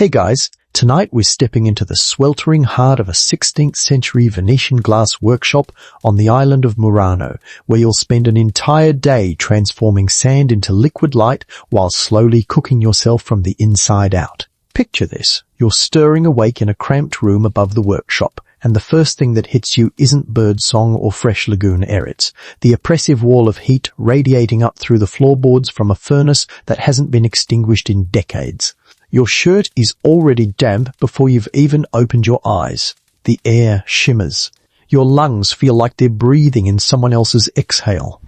Hey guys, tonight we're stepping into the sweltering heart of a 16th century Venetian glass workshop on the island of Murano, where you'll spend an entire day transforming sand into liquid light while slowly cooking yourself from the inside out. Picture this. You're stirring awake in a cramped room above the workshop, and the first thing that hits you isn't birdsong or fresh lagoon airits. The oppressive wall of heat radiating up through the floorboards from a furnace that hasn't been extinguished in decades. Your shirt is already damp before you've even opened your eyes. The air shimmers. Your lungs feel like they're breathing in someone else's exhale.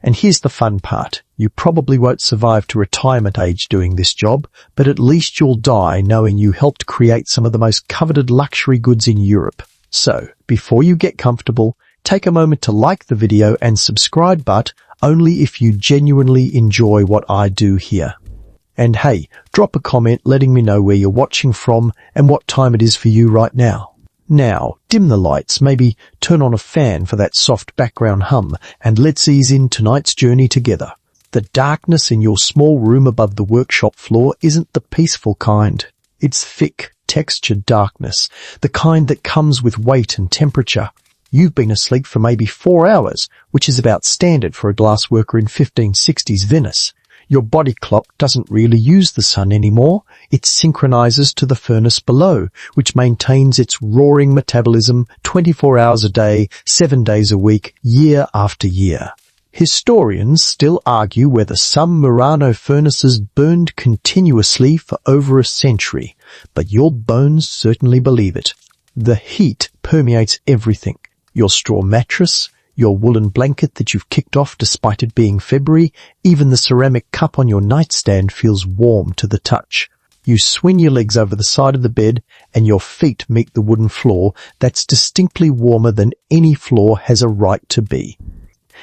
And here's the fun part. You probably won't survive to retirement age doing this job, but at least you'll die knowing you helped create some of the most coveted luxury goods in Europe. So, before you get comfortable, take a moment to like the video and subscribe, but only if you genuinely enjoy what I do here. And hey, drop a comment letting me know where you're watching from and what time it is for you right now. Now, dim the lights, maybe turn on a fan for that soft background hum, and let's ease in tonight's journey together. The darkness in your small room above the workshop floor isn't the peaceful kind. It's thick, textured darkness, the kind that comes with weight and temperature. You've been asleep for maybe 4 hours, which is about standard for a glassworker in 1560s Venice. Your body clock doesn't really use the sun anymore. It synchronizes to the furnace below, which maintains its roaring metabolism 24 hours a day, 7 days a week, year after year. Historians still argue whether some Murano furnaces burned continuously for over a century, but your bones certainly believe it. The heat permeates everything. Your straw mattress, your woolen blanket that you've kicked off despite it being February, even the ceramic cup on your nightstand feels warm to the touch. You swing your legs over the side of the bed and your feet meet the wooden floor that's distinctly warmer than any floor has a right to be.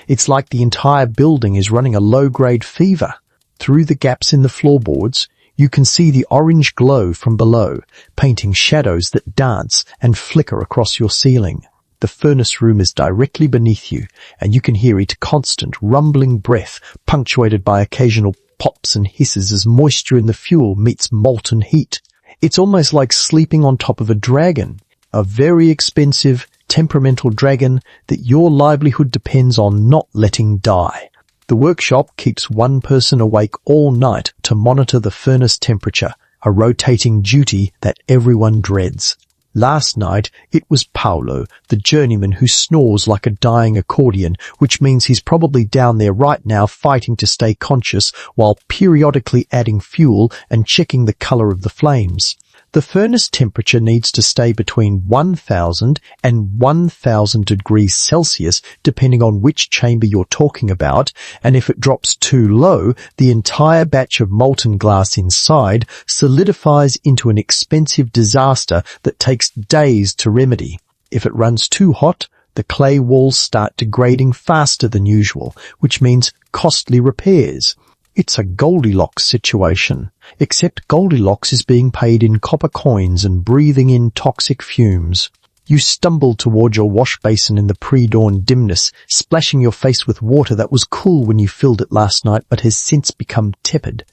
It's like the entire building is running a low-grade fever. Through the gaps in the floorboards, you can see the orange glow from below, painting shadows that dance and flicker across your ceiling. The furnace room is directly beneath you, and you can hear its constant, rumbling breath, punctuated by occasional pops and hisses as moisture in the fuel meets molten heat. It's almost like sleeping on top of a dragon, a very expensive, temperamental dragon that your livelihood depends on not letting die. The workshop keeps one person awake all night to monitor the furnace temperature, a rotating duty that everyone dreads. Last night, it was Paolo, the journeyman who snores like a dying accordion, which means he's probably down there right now fighting to stay conscious while periodically adding fuel and checking the color of the flames. The furnace temperature needs to stay between 1000 and 1000 degrees Celsius depending on which chamber you're talking about, and if it drops too low, the entire batch of molten glass inside solidifies into an expensive disaster that takes days to remedy. If it runs too hot, the clay walls start degrading faster than usual, which means costly repairs. It's a Goldilocks situation, except Goldilocks is being paid in copper coins and breathing in toxic fumes. You stumble toward your wash basin in the pre-dawn dimness, splashing your face with water that was cool when you filled it last night but has since become tepid.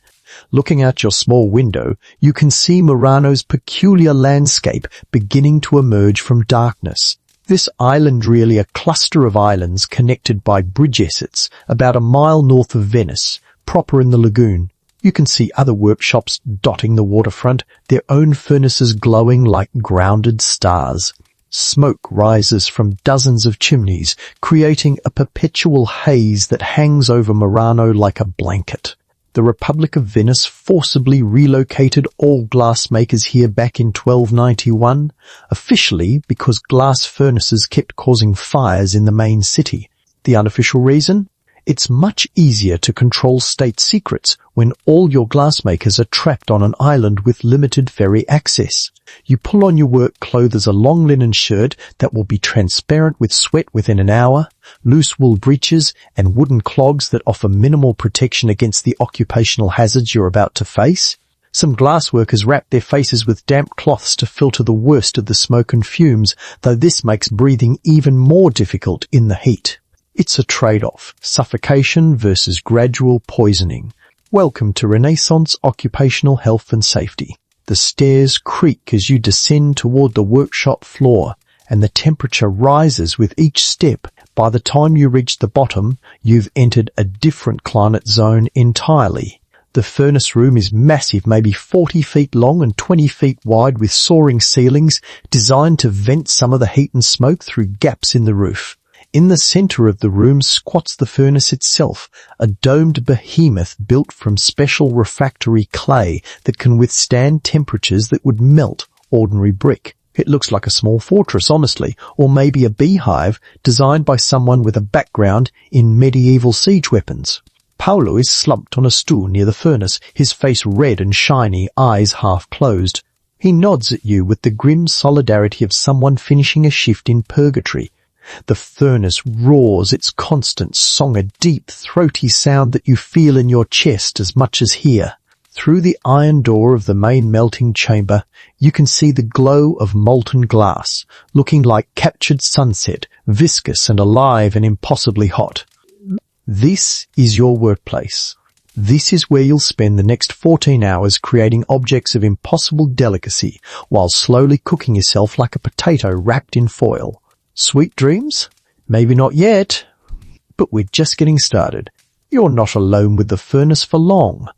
Looking out your small window, you can see Murano's peculiar landscape beginning to emerge from darkness. This island really a cluster of islands connected by bridge exits about a mile north of Venice, proper in the lagoon. You can see other workshops dotting the waterfront, their own furnaces glowing like grounded stars. Smoke rises from dozens of chimneys, creating a perpetual haze that hangs over Murano like a blanket. The Republic of Venice forcibly relocated all glassmakers here back in 1291, officially because glass furnaces kept causing fires in the main city. The unofficial reason? It's much easier to control state secrets when all your glassmakers are trapped on an island with limited ferry access. You pull on your work clothes as a long linen shirt that will be transparent with sweat within an hour, loose wool breeches, and wooden clogs that offer minimal protection against the occupational hazards you're about to face. Some glassworkers wrap their faces with damp cloths to filter the worst of the smoke and fumes, though this makes breathing even more difficult in the heat. It's a trade-off, suffocation versus gradual poisoning. Welcome to Renaissance Occupational Health and Safety. The stairs creak as you descend toward the workshop floor, and the temperature rises with each step. By the time you reach the bottom, you've entered a different climate zone entirely. The furnace room is massive, maybe 40 feet long and 20 feet wide, with soaring ceilings designed to vent some of the heat and smoke through gaps in the roof. In the center of the room squats the furnace itself, a domed behemoth built from special refractory clay that can withstand temperatures that would melt ordinary brick. It looks like a small fortress, honestly, or maybe a beehive designed by someone with a background in medieval siege weapons. Paolo is slumped on a stool near the furnace, his face red and shiny, eyes half closed. He nods at you with the grim solidarity of someone finishing a shift in purgatory. The furnace roars its constant song, a deep, throaty sound that you feel in your chest as much as hear. Through the iron door of the main melting chamber, you can see the glow of molten glass, looking like captured sunset, viscous and alive and impossibly hot. This is your workplace. This is where you'll spend the next 14 hours creating objects of impossible delicacy while slowly cooking yourself like a potato wrapped in foil. Sweet dreams? Maybe not yet, but we're just getting started. You're not alone with the furnace for long.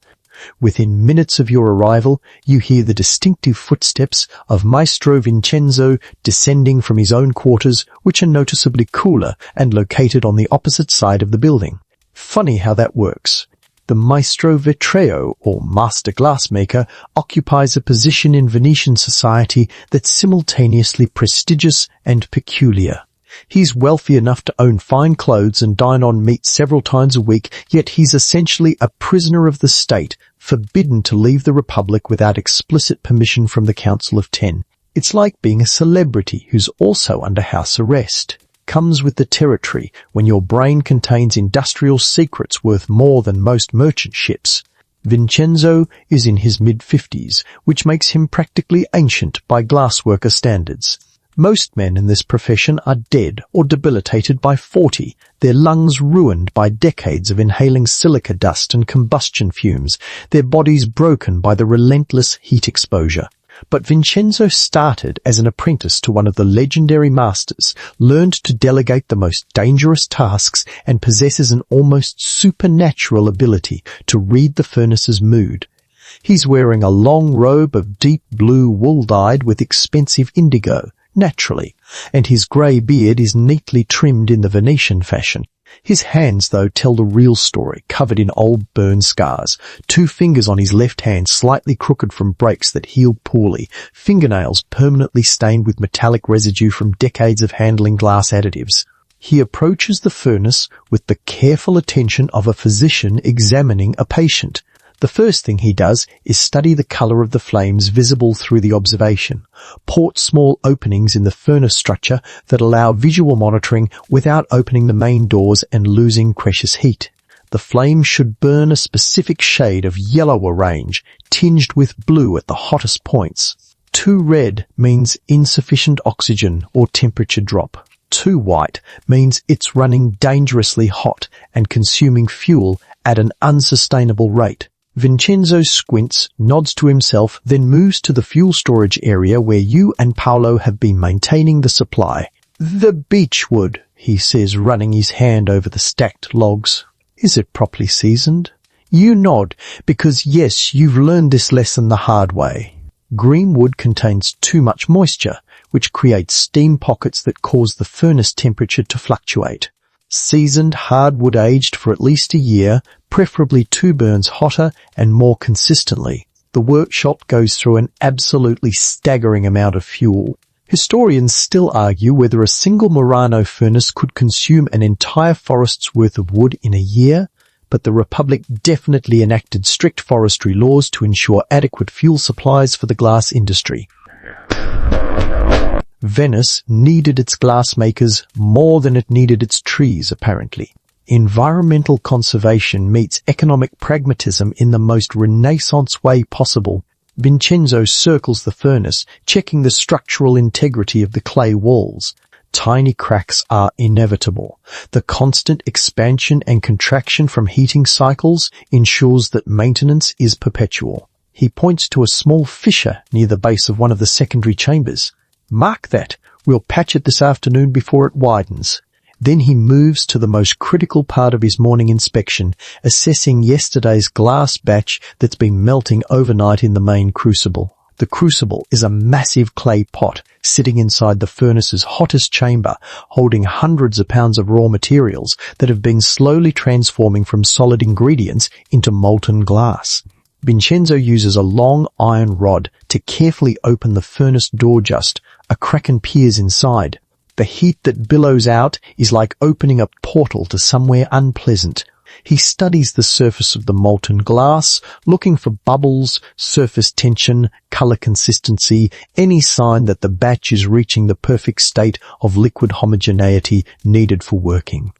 Within minutes of your arrival, you hear the distinctive footsteps of Maestro Vincenzo descending from his own quarters, which are noticeably cooler and located on the opposite side of the building. Funny how that works. The Maestro Vitreo, or Master Glassmaker, occupies a position in Venetian society that's simultaneously prestigious and peculiar. He's wealthy enough to own fine clothes and dine on meat several times a week, yet he's essentially a prisoner of the state, forbidden to leave the Republic without explicit permission from the Council of Ten. It's like being a celebrity who's also under house arrest. Comes with the territory when your brain contains industrial secrets worth more than most merchant ships. Vincenzo is in his mid-50s, which makes him practically ancient by glassworker standards. Most men in this profession are dead or debilitated by 40, their lungs ruined by decades of inhaling silica dust and combustion fumes, their bodies broken by the relentless heat exposure. But Vincenzo started as an apprentice to one of the legendary masters, learned to delegate the most dangerous tasks, and possesses an almost supernatural ability to read the furnace's mood. He's wearing a long robe of deep blue wool dyed with expensive indigo, naturally, and his grey beard is neatly trimmed in the Venetian fashion. His hands, though, tell the real story, covered in old burn scars, 2 fingers on his left hand slightly crooked from breaks that healed poorly, fingernails permanently stained with metallic residue from decades of handling glass additives. He approaches the furnace with the careful attention of a physician examining a patient. The first thing he does is study the colour of the flames visible through the observation, port small openings in the furnace structure that allow visual monitoring without opening the main doors and losing precious heat. The flames should burn a specific shade of yellower range, tinged with blue at the hottest points. Too red means insufficient oxygen or temperature drop. Too white means it's running dangerously hot and consuming fuel at an unsustainable rate. Vincenzo squints, nods to himself, then moves to the fuel storage area where you and Paolo have been maintaining the supply. "The beechwood," he says, running his hand over the stacked logs. "Is it properly seasoned?" You nod, because yes, you've learned this lesson the hard way. Green wood contains too much moisture, which creates steam pockets that cause the furnace temperature to fluctuate. Seasoned hardwood aged for at least a year, preferably 2 burns hotter and more consistently. The workshop goes through an absolutely staggering amount of fuel. Historians still argue whether a single Murano furnace could consume an entire forest's worth of wood in a year, but the Republic definitely enacted strict forestry laws to ensure adequate fuel supplies for the glass industry. Venice needed its glassmakers more than it needed its trees, apparently. Environmental conservation meets economic pragmatism in the most Renaissance way possible. Vincenzo circles the furnace, checking the structural integrity of the clay walls. Tiny cracks are inevitable. The constant expansion and contraction from heating cycles ensures that maintenance is perpetual. He points to a small fissure near the base of one of the secondary chambers. "Mark that. We'll patch it this afternoon before it widens." Then he moves to the most critical part of his morning inspection, assessing yesterday's glass batch that's been melting overnight in the main crucible. The crucible is a massive clay pot sitting inside the furnace's hottest chamber, holding hundreds of pounds of raw materials that have been slowly transforming from solid ingredients into molten glass. Vincenzo uses a long iron rod to carefully open the furnace door just. A kraken peers inside. The heat that billows out is like opening a portal to somewhere unpleasant. He studies the surface of the molten glass, looking for bubbles, surface tension, color consistency, any sign that the batch is reaching the perfect state of liquid homogeneity needed for working.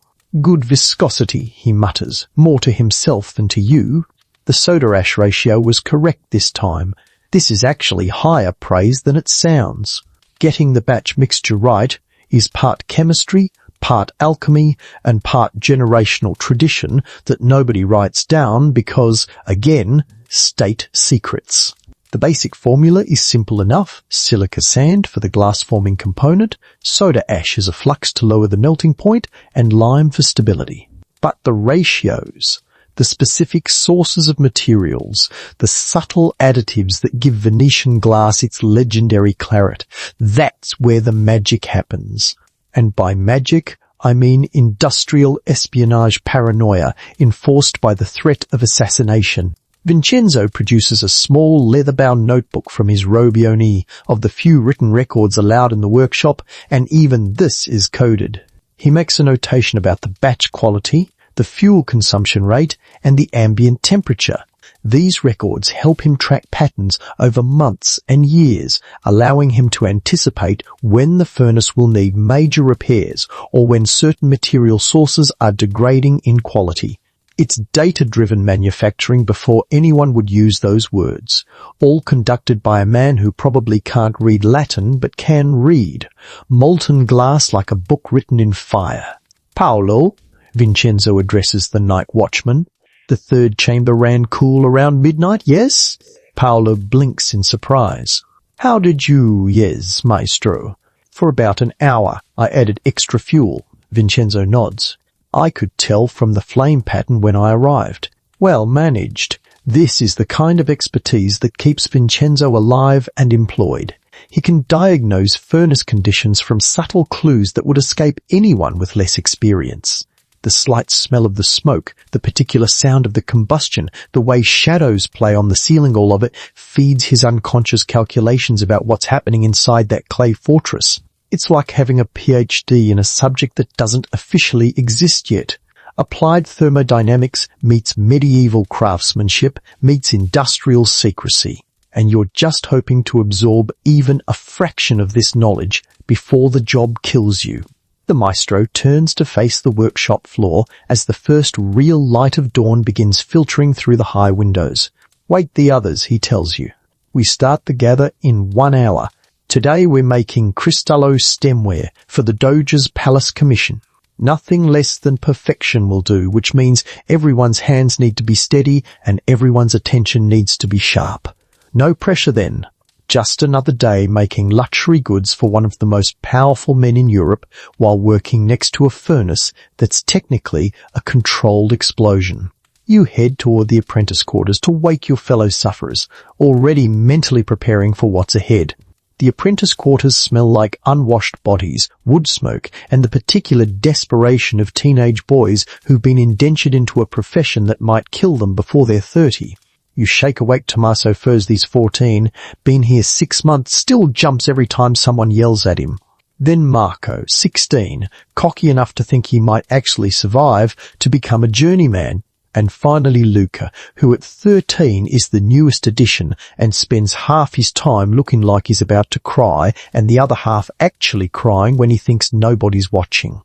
"Good viscosity," he mutters, more to himself than to you. The soda ash ratio was correct this time. This is actually higher praise than it sounds. Getting the batch mixture right is part chemistry, part alchemy, and part generational tradition that nobody writes down because, again, state secrets. The basic formula is simple enough: silica sand for the glass-forming component, soda ash as a flux to lower the melting point, and lime for stability. But the ratios, the specific sources of materials, the subtle additives that give Venetian glass its legendary claret, that's where the magic happens. And by magic, I mean industrial espionage paranoia enforced by the threat of assassination. Vincenzo produces a small leather-bound notebook from his robione of the few written records allowed in the workshop, and even this is coded. He makes a notation about the batch quality, the fuel consumption rate, and the ambient temperature. These records help him track patterns over months and years, allowing him to anticipate when the furnace will need major repairs or when certain material sources are degrading in quality. It's data-driven manufacturing before anyone would use those words, all conducted by a man who probably can't read Latin but can read. Molten glass like a book written in fire. "Paolo," Vincenzo addresses the night watchman. "The third chamber ran cool around midnight, yes?" Paolo blinks in surprise. "How did you, yes, maestro?" "For about an hour. I added extra fuel." Vincenzo nods. "I could tell from the flame pattern when I arrived." "Well managed." This is the kind of expertise that keeps Vincenzo alive and employed. He can diagnose furnace conditions from subtle clues that would escape anyone with less experience. The slight smell of the smoke, the particular sound of the combustion, the way shadows play on the ceiling, all of it feeds his unconscious calculations about what's happening inside that clay fortress. It's like having a PhD in a subject that doesn't officially exist yet. Applied thermodynamics meets medieval craftsmanship meets industrial secrecy, and you're just hoping to absorb even a fraction of this knowledge before the job kills you. The maestro turns to face the workshop floor as the first real light of dawn begins filtering through the high windows. "Wait the others," he tells you. "We start the gather in 1 hour. Today we're making Cristallo stemware for the Doge's Palace Commission. Nothing less than perfection will do, which means everyone's hands need to be steady and everyone's attention needs to be sharp. No pressure then. Just another day making luxury goods for one of the most powerful men in Europe while working next to a furnace that's technically a controlled explosion." You head toward the apprentice quarters to wake your fellow sufferers, already mentally preparing for what's ahead. The apprentice quarters smell like unwashed bodies, wood smoke, and the particular desperation of teenage boys who've been indentured into a profession that might kill them before they're 30. You shake awake Tommaso Fursley's 14, been here 6 months, still jumps every time someone yells at him. Then Marco, 16, cocky enough to think he might actually survive to become a journeyman. And finally Luca, who at 13 is the newest addition and spends half his time looking like he's about to cry and the other half actually crying when he thinks nobody's watching.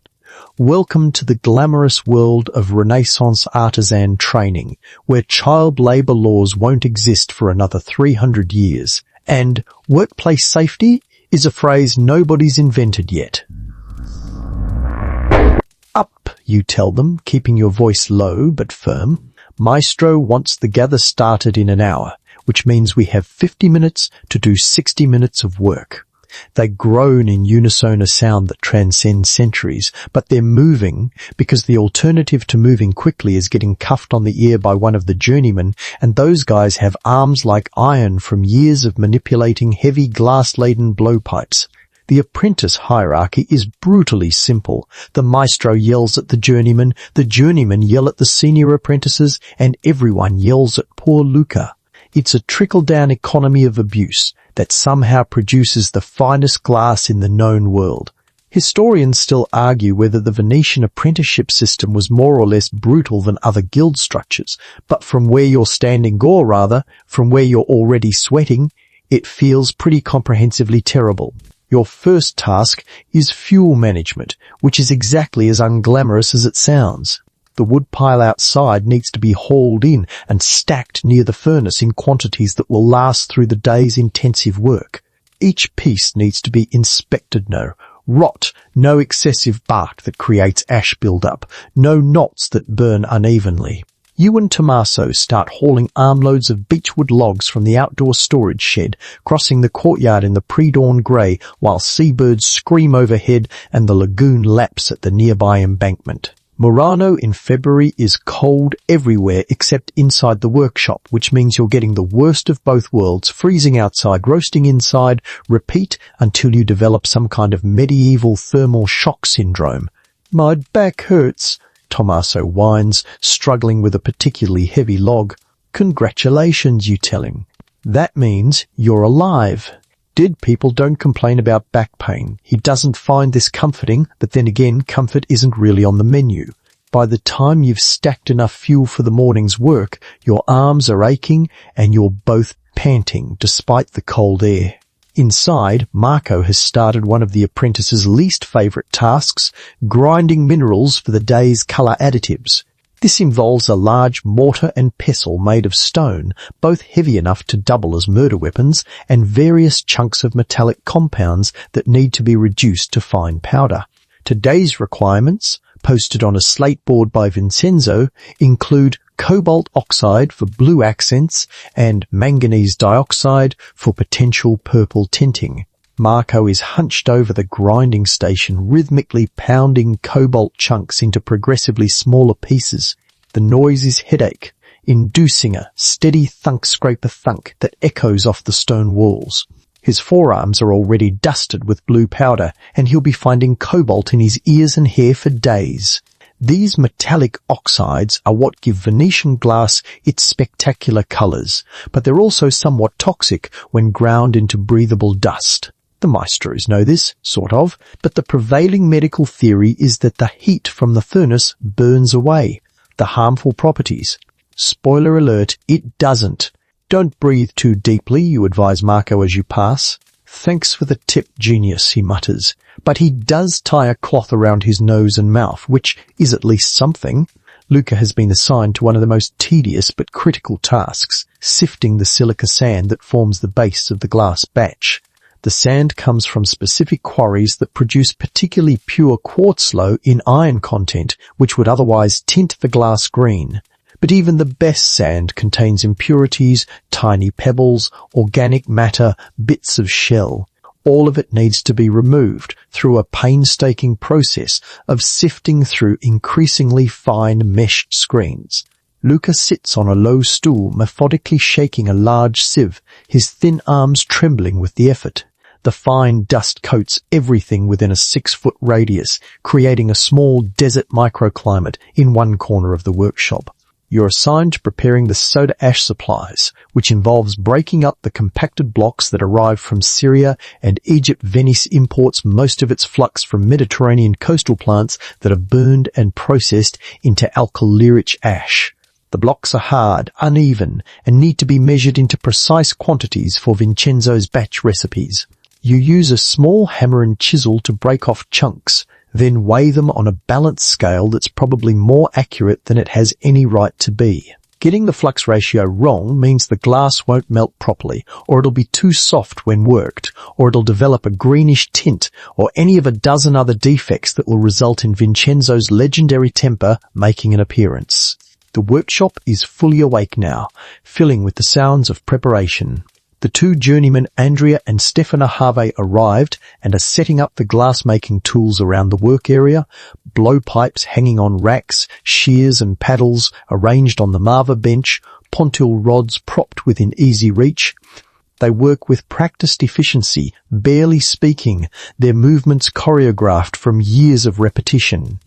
Welcome to the glamorous world of Renaissance artisan training, where child labour laws won't exist for another 300 years. And workplace safety is a phrase nobody's invented yet. "Up," you tell them, keeping your voice low but firm. "Maestro wants the gather started in an hour. which means we have 50 minutes to do 60 minutes of work. They groan in unison a sound that transcends centuries, but they're moving because the alternative to moving quickly is getting cuffed on the ear by one of the journeymen, and those guys have arms like iron from years of manipulating heavy glass-laden blowpipes. The apprentice hierarchy is brutally simple. The maestro yells at the journeymen yell at the senior apprentices, and everyone yells at poor Luca. It's a trickle-down economy of abuse that somehow produces the finest glass in the known world. Historians still argue whether the Venetian apprenticeship system was more or less brutal than other guild structures, but from where you're standing, from where you're already sweating, it feels pretty comprehensively terrible. Your first task is fuel management, which is exactly as unglamorous as it sounds. The wood pile outside needs to be hauled in and stacked near the furnace in quantities that will last through the day's intensive work. Each piece needs to be inspected, no excessive bark that creates ash build-up, no knots that burn unevenly. You and Tommaso start hauling armloads of beechwood logs from the outdoor storage shed, crossing the courtyard in the pre-dawn grey while seabirds scream overhead and the lagoon laps at the nearby embankment. Murano in February is cold everywhere except inside the workshop, which means you're getting the worst of both worlds, freezing outside, roasting inside, repeat until you develop some kind of medieval thermal shock syndrome. My back hurts, Tommaso whines, struggling with a particularly heavy log. Congratulations, you tell him. That means you're alive. Dead people don't complain about back pain. He doesn't find this comforting, but then again, comfort isn't really on the menu. By the time you've stacked enough fuel for the morning's work, your arms are aching and you're both panting despite the cold air. Inside, Marco has started one of the apprentice's least favourite tasks, grinding minerals for the day's colour additives. This involves a large mortar and pestle made of stone, both heavy enough to double as murder weapons, and various chunks of metallic compounds that need to be reduced to fine powder. Today's requirements, posted on a slate board by Vincenzo, include cobalt oxide for blue accents and manganese dioxide for potential purple tinting. Marco is hunched over the grinding station, rhythmically pounding cobalt chunks into progressively smaller pieces. The noise is headache, inducing a steady thunk-scraper-thunk that echoes off the stone walls. His forearms are already dusted with blue powder, and he'll be finding cobalt in his ears and hair for days. These metallic oxides are what give Venetian glass its spectacular colours, but they're also somewhat toxic when ground into breathable dust. The maestros know this, sort of, but the prevailing medical theory is that the heat from the furnace burns away the harmful properties. Spoiler alert, it doesn't. Don't breathe too deeply, you advise Marco as you pass. Thanks for the tip, genius, he mutters. But he does tie a cloth around his nose and mouth, which is at least something. Luca has been assigned to one of the most tedious but critical tasks, sifting the silica sand that forms the base of the glass batch. The sand comes from specific quarries that produce particularly pure quartz low in iron content, which would otherwise tint the glass green. But even the best sand contains impurities, tiny pebbles, organic matter, bits of shell. All of it needs to be removed through a painstaking process of sifting through increasingly fine mesh screens. Luca sits on a low stool, methodically shaking a large sieve, his thin arms trembling with the effort. The fine dust coats everything within a 6-foot radius, creating a small desert microclimate in one corner of the workshop. You're assigned to preparing the soda ash supplies, which involves breaking up the compacted blocks that arrive from Syria and Egypt. Venice imports most of its flux from Mediterranean coastal plants that are burned and processed into alkali-rich ash. The blocks are hard, uneven, and need to be measured into precise quantities for Vincenzo's batch recipes. You use a small hammer and chisel to break off chunks, then weigh them on a balance scale that's probably more accurate than it has any right to be. Getting the flux ratio wrong means the glass won't melt properly, or it'll be too soft when worked, or it'll develop a greenish tint, or any of a dozen other defects that will result in Vincenzo's legendary temper making an appearance. The workshop is fully awake now, filling with the sounds of preparation. The two journeymen Andrea and Stefano Harvey arrived and are setting up the glass-making tools around the work area, blowpipes hanging on racks, shears and paddles arranged on the Marva bench, pontil rods propped within easy reach. They work with practiced efficiency, barely speaking, their movements choreographed from years of repetition.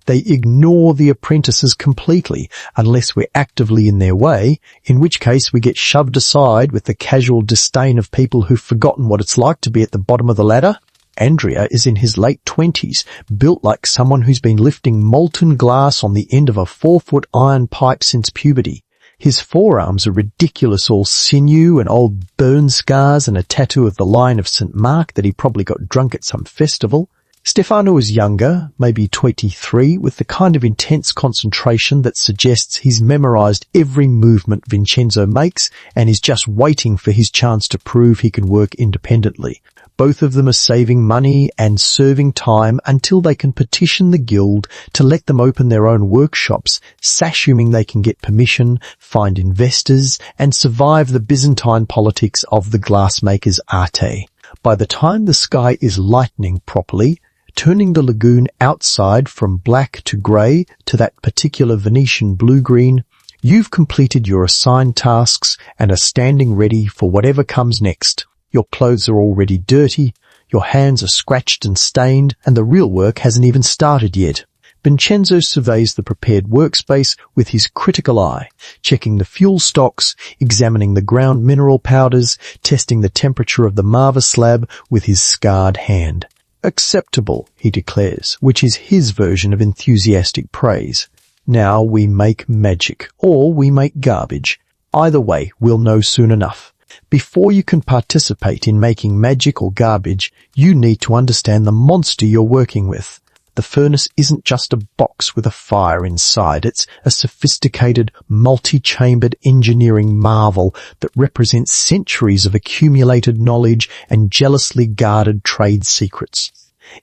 They ignore the apprentices completely, unless we're actively in their way, in which case we get shoved aside with the casual disdain of people who've forgotten what it's like to be at the bottom of the ladder. Andrea is in his late 20s, built like someone who's been lifting molten glass on the end of a 4-foot iron pipe since puberty. His forearms are ridiculous, all sinew and old burn scars and a tattoo of the Lion of St. Mark that he probably got drunk at some festival. Stefano is younger, maybe 23, with the kind of intense concentration that suggests he's memorized every movement Vincenzo makes and is just waiting for his chance to prove he can work independently. Both of them are saving money and serving time until they can petition the guild to let them open their own workshops, assuming they can get permission, find investors, and survive the Byzantine politics of the glassmaker's arte. By the time the sky is lightening properly, turning the lagoon outside from black to grey to that particular Venetian blue-green, you've completed your assigned tasks and are standing ready for whatever comes next. Your clothes are already dirty, your hands are scratched and stained, and the real work hasn't even started yet. Vincenzo surveys the prepared workspace with his critical eye, checking the fuel stocks, examining the ground mineral powders, testing the temperature of the Marva slab with his scarred hand. Acceptable, he declares, which is his version of enthusiastic praise. Now we make magic, or we make garbage. Either way, we'll know soon enough. Before you can participate in making magic or garbage, you need to understand the monster you're working with. The furnace isn't just a box with a fire inside. It's a sophisticated, multi-chambered engineering marvel that represents centuries of accumulated knowledge and jealously guarded trade secrets.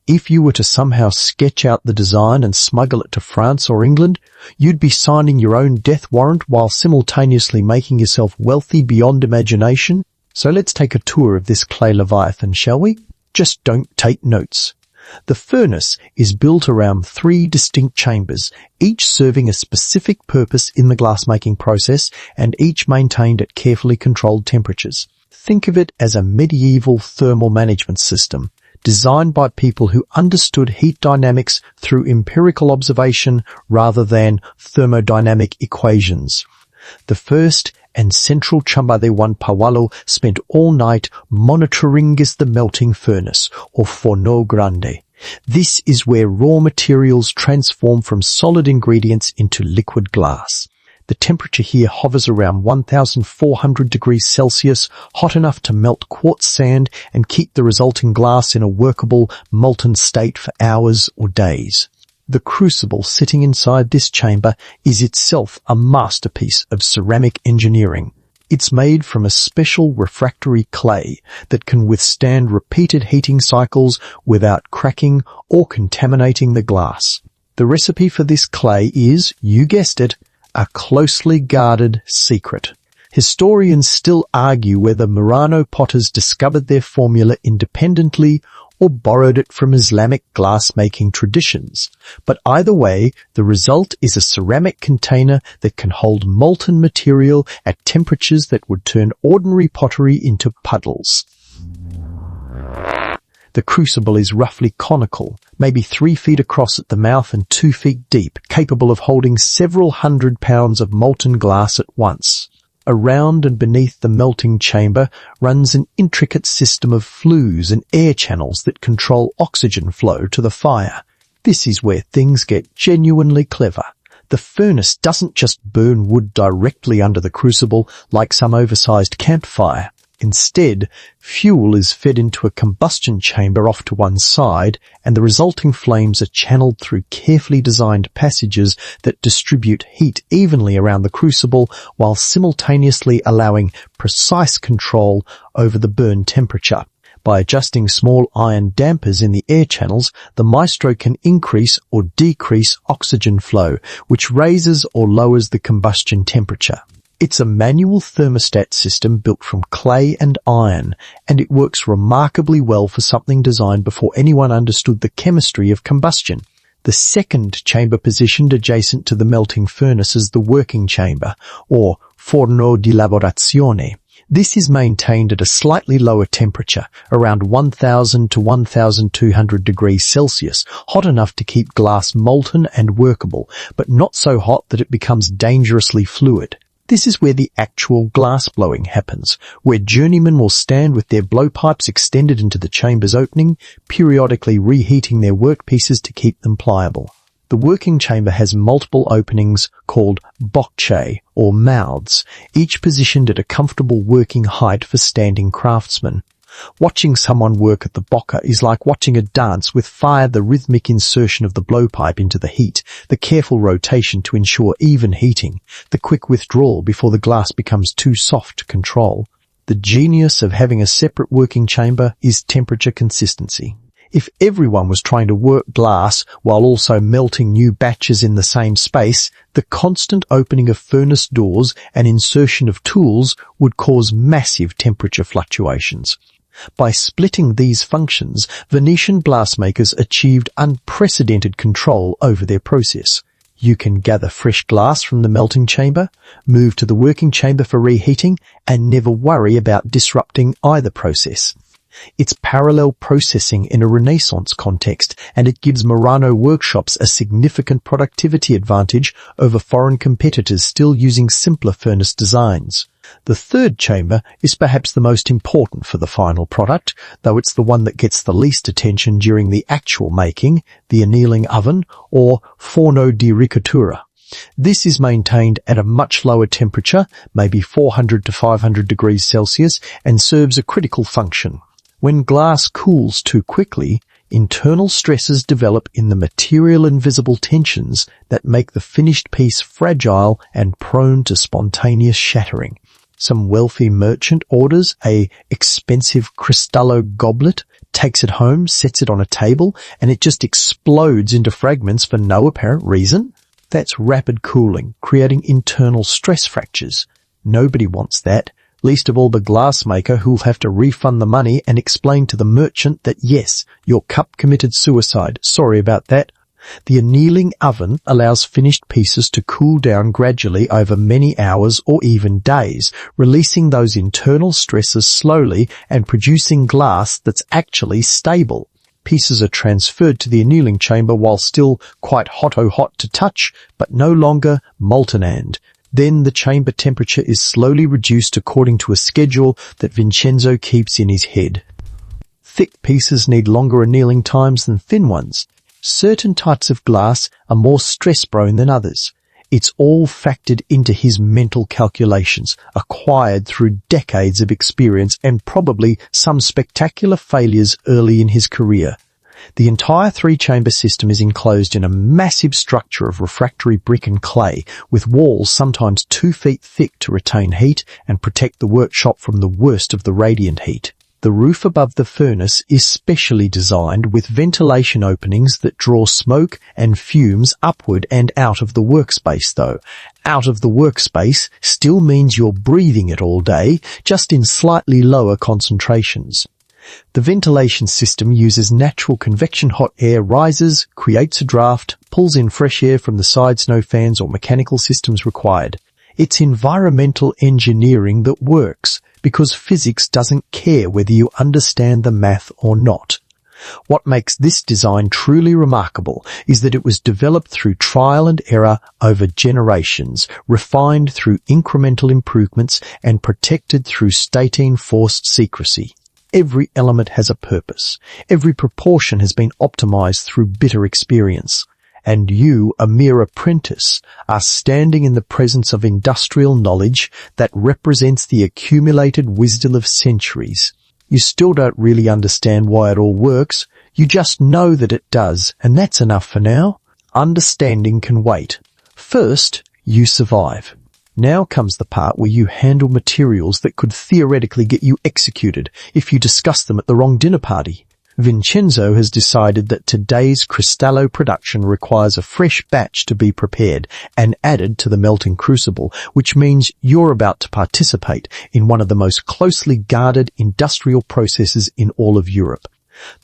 If you were to somehow sketch out the design and smuggle it to France or England, you'd be signing your own death warrant while simultaneously making yourself wealthy beyond imagination. So let's take a tour of this clay leviathan, shall we? Just don't take notes. The furnace is built around 3 distinct chambers, each serving a specific purpose in the glassmaking process and each maintained at carefully controlled temperatures. Think of it as a medieval thermal management system, designed by people who understood heat dynamics through empirical observation rather than thermodynamic equations. The first and central chamber de Juan Paolo spent all night monitoring the melting furnace, or forno grande. This is where raw materials transform from solid ingredients into liquid glass. The temperature here hovers around 1,400 degrees Celsius, hot enough to melt quartz sand and keep the resulting glass in a workable, molten state for hours or days. The crucible sitting inside this chamber is itself a masterpiece of ceramic engineering. It's made from a special refractory clay that can withstand repeated heating cycles without cracking or contaminating the glass. The recipe for this clay is, you guessed it, a closely guarded secret. Historians still argue whether Murano potters discovered their formula independently or borrowed it from Islamic glass-making traditions. But either way, the result is a ceramic container that can hold molten material at temperatures that would turn ordinary pottery into puddles. The crucible is roughly conical, maybe 3 feet across at the mouth and 2 feet deep, capable of holding several hundred pounds of molten glass at once. Around and beneath the melting chamber runs an intricate system of flues and air channels that control oxygen flow to the fire. This is where things get genuinely clever. The furnace doesn't just burn wood directly under the crucible like some oversized campfire. Instead, fuel is fed into a combustion chamber off to one side, and the resulting flames are channeled through carefully designed passages that distribute heat evenly around the crucible while simultaneously allowing precise control over the burn temperature. By adjusting small iron dampers in the air channels, the maestro can increase or decrease oxygen flow, which raises or lowers the combustion temperature. It's a manual thermostat system built from clay and iron, and it works remarkably well for something designed before anyone understood the chemistry of combustion. The second chamber positioned adjacent to the melting furnace is the working chamber, or forno di lavorazione. This is maintained at a slightly lower temperature, around 1000 to 1200 degrees Celsius, hot enough to keep glass molten and workable, but not so hot that it becomes dangerously fluid. This is where the actual glass blowing happens, where journeymen will stand with their blowpipes extended into the chamber's opening, periodically reheating their workpieces to keep them pliable. The working chamber has multiple openings called bocce, or mouths, each positioned at a comfortable working height for standing craftsmen. Watching someone work at the bocca is like watching a dance with fire, the rhythmic insertion of the blowpipe into the heat, the careful rotation to ensure even heating, the quick withdrawal before the glass becomes too soft to control. The genius of having a separate working chamber is temperature consistency. If everyone was trying to work glass while also melting new batches in the same space, the constant opening of furnace doors and insertion of tools would cause massive temperature fluctuations. By splitting these functions, Venetian glassmakers achieved unprecedented control over their process. You can gather fresh glass from the melting chamber, move to the working chamber for reheating, and never worry about disrupting either process. It's parallel processing in a Renaissance context, and it gives Murano workshops a significant productivity advantage over foreign competitors still using simpler furnace designs. The third chamber is perhaps the most important for the final product, though it's the one that gets the least attention during the actual making, the annealing oven, or forno di ricottura. This is maintained at a much lower temperature, maybe 400 to 500 degrees Celsius, and serves a critical function. When glass cools too quickly, internal stresses develop in the material and visible tensions that make the finished piece fragile and prone to spontaneous shattering. Some wealthy merchant orders a expensive Cristallo goblet, takes it home, sets it on a table, and it just explodes into fragments for no apparent reason. That's rapid cooling, creating internal stress fractures. Nobody wants that. Least of all the glassmaker, who'll have to refund the money and explain to the merchant that yes, your cup committed suicide. Sorry about that. The annealing oven allows finished pieces to cool down gradually over many hours or even days, releasing those internal stresses slowly and producing glass that's actually stable. Pieces are transferred to the annealing chamber while still quite hot to touch, but no longer molten, and then the chamber temperature is slowly reduced according to a schedule that Vincenzo keeps in his head. Thick pieces need longer annealing times than thin ones. Certain types of glass are more stress-prone than others. It's all factored into his mental calculations, acquired through decades of experience and probably some spectacular failures early in his career. The entire three-chamber system is enclosed in a massive structure of refractory brick and clay, with walls sometimes 2 feet thick to retain heat and protect the workshop from the worst of the radiant heat. The roof above the furnace is specially designed with ventilation openings that draw smoke and fumes upward and out of the workspace, though. Out of the workspace still means you're breathing it all day, just in slightly lower concentrations. The ventilation system uses natural convection. Hot air rises, creates a draft, pulls in fresh air from the sides, no fans or mechanical systems required. It's environmental engineering that works, because physics doesn't care whether you understand the math or not. What makes this design truly remarkable is that it was developed through trial and error over generations, refined through incremental improvements, and protected through state-enforced secrecy. Every element has a purpose. Every proportion has been optimized through bitter experience. And you, a mere apprentice, are standing in the presence of industrial knowledge that represents the accumulated wisdom of centuries. You still don't really understand why it all works. You just know that it does, and that's enough for now. Understanding can wait. First, you survive. Now comes the part where you handle materials that could theoretically get you executed if you discuss them at the wrong dinner party. Vincenzo has decided that today's Cristallo production requires a fresh batch to be prepared and added to the melting crucible, which means you're about to participate in one of the most closely guarded industrial processes in all of Europe.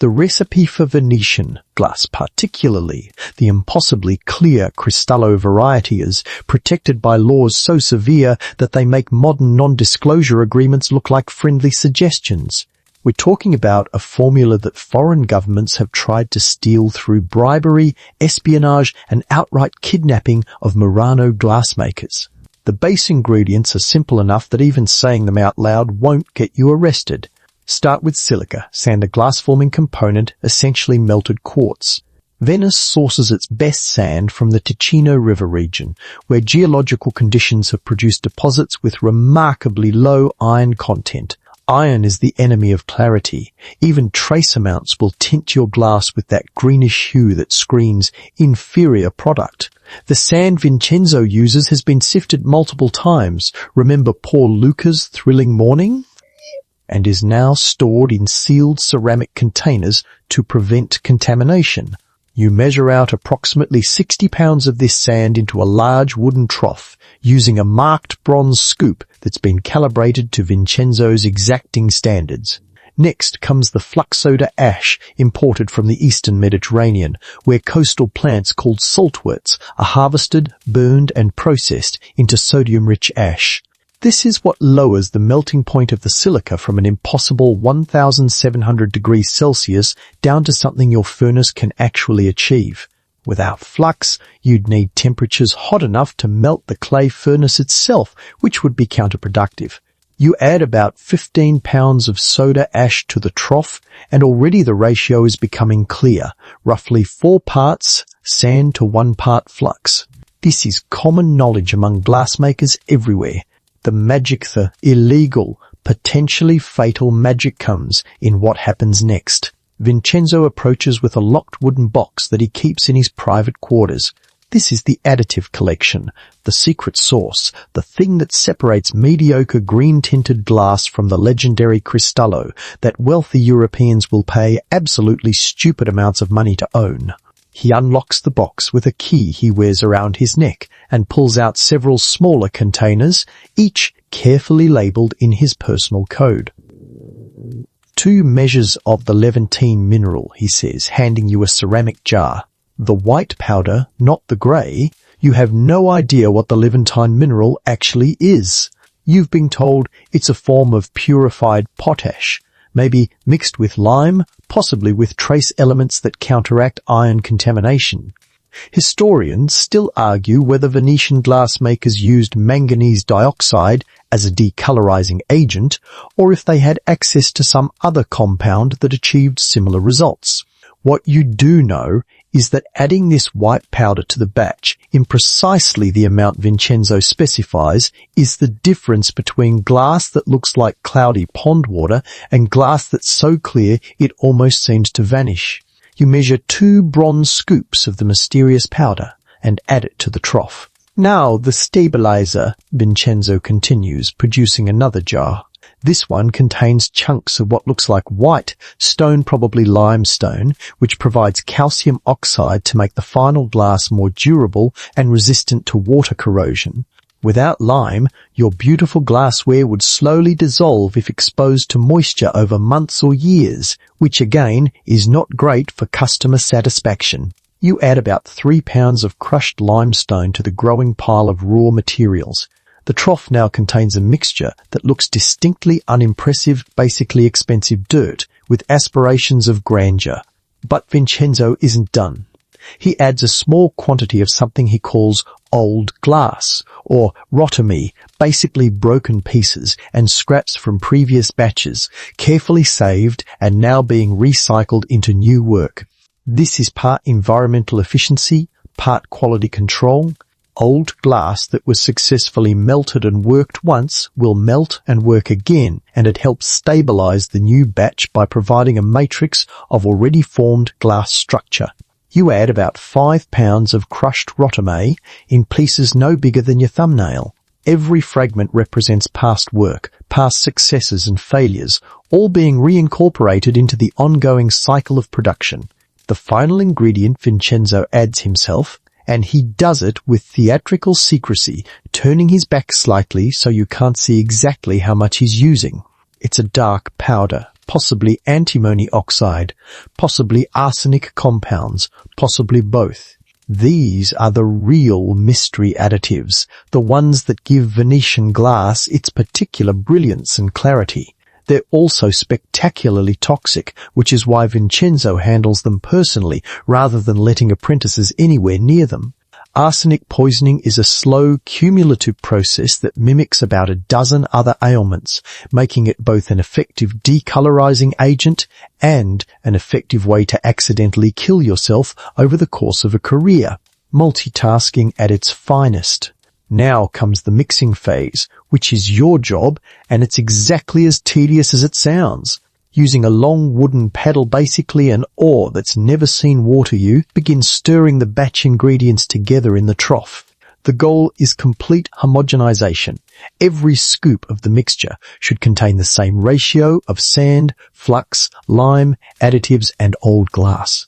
The recipe for Venetian glass, particularly the impossibly clear Cristallo variety, is protected by laws so severe that they make modern non-disclosure agreements look like friendly suggestions. We're talking about a formula that foreign governments have tried to steal through bribery, espionage, and outright kidnapping of Murano glassmakers. The base ingredients are simple enough that even saying them out loud won't get you arrested. Start with silica, sand a glass-forming component, essentially melted quartz. Venice sources its best sand from the Ticino River region, where geological conditions have produced deposits with remarkably low iron content. Iron is the enemy of clarity. Even trace amounts will tint your glass with that greenish hue that screams inferior product. The sand Vincenzo uses has been sifted multiple times. Remember poor Luca's thrilling morning? And is now stored in sealed ceramic containers to prevent contamination. You measure out approximately 60 pounds of this sand into a large wooden trough using a marked bronze scoop that's been calibrated to Vincenzo's exacting standards. Next comes the flux soda ash imported from the eastern Mediterranean, where coastal plants called saltworts are harvested, burned and processed into sodium-rich ash. This is what lowers the melting point of the silica from an impossible 1,700 degrees Celsius down to something your furnace can actually achieve. Without flux, you'd need temperatures hot enough to melt the clay furnace itself, which would be counterproductive. You add about 15 pounds of soda ash to the trough, and already the ratio is becoming clear, roughly 4 parts sand to 1 part flux. This is common knowledge among glassmakers everywhere. The illegal, potentially fatal magic comes in what happens next. Vincenzo approaches with a locked wooden box that he keeps in his private quarters. This is the additive collection, the secret sauce, the thing that separates mediocre green-tinted glass from the legendary Cristallo that wealthy Europeans will pay absolutely stupid amounts of money to own. He unlocks the box with a key he wears around his neck and pulls out several smaller containers, each carefully labelled in his personal code. 2 measures of the Levantine mineral, he says, handing you a ceramic jar. The white powder, not the grey. You have no idea what the Levantine mineral actually is. You've been told it's a form of purified potash, maybe mixed with lime, possibly with trace elements that counteract iron contamination. Historians still argue whether Venetian glassmakers used manganese dioxide as a decolorizing agent, or if they had access to some other compound that achieved similar results. What you do know is that adding this white powder to the batch in precisely the amount Vincenzo specifies is the difference between glass that looks like cloudy pond water and glass that's so clear it almost seems to vanish. You measure 2 bronze scoops of the mysterious powder and add it to the trough. Now the stabilizer, Vincenzo continues, producing another jar. This one contains chunks of what looks like white stone, probably limestone, which provides calcium oxide to make the final glass more durable and resistant to water corrosion. Without lime, your beautiful glassware would slowly dissolve if exposed to moisture over months or years, which again is not great for customer satisfaction. You add about 3 pounds of crushed limestone to the growing pile of raw materials. The trough now contains a mixture that looks distinctly unimpressive, basically expensive dirt, with aspirations of grandeur. But Vincenzo isn't done. He adds a small quantity of something he calls old glass, or rotami, basically broken pieces and scraps from previous batches, carefully saved and now being recycled into new work. This is part environmental efficiency, part quality control. Old glass that was successfully melted and worked once will melt and work again, and it helps stabilize the new batch by providing a matrix of already formed glass structure. You add about 5 pounds of crushed rotame in pieces no bigger than your thumbnail. Every fragment represents past work, past successes and failures, all being reincorporated into the ongoing cycle of production. The final ingredient Vincenzo adds himself, and he does it with theatrical secrecy, turning his back slightly so you can't see exactly how much he's using. It's a dark powder, possibly antimony oxide, possibly arsenic compounds, possibly both. These are the real mystery additives, the ones that give Venetian glass its particular brilliance and clarity. They're also spectacularly toxic, which is why Vincenzo handles them personally rather than letting apprentices anywhere near them. Arsenic poisoning is a slow, cumulative process that mimics about a dozen other ailments, making it both an effective decolorizing agent and an effective way to accidentally kill yourself over the course of a career. Multitasking at its finest. Now comes the mixing phase, which is your job, and it's exactly as tedious as it sounds. Using a long wooden paddle, basically an oar that's never seen water, you begin stirring the batch ingredients together in the trough. The goal is complete homogenization. Every scoop of the mixture should contain the same ratio of sand, flux, lime, additives, and old glass.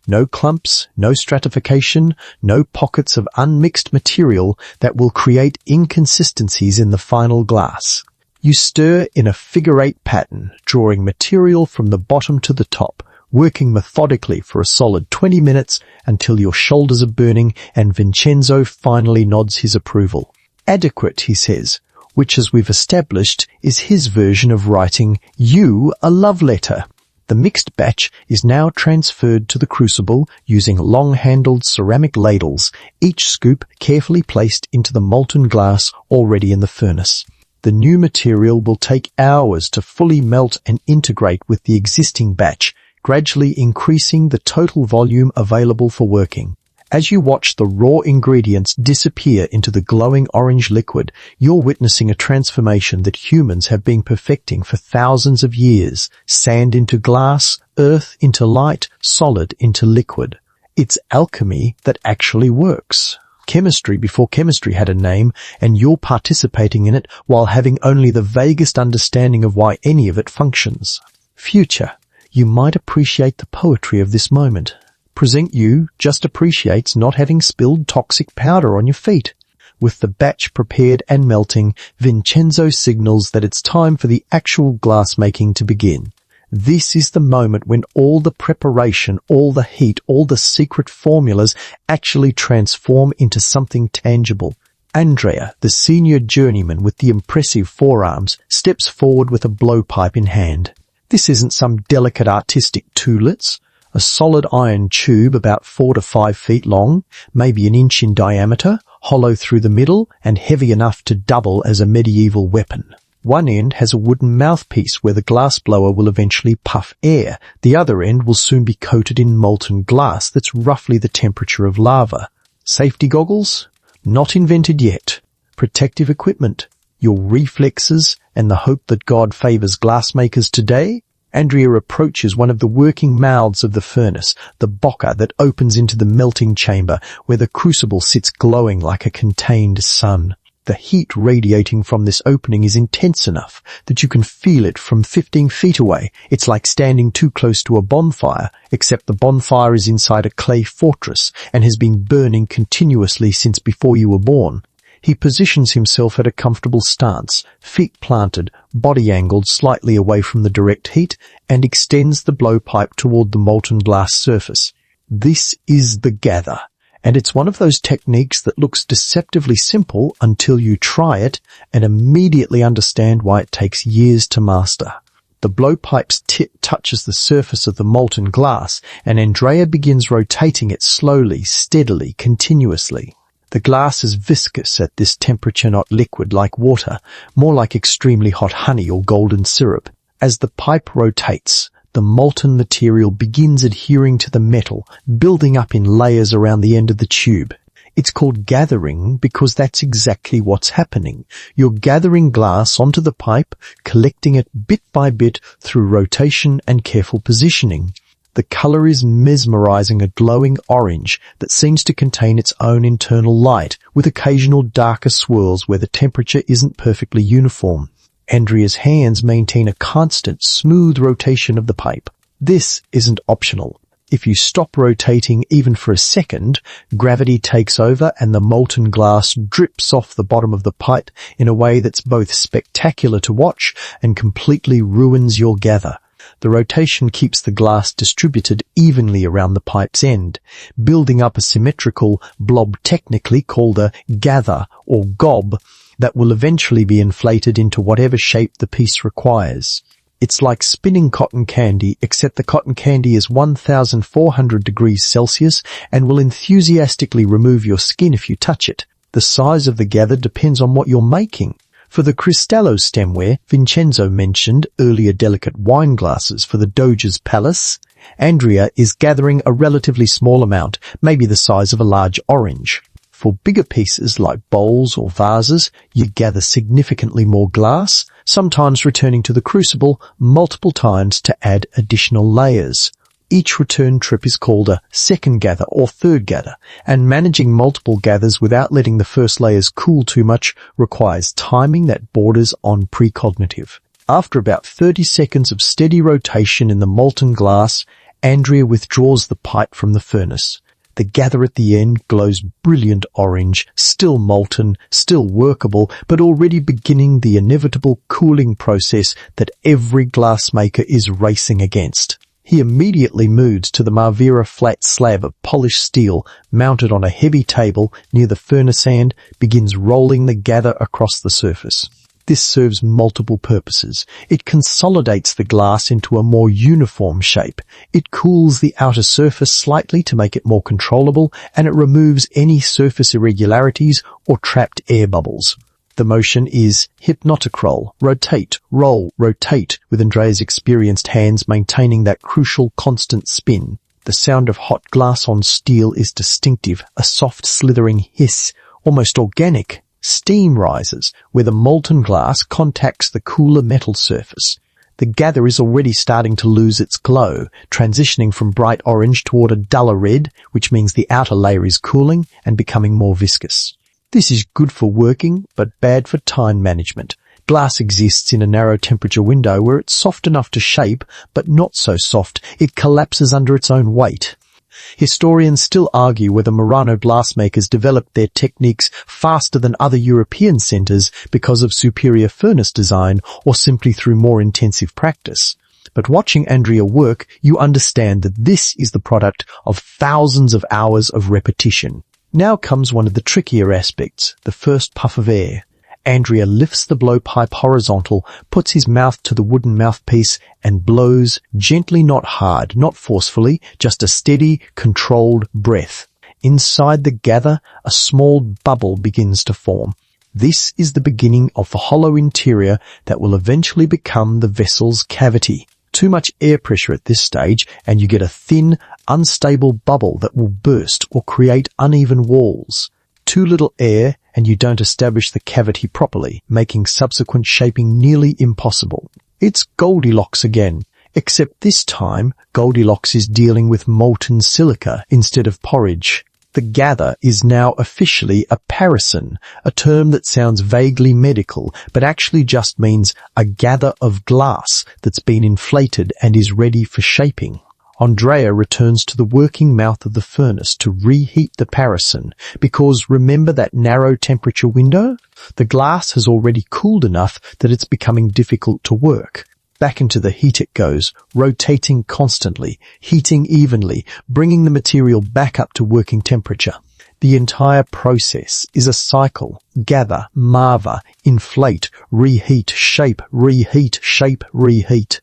No clumps, no stratification, no pockets of unmixed material that will create inconsistencies in the final glass. You stir in a figure-8 pattern, drawing material from the bottom to the top, working methodically for a solid 20 minutes until your shoulders are burning and Vincenzo finally nods his approval. Adequate, he says, which, as we've established, is his version of writing you a love letter. The mixed batch is now transferred to the crucible using long-handled ceramic ladles, each scoop carefully placed into the molten glass already in the furnace. The new material will take hours to fully melt and integrate with the existing batch, gradually increasing the total volume available for working. As you watch the raw ingredients disappear into the glowing orange liquid, you're witnessing a transformation that humans have been perfecting for thousands of years. Sand into glass, earth into light, solid into liquid. It's alchemy that actually works. Chemistry before chemistry had a name, and you're participating in it while having only the vaguest understanding of why any of it functions. Future, you might appreciate the poetry of this moment. Present you just appreciates not having spilled toxic powder on your feet. With the batch prepared and melting, Vincenzo signals that it's time for the actual glassmaking to begin. This is the moment when all the preparation, all the heat, all the secret formulas actually transform into something tangible. Andrea, the senior journeyman with the impressive forearms, steps forward with a blowpipe in hand. This isn't some delicate artistic toolets. A solid iron tube about 4 to 5 feet long, maybe an inch in diameter, hollow through the middle and heavy enough to double as a medieval weapon. One end has a wooden mouthpiece where the glassblower will eventually puff air. The other end will soon be coated in molten glass that's roughly the temperature of lava. Safety goggles? Not invented yet. Protective equipment? Your reflexes and the hope that God favors glassmakers today? Andrea approaches one of the working mouths of the furnace, the bocca that opens into the melting chamber where the crucible sits glowing like a contained sun. The heat radiating from this opening is intense enough that you can feel it from 15 feet away. It's like standing too close to a bonfire, except the bonfire is inside a clay fortress and has been burning continuously since before you were born. He positions himself at a comfortable stance, feet planted, body angled slightly away from the direct heat, and extends the blowpipe toward the molten glass surface. This is the gather, and it's one of those techniques that looks deceptively simple until you try it and immediately understand why it takes years to master. The blowpipe's tip touches the surface of the molten glass, and Andrea begins rotating it slowly, steadily, continuously. The glass is viscous at this temperature, not liquid like water, more like extremely hot honey or golden syrup. As the pipe rotates, the molten material begins adhering to the metal, building up in layers around the end of the tube. It's called gathering because that's exactly what's happening. You're gathering glass onto the pipe, collecting it bit by bit through rotation and careful positioning. The color is mesmerizing, a glowing orange that seems to contain its own internal light, with occasional darker swirls where the temperature isn't perfectly uniform. Andrea's hands maintain a constant, smooth rotation of the pipe. This isn't optional. If you stop rotating even for a second, gravity takes over and the molten glass drips off the bottom of the pipe in a way that's both spectacular to watch and completely ruins your gather. The rotation keeps the glass distributed evenly around the pipe's end, building up a symmetrical blob, technically called a gather or gob, that will eventually be inflated into whatever shape the piece requires. It's like spinning cotton candy, except the cotton candy is 1,400 degrees Celsius and will enthusiastically remove your skin if you touch it. The size of the gather depends on what you're making. For the Cristallo stemware, Vincenzo mentioned earlier delicate wine glasses for the Doge's palace. Andrea is gathering a relatively small amount, maybe the size of a large orange. For bigger pieces like bowls or vases, you gather significantly more glass, sometimes returning to the crucible multiple times to add additional layers. Each return trip is called a second gather or third gather, and managing multiple gathers without letting the first layers cool too much requires timing that borders on precognitive. After about 30 seconds of steady rotation in the molten glass, Andrea withdraws the pipe from the furnace. The gather at the end glows brilliant orange, still molten, still workable, but already beginning the inevitable cooling process that every glassmaker is racing against. He immediately moves to the Marvera flat slab of polished steel mounted on a heavy table near the furnace and begins rolling the gather across the surface. This serves multiple purposes. It consolidates the glass into a more uniform shape. It cools the outer surface slightly to make it more controllable, and it removes any surface irregularities or trapped air bubbles. The motion is hypnotic roll, rotate, with Andrea's experienced hands maintaining that crucial constant spin. The sound of hot glass on steel is distinctive, a soft slithering hiss, almost organic. Steam rises where the molten glass contacts the cooler metal surface. The gather is already starting to lose its glow, transitioning from bright orange toward a duller red, which means the outer layer is cooling and becoming more viscous. This is good for working, but bad for time management. Glass exists in a narrow temperature window where it's soft enough to shape, but not so soft it collapses under its own weight. Historians still argue whether Murano glassmakers developed their techniques faster than other European centres because of superior furnace design or simply through more intensive practice. But watching Andrea work, you understand that this is the product of thousands of hours of repetition. Now comes one of the trickier aspects, the first puff of air. Andrea lifts the blowpipe horizontal, puts his mouth to the wooden mouthpiece, and blows, gently, not hard, not forcefully, just a steady, controlled breath. Inside the gather, a small bubble begins to form. This is the beginning of the hollow interior that will eventually become the vessel's cavity. Too much air pressure at this stage, and you get a thin, unstable bubble that will burst or create uneven walls. Too little air, and you don't establish the cavity properly, making subsequent shaping nearly impossible. It's Goldilocks again, except this time Goldilocks is dealing with molten silica instead of porridge. The gather is now officially a parison, a term that sounds vaguely medical, but actually just means a gather of glass that's been inflated and is ready for shaping. Andrea returns to the working mouth of the furnace to reheat the parison, because remember that narrow temperature window? The glass has already cooled enough that it's becoming difficult to work. Back into the heat it goes, rotating constantly, heating evenly, bringing the material back up to working temperature. The entire process is a cycle. Gather, marva, inflate, reheat, shape, reheat, shape, reheat.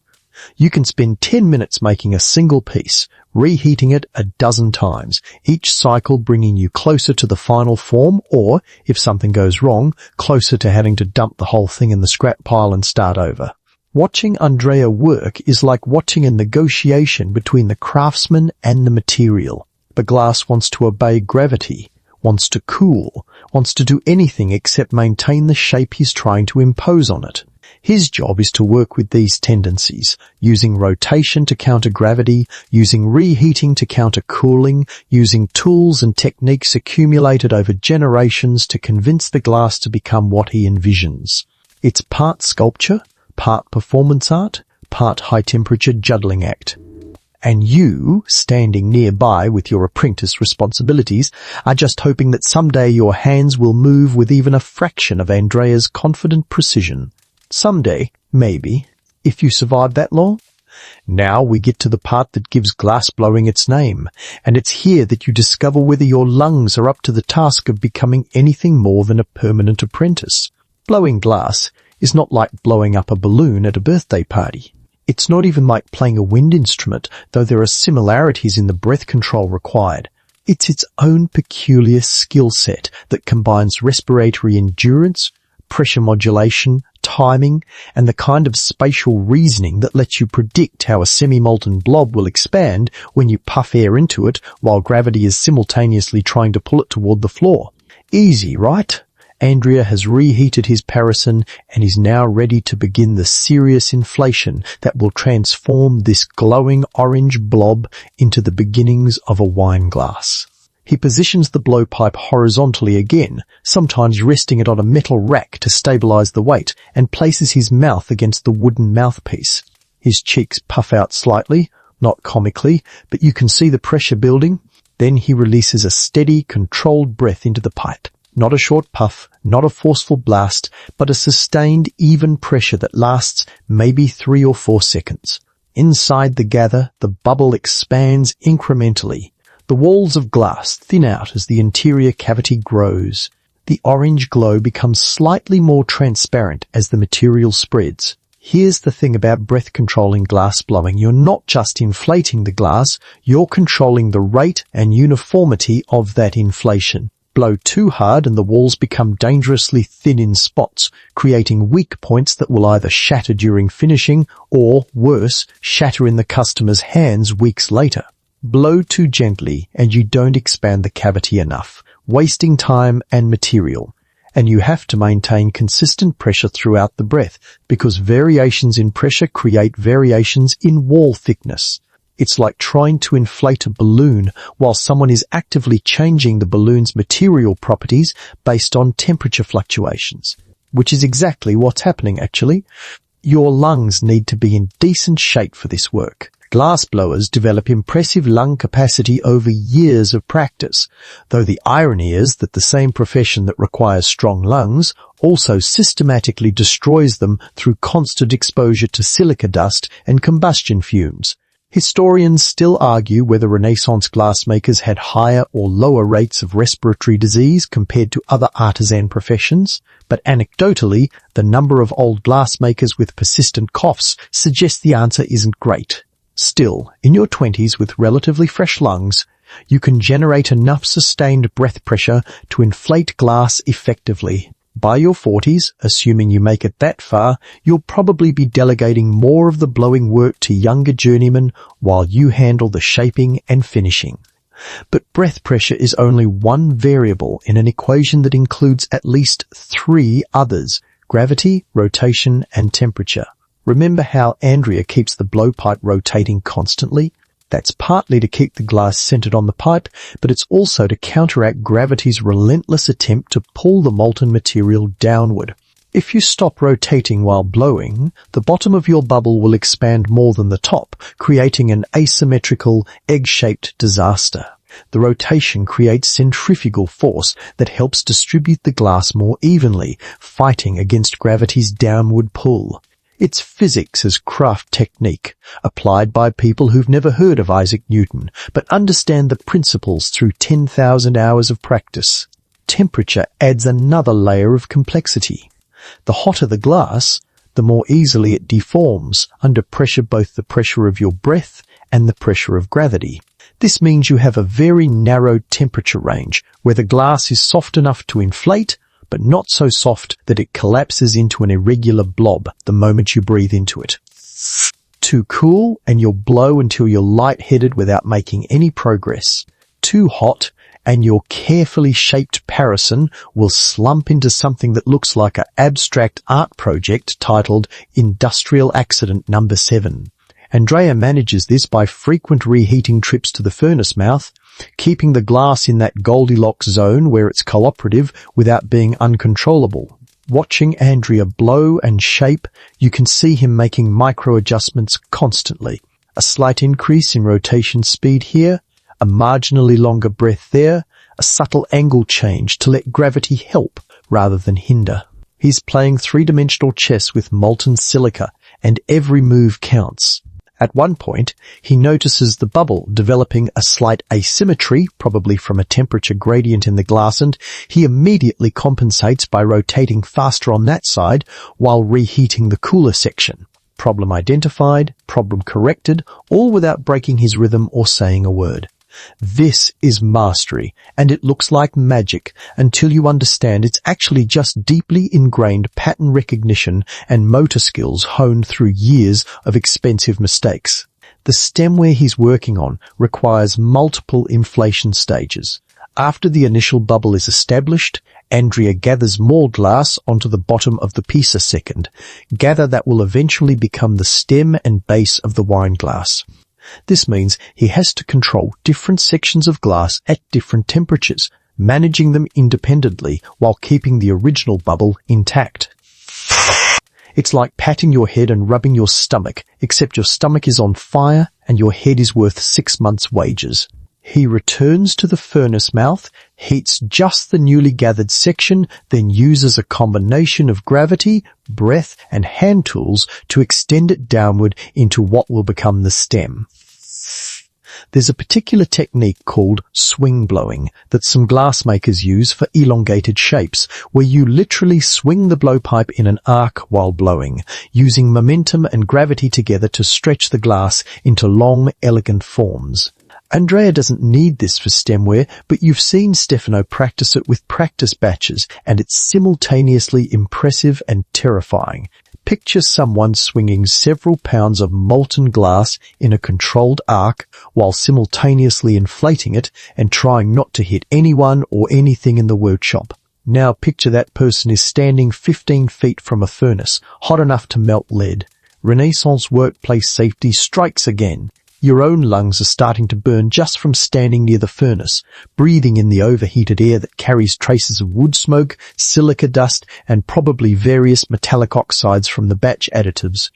You can spend 10 minutes making a single piece, reheating it a dozen times, each cycle bringing you closer to the final form or, if something goes wrong, closer to having to dump the whole thing in the scrap pile and start over. Watching Andrea work is like watching a negotiation between the craftsman and the material. The glass wants to obey gravity, wants to cool, wants to do anything except maintain the shape he's trying to impose on it. His job is to work with these tendencies, using rotation to counter gravity, using reheating to counter cooling, using tools and techniques accumulated over generations to convince the glass to become what he envisions. It's part sculpture, part performance art, part high-temperature juggling act. And you, standing nearby with your apprentice responsibilities, are just hoping that someday your hands will move with even a fraction of Andrea's confident precision. Someday, maybe, if you survive that long. Now we get to the part that gives glass blowing its name, and it's here that you discover whether your lungs are up to the task of becoming anything more than a permanent apprentice. Blowing glass is not like blowing up a balloon at a birthday party. It's not even like playing a wind instrument, though there are similarities in the breath control required. It's its own peculiar skill set that combines respiratory endurance, pressure modulation, timing, and the kind of spatial reasoning that lets you predict how a semi-molten blob will expand when you puff air into it while gravity is simultaneously trying to pull it toward the floor. Easy, right? Andrea has reheated his parison and is now ready to begin the serious inflation that will transform this glowing orange blob into the beginnings of a wine glass. He positions the blowpipe horizontally again, sometimes resting it on a metal rack to stabilize the weight, and places his mouth against the wooden mouthpiece. His cheeks puff out slightly, not comically, but you can see the pressure building. Then he releases a steady, controlled breath into the pipe. Not a short puff, not a forceful blast, but a sustained, even pressure that lasts maybe 3 or 4 seconds. Inside the gather, the bubble expands incrementally. The walls of glass thin out as the interior cavity grows. The orange glow becomes slightly more transparent as the material spreads. Here's the thing about breath controlling glass blowing. You're not just inflating the glass, you're controlling the rate and uniformity of that inflation. Blow too hard and the walls become dangerously thin in spots, creating weak points that will either shatter during finishing or, worse, shatter in the customer's hands weeks later. Blow too gently and you don't expand the cavity enough, wasting time and material. And you have to maintain consistent pressure throughout the breath because variations in pressure create variations in wall thickness. It's like trying to inflate a balloon while someone is actively changing the balloon's material properties based on temperature fluctuations, which is exactly what's happening actually. Your lungs need to be in decent shape for this work. Glass blowers develop impressive lung capacity over years of practice, though the irony is that the same profession that requires strong lungs also systematically destroys them through constant exposure to silica dust and combustion fumes. Historians still argue whether Renaissance glassmakers had higher or lower rates of respiratory disease compared to other artisan professions, but anecdotally, the number of old glassmakers with persistent coughs suggests the answer isn't great. Still, in your 20s with relatively fresh lungs, you can generate enough sustained breath pressure to inflate glass effectively. By your 40s, assuming you make it that far, you'll probably be delegating more of the blowing work to younger journeymen while you handle the shaping and finishing. But breath pressure is only one variable in an equation that includes at least 3 others: gravity, rotation, and temperature. Remember how Andrea keeps the blowpipe rotating constantly? That's partly to keep the glass centered on the pipe, but it's also to counteract gravity's relentless attempt to pull the molten material downward. If you stop rotating while blowing, the bottom of your bubble will expand more than the top, creating an asymmetrical, egg-shaped disaster. The rotation creates centrifugal force that helps distribute the glass more evenly, fighting against gravity's downward pull. It's physics as craft technique, applied by people who've never heard of Isaac Newton, but understand the principles through 10,000 hours of practice. Temperature adds another layer of complexity. The hotter the glass, the more easily it deforms under pressure, both the pressure of your breath and the pressure of gravity. This means you have a very narrow temperature range, where the glass is soft enough to inflate, but not so soft that it collapses into an irregular blob the moment you breathe into it. Too cool, and you'll blow until you're lightheaded without making any progress. Too hot, and your carefully shaped parison will slump into something that looks like an abstract art project titled Industrial Accident Number 7. Andrea manages this by frequent reheating trips to the furnace mouth, keeping the glass in that Goldilocks zone where it's cooperative without being uncontrollable. Watching Andrea blow and shape, you can see him making micro-adjustments constantly. A slight increase in rotation speed here, a marginally longer breath there, a subtle angle change to let gravity help rather than hinder. He's playing three-dimensional chess with molten silica, and every move counts. At one point, he notices the bubble developing a slight asymmetry, probably from a temperature gradient in the glass, and he immediately compensates by rotating faster on that side while reheating the cooler section. Problem identified, problem corrected, all without breaking his rhythm or saying a word. This is mastery, and it looks like magic until you understand it's actually just deeply ingrained pattern recognition and motor skills honed through years of expensive mistakes. The stemware he's working on requires multiple inflation stages. After the initial bubble is established, Andrea gathers more glass onto the bottom of the piece a second, gather that will eventually become the stem and base of the wine glass. This means he has to control different sections of glass at different temperatures, managing them independently while keeping the original bubble intact. It's like patting your head and rubbing your stomach, except your stomach is on fire and your head is worth 6 months' wages. He returns to the furnace mouth, heats just the newly gathered section, then uses a combination of gravity, breath, and hand tools to extend it downward into what will become the stem. There's a particular technique called swing blowing that some glassmakers use for elongated shapes, where you literally swing the blowpipe in an arc while blowing, using momentum and gravity together to stretch the glass into long, elegant forms. Andrea doesn't need this for stemware, but you've seen Stefano practice it with practice batches, and it's simultaneously impressive and terrifying. Picture someone swinging several pounds of molten glass in a controlled arc while simultaneously inflating it and trying not to hit anyone or anything in the workshop. Now picture that person is standing 15 feet from a furnace, hot enough to melt lead. Renaissance workplace safety strikes again. Your own lungs are starting to burn just from standing near the furnace, breathing in the overheated air that carries traces of wood smoke, silica dust, and probably various metallic oxides from the batch additives.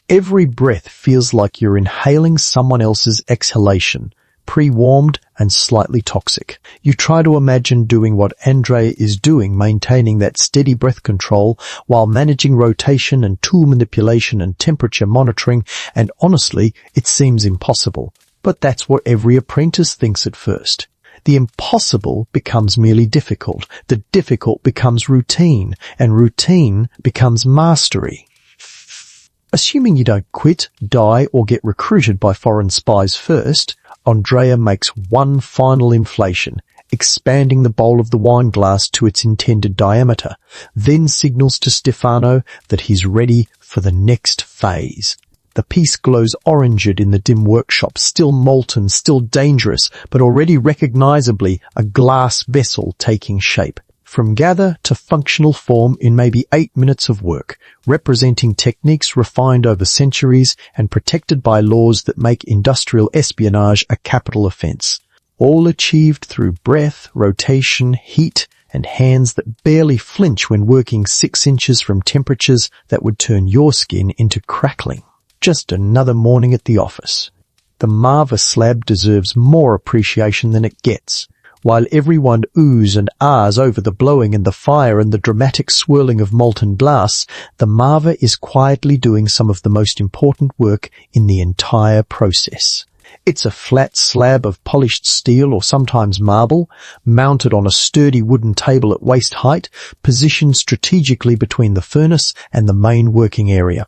Every breath feels like you're inhaling someone else's exhalation, pre-warmed and slightly toxic. You try to imagine doing what Andrea is doing, maintaining that steady breath control while managing rotation and tool manipulation and temperature monitoring, and honestly, it seems impossible. But that's what every apprentice thinks at first. The impossible becomes merely difficult, the difficult becomes routine, and routine becomes mastery. Assuming you don't quit, die, or get recruited by foreign spies first, Andrea makes one final inflation, expanding the bowl of the wine glass to its intended diameter, then signals to Stefano that he's ready for the next phase. The piece glows oranged in the dim workshop, still molten, still dangerous, but already recognizably a glass vessel taking shape. From gather to functional form in maybe 8 minutes of work, representing techniques refined over centuries and protected by laws that make industrial espionage a capital offense. All achieved through breath, rotation, heat, and hands that barely flinch when working 6 inches from temperatures that would turn your skin into crackling. Just another morning at the office. The Marva slab deserves more appreciation than it gets. While everyone oohs and ahs over the blowing and the fire and the dramatic swirling of molten glass, the Marva is quietly doing some of the most important work in the entire process. It's a flat slab of polished steel or sometimes marble, mounted on a sturdy wooden table at waist height, positioned strategically between the furnace and the main working area.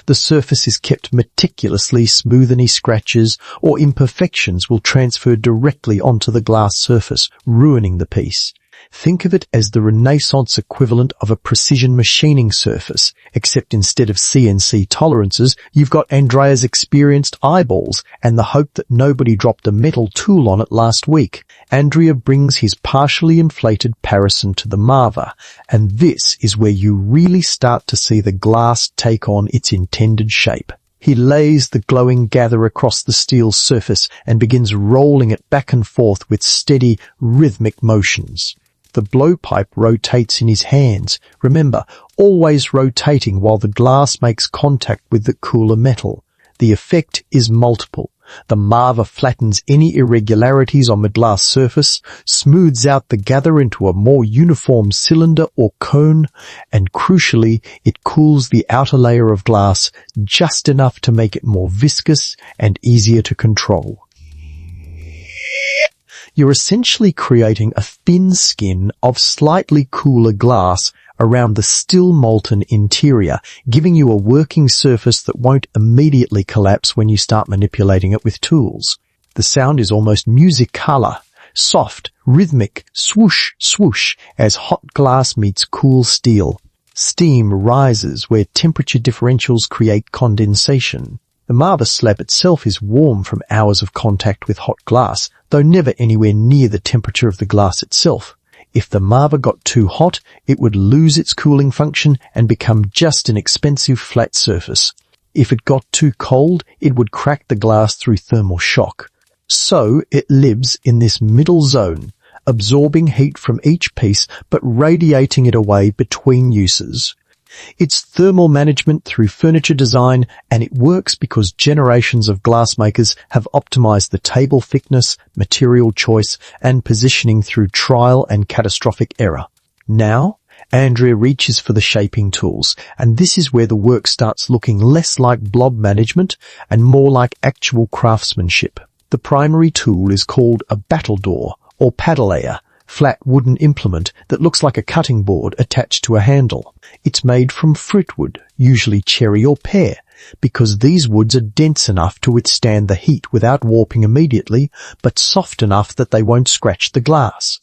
The surface is kept meticulously smooth. Any scratches or imperfections will transfer directly onto the glass surface, ruining the piece. Think of it as the Renaissance equivalent of a precision machining surface, except instead of CNC tolerances, you've got Andrea's experienced eyeballs and the hope that nobody dropped a metal tool on it last week. Andrea brings his partially inflated parison to the Marva, and this is where you really start to see the glass take on its intended shape. He lays the glowing gather across the steel surface and begins rolling it back and forth with steady, rhythmic motions. The blowpipe rotates in his hands, remember, always rotating while the glass makes contact with the cooler metal. The effect is multiple. The Marva flattens any irregularities on the glass surface, smooths out the gather into a more uniform cylinder or cone, and crucially, it cools the outer layer of glass just enough to make it more viscous and easier to control. You're essentially creating a thin skin of slightly cooler glass around the still molten interior, giving you a working surface that won't immediately collapse when you start manipulating it with tools. The sound is almost music-color, soft, rhythmic, swoosh, swoosh, as hot glass meets cool steel. Steam rises where temperature differentials create condensation. The Marva slab itself is warm from hours of contact with hot glass, though never anywhere near the temperature of the glass itself. If the Marva got too hot, it would lose its cooling function and become just an expensive flat surface. If it got too cold, it would crack the glass through thermal shock. So it lives in this middle zone, absorbing heat from each piece but radiating it away between uses. It's thermal management through furniture design, and it works because generations of glassmakers have optimized the table thickness, material choice, and positioning through trial and catastrophic error. Now, Andrea reaches for the shaping tools, and this is where the work starts looking less like blob management and more like actual craftsmanship. The primary tool is called a battledore or paddleayer, flat wooden implement that looks like a cutting board attached to a handle. It's made from fruitwood, usually cherry or pear, because these woods are dense enough to withstand the heat without warping immediately, but soft enough that they won't scratch the glass.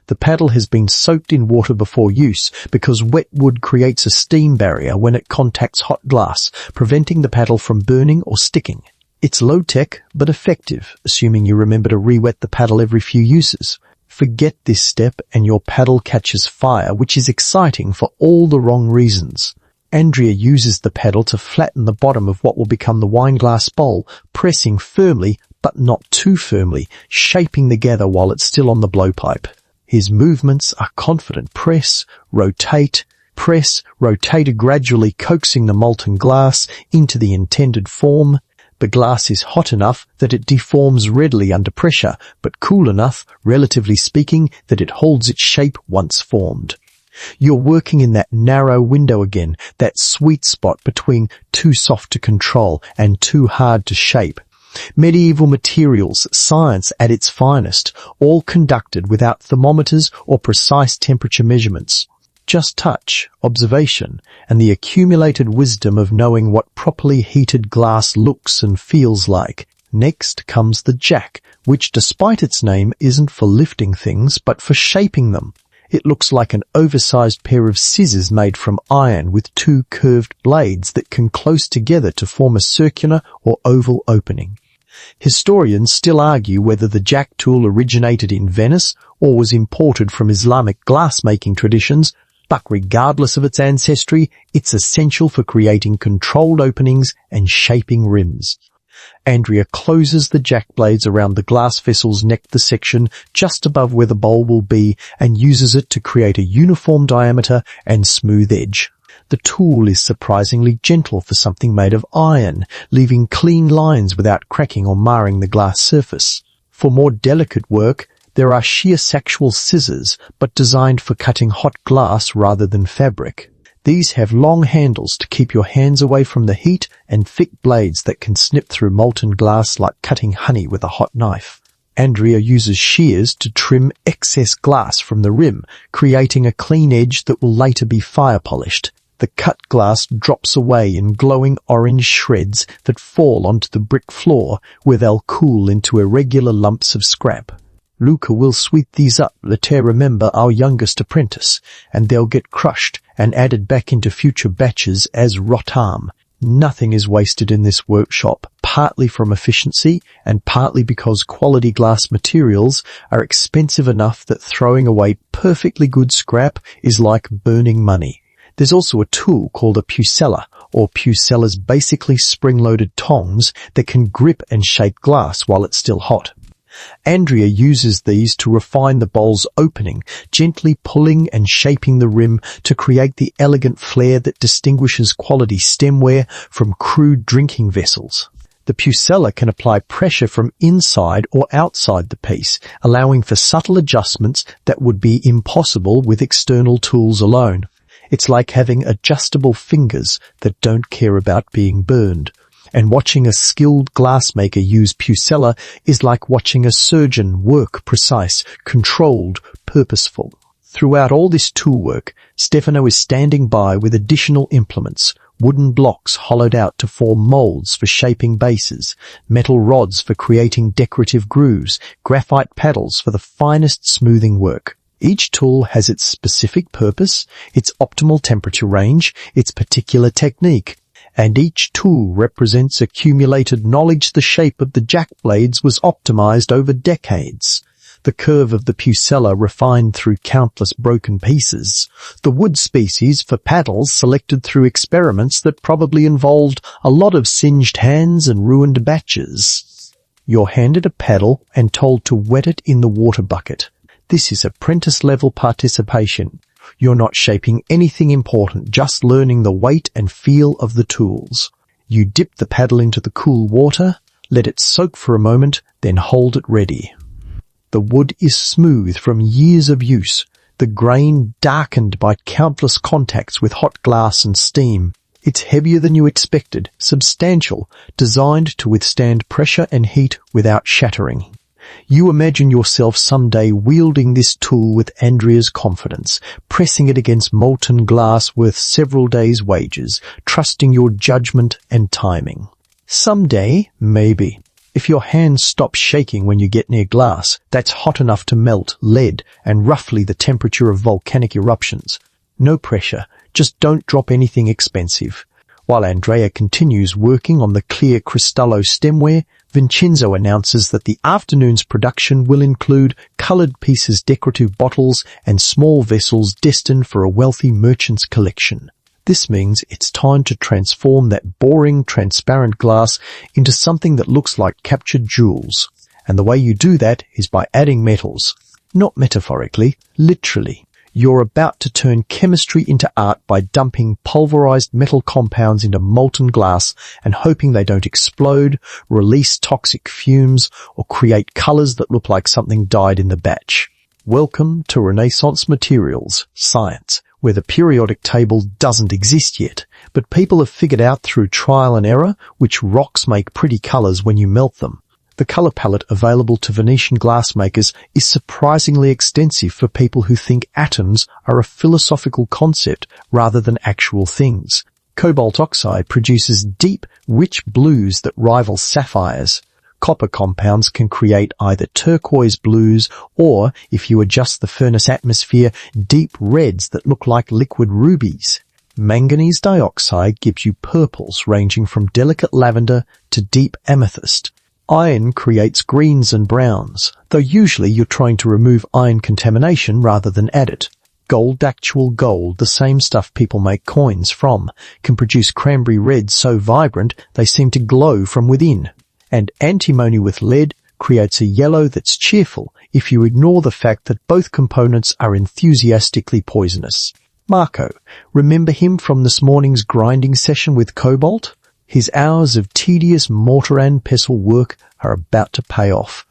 The paddle has been soaked in water before use because wet wood creates a steam barrier when it contacts hot glass, preventing the paddle from burning or sticking. It's low-tech but effective, assuming you remember to re-wet the paddle every few uses. Forget this step and your paddle catches fire, which is exciting for all the wrong reasons. Andrea uses the paddle to flatten the bottom of what will become the wineglass bowl, pressing firmly but not too firmly, shaping the gather while it's still on the blowpipe. His movements are confident press, rotate, gradually coaxing the molten glass into the intended form. The glass is hot enough that it deforms readily under pressure, but cool enough, relatively speaking, that it holds its shape once formed. You're working in that narrow window again, that sweet spot between too soft to control and too hard to shape. Medieval materials, science at its finest, all conducted without thermometers or precise temperature measurements. Just touch, observation, and the accumulated wisdom of knowing what properly heated glass looks and feels like. Next comes the jack, which despite its name isn't for lifting things but for shaping them. It looks like an oversized pair of scissors made from iron with two curved blades that can close together to form a circular or oval opening. Historians still argue whether the jack tool originated in Venice or was imported from Islamic glassmaking traditions, but regardless of its ancestry, it's essential for creating controlled openings and shaping rims. Andrea closes the jack blades around the glass vessel's neck, the section just above where the bowl will be, and uses it to create a uniform diameter and smooth edge. The tool is surprisingly gentle for something made of iron, leaving clean lines without cracking or marring the glass surface. For more delicate work, there are sheer sexual scissors, but designed for cutting hot glass rather than fabric. These have long handles to keep your hands away from the heat and thick blades that can snip through molten glass like cutting honey with a hot knife. Andrea uses shears to trim excess glass from the rim, creating a clean edge that will later be fire polished. The cut glass drops away in glowing orange shreds that fall onto the brick floor, where they'll cool into irregular lumps of scrap. Luca will sweep these up, later remember our youngest apprentice, and they'll get crushed and added back into future batches as rotam. Nothing is wasted in this workshop, partly from efficiency and partly because quality glass materials are expensive enough that throwing away perfectly good scrap is like burning money. There's also a tool called a pucella, or pucella's basically spring-loaded tongs that can grip and shape glass while it's still hot. Andrea uses these to refine the bowl's opening, gently pulling and shaping the rim to create the elegant flair that distinguishes quality stemware from crude drinking vessels. The pucella can apply pressure from inside or outside the piece, allowing for subtle adjustments that would be impossible with external tools alone. It's like having adjustable fingers that don't care about being burned. And watching a skilled glassmaker use pucella is like watching a surgeon work precise, controlled, purposeful. Throughout all this tool work, Stefano is standing by with additional implements, wooden blocks hollowed out to form molds for shaping bases, metal rods for creating decorative grooves, graphite paddles for the finest smoothing work. Each tool has its specific purpose, its optimal temperature range, its particular technique. And each tool represents accumulated knowledge. The shape of the jack blades was optimized over decades. The curve of the pucella refined through countless broken pieces. The wood species for paddles selected through experiments that probably involved a lot of singed hands and ruined batches. You're handed a paddle and told to wet it in the water bucket. This is apprentice-level participation. You're not shaping anything important, just learning the weight and feel of the tools. You dip the paddle into the cool water, let it soak for a moment, then hold it ready. The wood is smooth from years of use, the grain darkened by countless contacts with hot glass and steam. It's heavier than you expected, substantial, designed to withstand pressure and heat without shattering. You imagine yourself someday wielding this tool with Andrea's confidence, pressing it against molten glass worth several days' wages, trusting your judgment and timing. Someday, maybe. If your hands stop shaking when you get near glass, that's hot enough to melt lead and roughly the temperature of volcanic eruptions. No pressure, just don't drop anything expensive. While Andrea continues working on the clear Cristallo stemware, Vincenzo announces that the afternoon's production will include coloured pieces, decorative bottles, and small vessels destined for a wealthy merchant's collection. This means it's time to transform that boring, transparent glass into something that looks like captured jewels. And the way you do that is by adding metals. Not metaphorically, literally. You're about to turn chemistry into art by dumping pulverized metal compounds into molten glass and hoping they don't explode, release toxic fumes, or create colors that look like something died in the batch. Welcome to Renaissance materials, science, where the periodic table doesn't exist yet, but people have figured out through trial and error which rocks make pretty colors when you melt them. The color palette available to Venetian glassmakers is surprisingly extensive for people who think atoms are a philosophical concept rather than actual things. Cobalt oxide produces deep, rich blues that rival sapphires. Copper compounds can create either turquoise blues or, if you adjust the furnace atmosphere, deep reds that look like liquid rubies. Manganese dioxide gives you purples ranging from delicate lavender to deep amethyst. Iron creates greens and browns, though usually you're trying to remove iron contamination rather than add it. Gold, actual gold, the same stuff people make coins from, can produce cranberry reds so vibrant they seem to glow from within. And antimony with lead creates a yellow that's cheerful if you ignore the fact that both components are enthusiastically poisonous. Marco, remember him from this morning's grinding session with cobalt? His hours of tedious mortar and pestle work are about to pay off.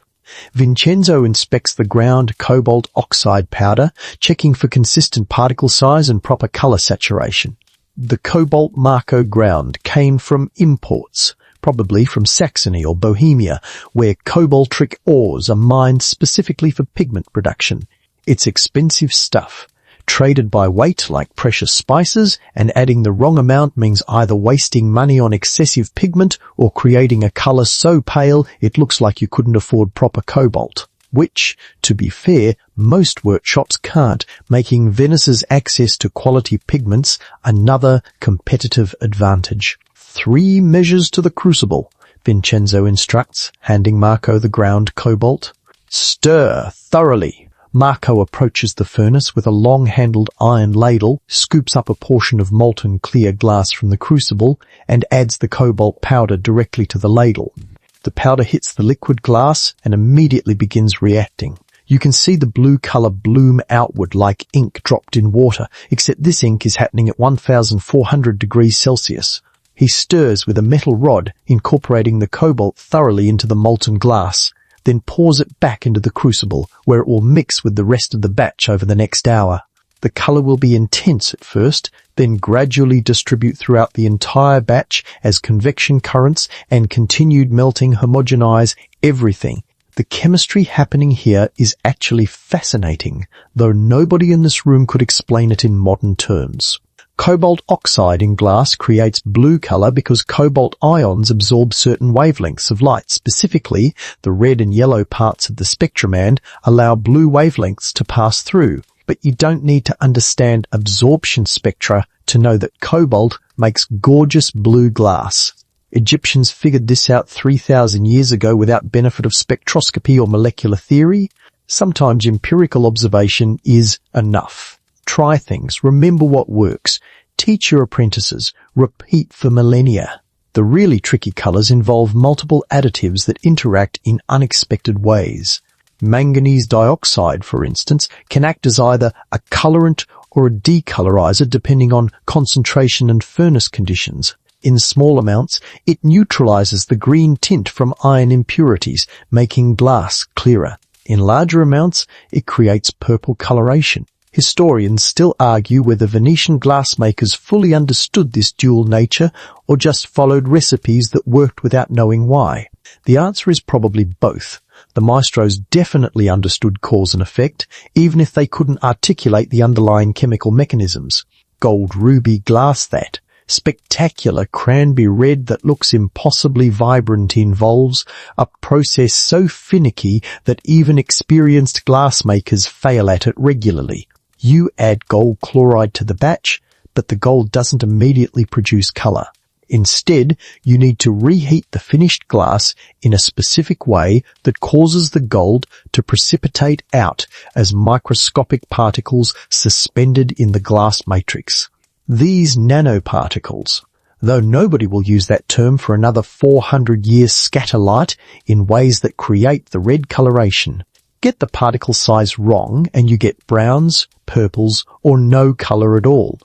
Vincenzo inspects the ground cobalt oxide powder, checking for consistent particle size and proper color saturation. The cobalt Marco ground came from imports, probably from Saxony or Bohemia, where cobaltric ores are mined specifically for pigment production. It's expensive stuff. Traded by weight like precious spices, and adding the wrong amount means either wasting money on excessive pigment or creating a color so pale it looks like you couldn't afford proper cobalt. Which, to be fair, most workshops can't, making Venice's access to quality pigments another competitive advantage. 3 measures to the crucible, Vincenzo instructs, handing Marco the ground cobalt. Stir thoroughly. Marco approaches the furnace with a long-handled iron ladle, scoops up a portion of molten clear glass from the crucible, and adds the cobalt powder directly to the ladle. The powder hits the liquid glass and immediately begins reacting. You can see the blue color bloom outward like ink dropped in water, except this ink is happening at 1400 degrees Celsius. He stirs with a metal rod, incorporating the cobalt thoroughly into the molten glass, then pours it back into the crucible, where it will mix with the rest of the batch over the next hour. The color will be intense at first, then gradually distribute throughout the entire batch as convection currents and continued melting homogenize everything. The chemistry happening here is actually fascinating, though nobody in this room could explain it in modern terms. Cobalt oxide in glass creates blue color because cobalt ions absorb certain wavelengths of light. Specifically, the red and yellow parts of the spectrum band allow blue wavelengths to pass through. But you don't need to understand absorption spectra to know that cobalt makes gorgeous blue glass. Egyptians figured this out 3,000 years ago without benefit of spectroscopy or molecular theory. Sometimes empirical observation is enough. Try things, remember what works, teach your apprentices, repeat for millennia. The really tricky colors involve multiple additives that interact in unexpected ways. Manganese dioxide, for instance, can act as either a colorant or a decolorizer depending on concentration and furnace conditions. In small amounts, it neutralizes the green tint from iron impurities, making glass clearer. In larger amounts, it creates purple coloration. Historians still argue whether Venetian glassmakers fully understood this dual nature or just followed recipes that worked without knowing why. The answer is probably both. The maestros definitely understood cause and effect, even if they couldn't articulate the underlying chemical mechanisms. Gold ruby glass that. Spectacular cranberry red that looks impossibly vibrant involves a process so finicky that even experienced glassmakers fail at it regularly. You add gold chloride to the batch, but the gold doesn't immediately produce color. Instead, you need to reheat the finished glass in a specific way that causes the gold to precipitate out as microscopic particles suspended in the glass matrix. These nanoparticles, though nobody will use that term for another 400 years, scatter light in ways that create the red coloration. Get the particle size wrong and you get browns, purples, or no color at all.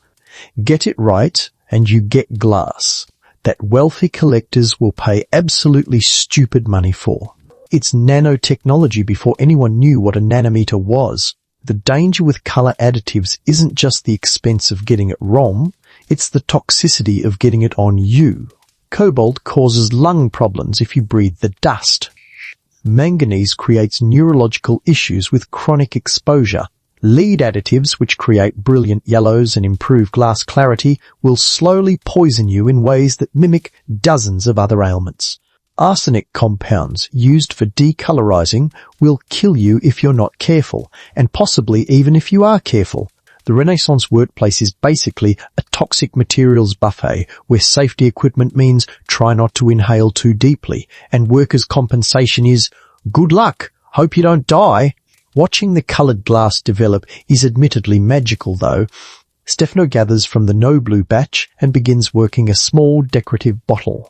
Get it right and you get glass that wealthy collectors will pay absolutely stupid money for. It's nanotechnology before anyone knew what a nanometer was. The danger with color additives isn't just the expense of getting it wrong, it's the toxicity of getting it on you. Cobalt causes lung problems if you breathe the dust. Manganese creates neurological issues with chronic exposure. Lead additives, which create brilliant yellows and improve glass clarity, will slowly poison you in ways that mimic dozens of other ailments. Arsenic compounds used for decolorizing will kill you if you're not careful, and possibly even if you are careful. The Renaissance workplace is basically a toxic materials buffet where safety equipment means try not to inhale too deeply, and workers' compensation is good luck, hope you don't die. Watching the colored glass develop is admittedly magical though. Stefano gathers from the no blue batch and begins working a small decorative bottle.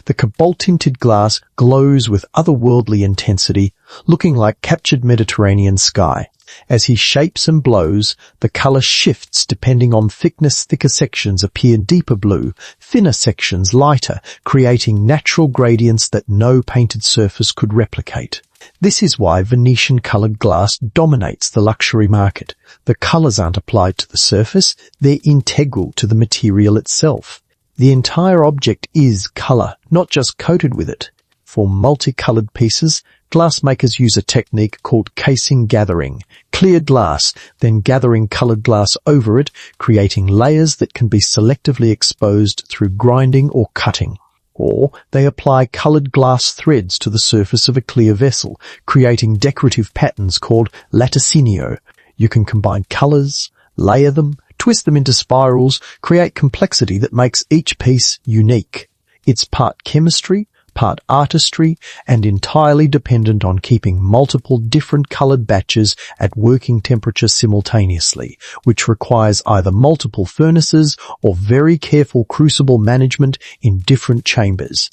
The cobalt-tinted glass glows with otherworldly intensity, looking like captured Mediterranean sky. As he shapes and blows, the color shifts depending on thickness. Thicker sections appear deeper blue, thinner sections lighter, creating natural gradients that no painted surface could replicate. This is why Venetian-colored glass dominates the luxury market. The colors aren't applied to the surface, they're integral to the material itself. The entire object is color, not just coated with it. For multicolored pieces, glassmakers use a technique called casing gathering. Clear glass, then gathering colored glass over it, creating layers that can be selectively exposed through grinding or cutting. Or they apply colored glass threads to the surface of a clear vessel, creating decorative patterns called latisinio. You can combine colors, layer them, twist them into spirals, create complexity that makes each piece unique. It's part chemistry, part artistry, and entirely dependent on keeping multiple different colored batches at working temperature simultaneously, which requires either multiple furnaces or very careful crucible management in different chambers.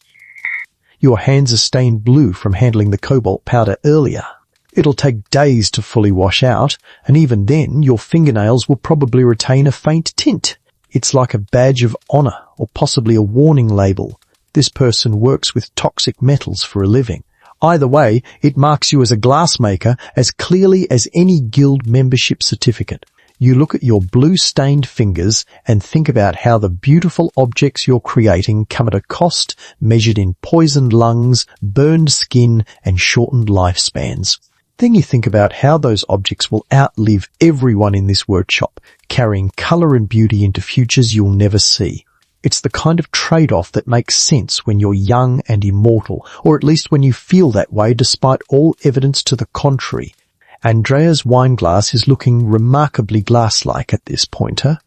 Your hands are stained blue from handling the cobalt powder earlier. It'll take days to fully wash out, and even then your fingernails will probably retain a faint tint. It's like a badge of honor or possibly a warning label. This person works with toxic metals for a living. Either way, it marks you as a glassmaker as clearly as any guild membership certificate. You look at your blue-stained fingers and think about how the beautiful objects you're creating come at a cost measured in poisoned lungs, burned skin, and shortened lifespans. Then you think about how those objects will outlive everyone in this workshop, carrying colour and beauty into futures you'll never see. It's the kind of trade-off that makes sense when you're young and immortal, or at least when you feel that way despite all evidence to the contrary. Andrea's wine glass is looking remarkably glass-like at this pointer.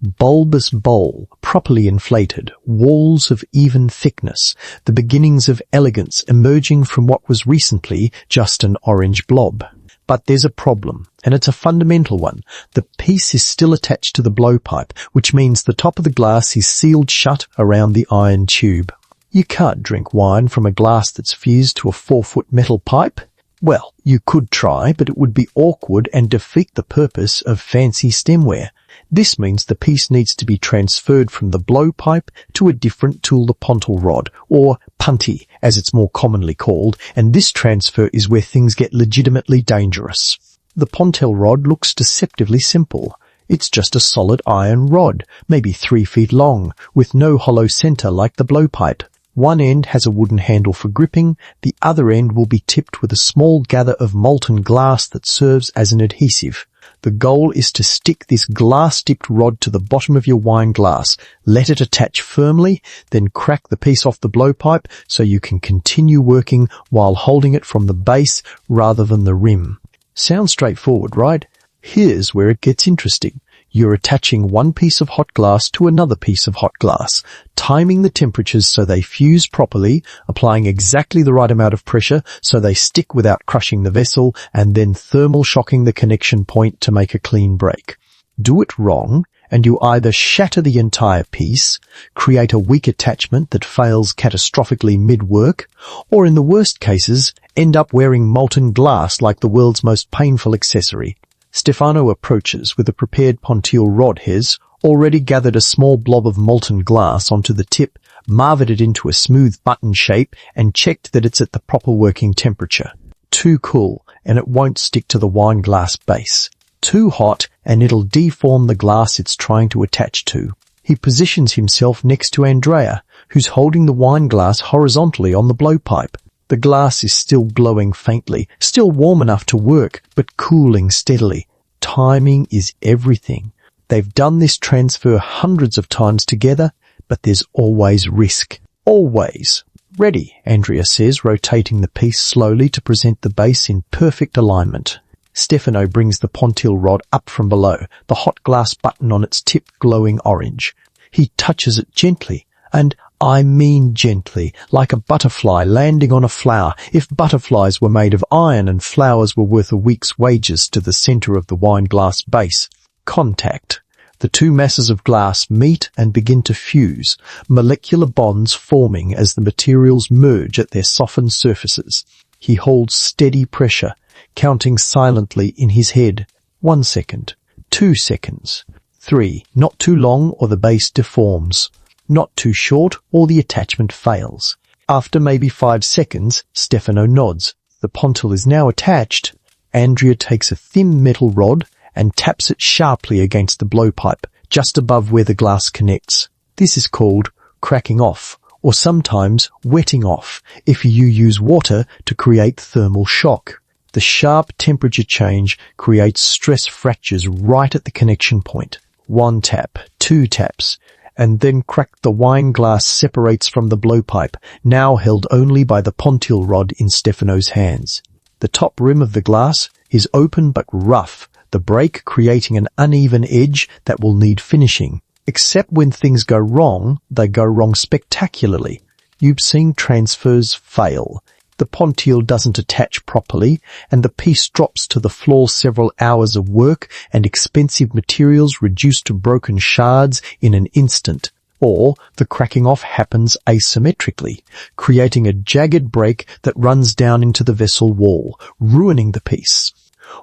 Bulbous bowl, properly inflated, walls of even thickness, the beginnings of elegance emerging from what was recently just an orange blob. But there's a problem, and it's a fundamental one. The piece is still attached to the blowpipe, which means the top of the glass is sealed shut around the iron tube. You can't drink wine from a glass that's fused to a 4-foot metal pipe. Well, you could try, but it would be awkward and defeat the purpose of fancy stemware. This means the piece needs to be transferred from the blowpipe to a different tool, the pontil rod, or punty, as it's more commonly called, and this transfer is where things get legitimately dangerous. The pontil rod looks deceptively simple. It's just a solid iron rod, maybe 3 feet long, with no hollow center like the blowpipe. One end has a wooden handle for gripping, the other end will be tipped with a small gather of molten glass that serves as an adhesive. The goal is to stick this glass-dipped rod to the bottom of your wine glass, let it attach firmly, then crack the piece off the blowpipe so you can continue working while holding it from the base rather than the rim. Sounds straightforward, right? Here's where it gets interesting. You're attaching one piece of hot glass to another piece of hot glass, timing the temperatures so they fuse properly, applying exactly the right amount of pressure so they stick without crushing the vessel, and then thermal shocking the connection point to make a clean break. Do it wrong, and you either shatter the entire piece, create a weak attachment that fails catastrophically mid-work, or in the worst cases, end up wearing molten glass like the world's most painful accessory. Stefano approaches with a prepared pontil rod. Has already gathered a small blob of molten glass onto the tip, marvered it into a smooth button shape, and checked that it's at the proper working temperature. Too cool, and it won't stick to the wine glass base. Too hot, and it'll deform the glass it's trying to attach to. He positions himself next to Andrea, who's holding the wine glass horizontally on the blowpipe. The glass is still glowing faintly, still warm enough to work, but cooling steadily. Timing is everything. They've done this transfer hundreds of times together, but there's always risk. Always. Ready, Andrea says, rotating the piece slowly to present the base in perfect alignment. Stefano brings the pontil rod up from below, the hot glass button on its tip glowing orange. He touches it gently, and I mean gently, like a butterfly landing on a flower, if butterflies were made of iron and flowers were worth a week's wages to the center of the wine glass base. Contact. The two masses of glass meet and begin to fuse, molecular bonds forming as the materials merge at their softened surfaces. He holds steady pressure, counting silently in his head. 1 second, 2 seconds, 3, not too long or the base deforms. Not too short or the attachment fails. After maybe 5 seconds, Stefano nods. The pontil is now attached. Andrea takes a thin metal rod and taps it sharply against the blowpipe, just above where the glass connects. This is called cracking off, or sometimes wetting off, if you use water to create thermal shock. The sharp temperature change creates stress fractures right at the connection point. 1 tap, 2 taps, and then cracked the wine glass separates from the blowpipe, now held only by the pontil rod in Stefano's hands. The top rim of the glass is open but rough, the break creating an uneven edge that will need finishing. Except when things go wrong, they go wrong spectacularly. You've seen transfers fail. The pontile doesn't attach properly, and the piece drops to the floor. Several hours of work and expensive materials reduced to broken shards in an instant. Or the cracking off happens asymmetrically, creating a jagged break that runs down into the vessel wall, ruining the piece.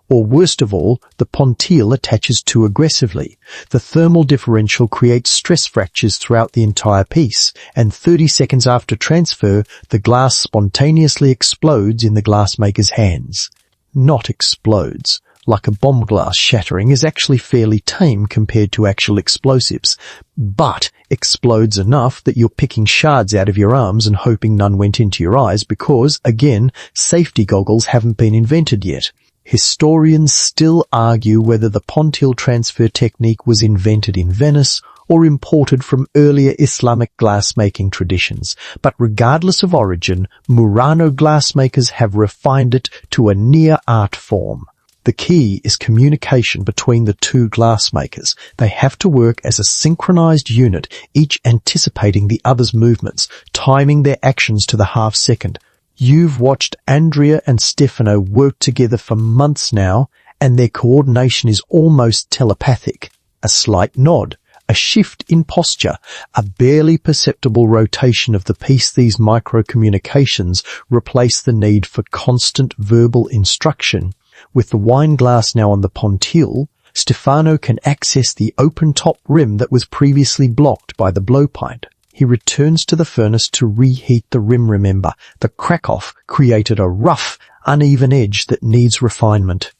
Or worst of all, the pontile attaches too aggressively. The thermal differential creates stress fractures throughout the entire piece, and 30 seconds after transfer, the glass spontaneously explodes in the glassmaker's hands. Not explodes. Like a bomb glass shattering is actually fairly tame compared to actual explosives, but explodes enough that you're picking shards out of your arms and hoping none went into your eyes because, again, safety goggles haven't been invented yet. Historians still argue whether the pontile transfer technique was invented in Venice or imported from earlier Islamic glassmaking traditions, but regardless of origin, Murano glassmakers have refined it to a near art form. The key is communication between the two glassmakers. They have to work as a synchronized unit, each anticipating the other's movements, timing their actions to the half second. You've watched Andrea and Stefano work together for months now, and their coordination is almost telepathic. A slight nod, a shift in posture, a barely perceptible rotation of the piece. These micro-communications replace the need for constant verbal instruction. With the wine glass now on the pontile, Stefano can access the open-top rim that was previously blocked by the blowpipe. He returns to the furnace to reheat the rim. Remember, the crack-off created a rough, uneven edge that needs refinement.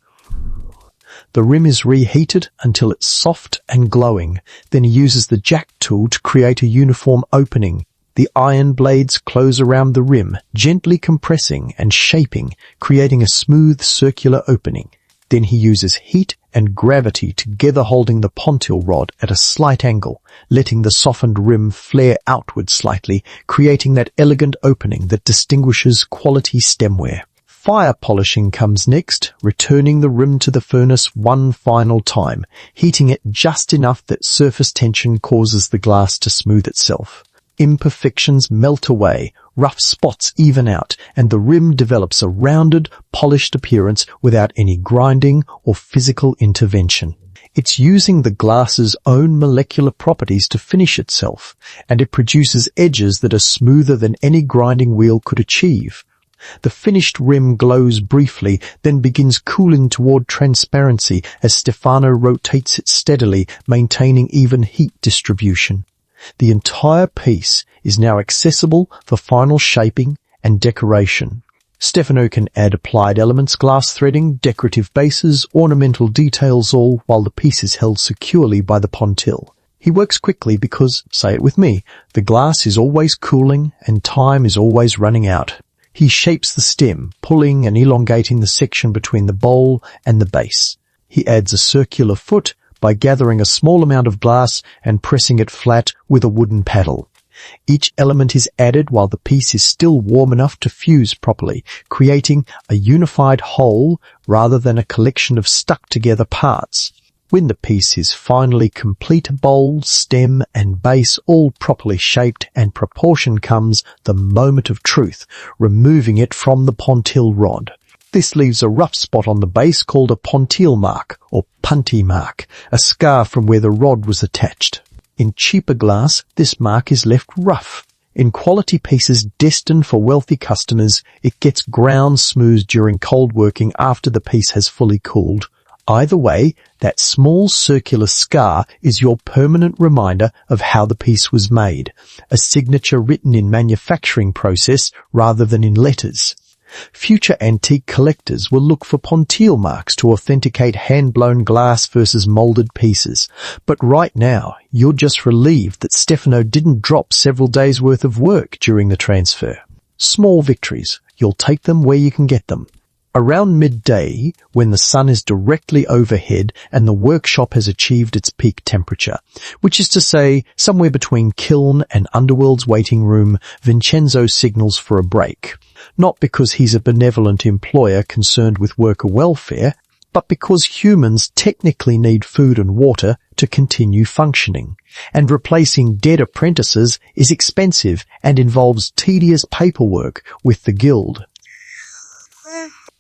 The rim is reheated until it's soft and glowing. Then he uses the jack tool to create a uniform opening. The iron blades close around the rim, gently compressing and shaping, creating a smooth circular opening. Then he uses heat and gravity together, holding the pontile rod at a slight angle, letting the softened rim flare outward slightly, creating that elegant opening that distinguishes quality stemware. Fire polishing comes next, returning the rim to the furnace one final time, heating it just enough that surface tension causes the glass to smooth itself. Imperfections melt away, rough spots even out, and the rim develops a rounded, polished appearance without any grinding or physical intervention. It's using the glass's own molecular properties to finish itself, and it produces edges that are smoother than any grinding wheel could achieve. The finished rim glows briefly, then begins cooling toward transparency as Stefano rotates it steadily, maintaining even heat distribution. The entire piece is now accessible for final shaping and decoration. Stefano can add applied elements, glass threading, decorative bases, ornamental details, all while the piece is held securely by the pontile. He works quickly because, say it with me, the glass is always cooling and time is always running out. He shapes the stem, pulling and elongating the section between the bowl and the base. He adds a circular foot by gathering a small amount of glass and pressing it flat with a wooden paddle. Each element is added while the piece is still warm enough to fuse properly, creating a unified whole rather than a collection of stuck-together parts. When the piece is finally complete, bowl, stem, and base all properly shaped and proportioned, comes the moment of truth, removing it from the pontile rod. This leaves a rough spot on the base called a pontile mark, or punty mark, a scar from where the rod was attached. In cheaper glass, this mark is left rough. In quality pieces destined for wealthy customers, it gets ground smooth during cold working after the piece has fully cooled. Either way, that small circular scar is your permanent reminder of how the piece was made, a signature written in manufacturing process rather than in letters. Future antique collectors will look for pontile marks to authenticate hand-blown glass versus molded pieces. But right now, you're just relieved that Stefano didn't drop several days' worth of work during the transfer. Small victories. You'll take them where you can get them. Around midday, when the sun is directly overhead and the workshop has achieved its peak temperature, which is to say somewhere between kiln and underworld's waiting room, Vincenzo signals for a break. Not because he's a benevolent employer concerned with worker welfare, but because humans technically need food and water to continue functioning, and replacing dead apprentices is expensive and involves tedious paperwork with the guild.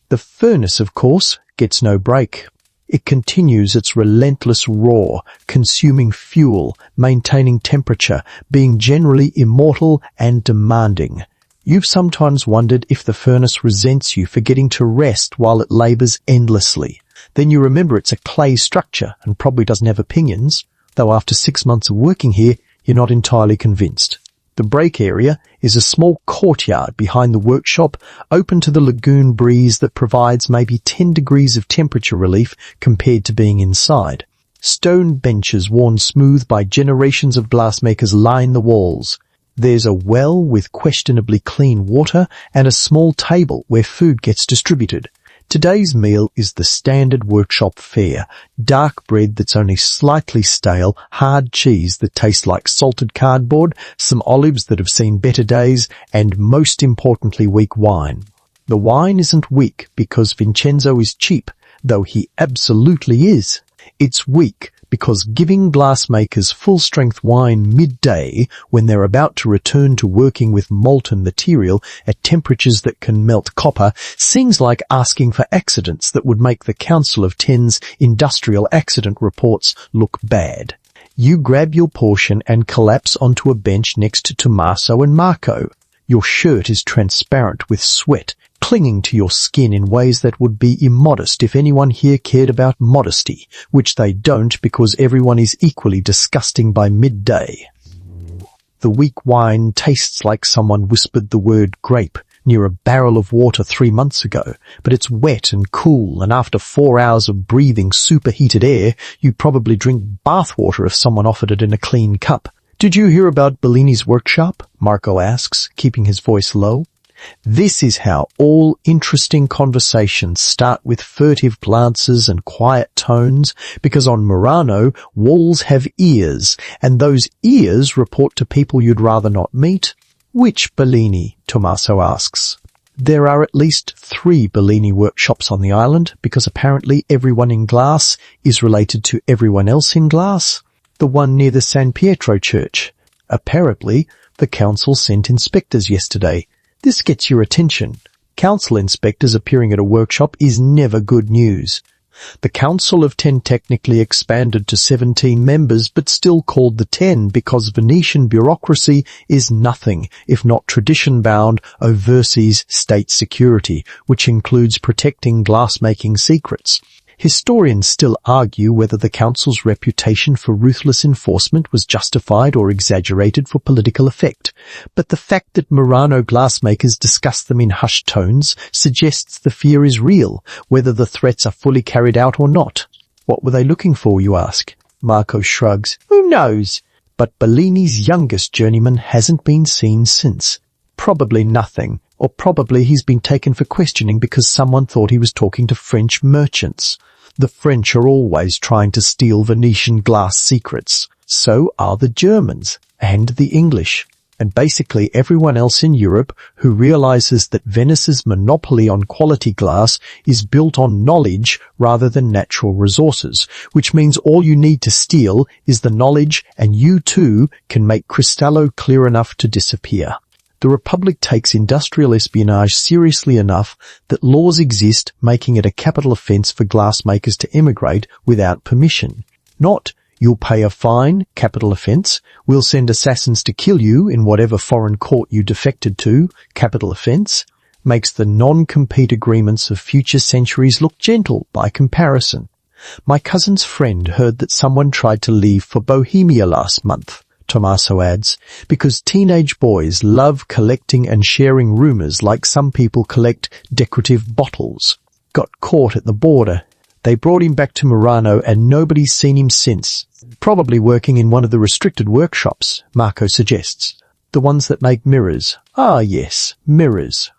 The furnace, of course, gets no break. It continues its relentless roar, consuming fuel, maintaining temperature, being generally immortal and demanding. You've sometimes wondered if the furnace resents you for getting to rest while it labours endlessly. Then you remember it's a clay structure and probably doesn't have opinions, though after 6 months of working here, you're not entirely convinced. The break area is a small courtyard behind the workshop, open to the lagoon breeze that provides maybe 10 degrees of temperature relief compared to being inside. Stone benches worn smooth by generations of glassmakers line the walls. There's a well with questionably clean water and a small table where food gets distributed. Today's meal is the standard workshop fare: dark bread that's only slightly stale, hard cheese that tastes like salted cardboard, some olives that have seen better days, and most importantly weak wine. The wine isn't weak because Vincenzo is cheap, though he absolutely is. It's weak because giving glassmakers full-strength wine midday when they're about to return to working with molten material at temperatures that can melt copper seems like asking for accidents that would make the Council of Ten's industrial accident reports look bad. You grab your portion and collapse onto a bench next to Tommaso and Marco. Your shirt is transparent with sweat, clinging to your skin in ways that would be immodest if anyone here cared about modesty, which they don't because everyone is equally disgusting by midday. The weak wine tastes like someone whispered the word grape near a barrel of water 3 months ago, but it's wet and cool, and after 4 hours of breathing superheated air, you probably drink bathwater if someone offered it in a clean cup. "Did you hear about Bellini's workshop?" Marco asks, keeping his voice low. This is how all interesting conversations start, with furtive glances and quiet tones, because on Murano, walls have ears, and those ears report to people you'd rather not meet. "Which Bellini?" Tommaso asks. There are at least 3 Bellini workshops on the island, because apparently everyone in glass is related to everyone else in glass. The one near the San Pietro church. Apparently, the council sent inspectors yesterday. This gets your attention. Council inspectors appearing at a workshop is never good news. The Council of 10 technically expanded to 17 members, but still called the 10 because Venetian bureaucracy is nothing if not tradition-bound overseas state security, which includes protecting glassmaking secrets. Historians still argue whether the council's reputation for ruthless enforcement was justified or exaggerated for political effect, but the fact that Murano glassmakers discuss them in hushed tones suggests the fear is real, whether the threats are fully carried out or not. What were they looking for, you ask? Marco shrugs. Who knows? But Bellini's youngest journeyman hasn't been seen since. Probably nothing, or probably he's been taken for questioning because someone thought he was talking to French merchants. The French are always trying to steal Venetian glass secrets. So are the Germans and the English, and basically everyone else in Europe who realizes that Venice's monopoly on quality glass is built on knowledge rather than natural resources, which means all you need to steal is the knowledge, and you too can make Cristallo clear enough to disappear. The Republic takes industrial espionage seriously enough that laws exist making it a capital offence for glassmakers to emigrate without permission. Not, you'll pay a fine, capital offence, we'll send assassins to kill you in whatever foreign court you defected to, capital offence, makes the non-compete agreements of future centuries look gentle by comparison. My cousin's friend heard that someone tried to leave for Bohemia last month, Tommaso adds, because teenage boys love collecting and sharing rumours like some people collect decorative bottles. Got caught at the border. They brought him back to Murano and nobody's seen him since. Probably working in one of the restricted workshops, Marco suggests. The ones that make mirrors. Ah yes, mirrors.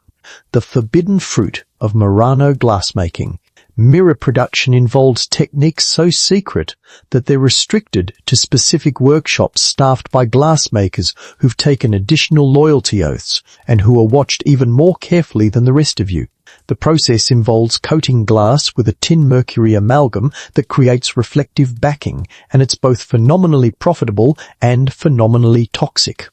The forbidden fruit of Murano glassmaking. Mirror production involves techniques so secret that they're restricted to specific workshops staffed by glassmakers who've taken additional loyalty oaths and who are watched even more carefully than the rest of you. The process involves coating glass with a tin mercury amalgam that creates reflective backing, and it's both phenomenally profitable and phenomenally toxic.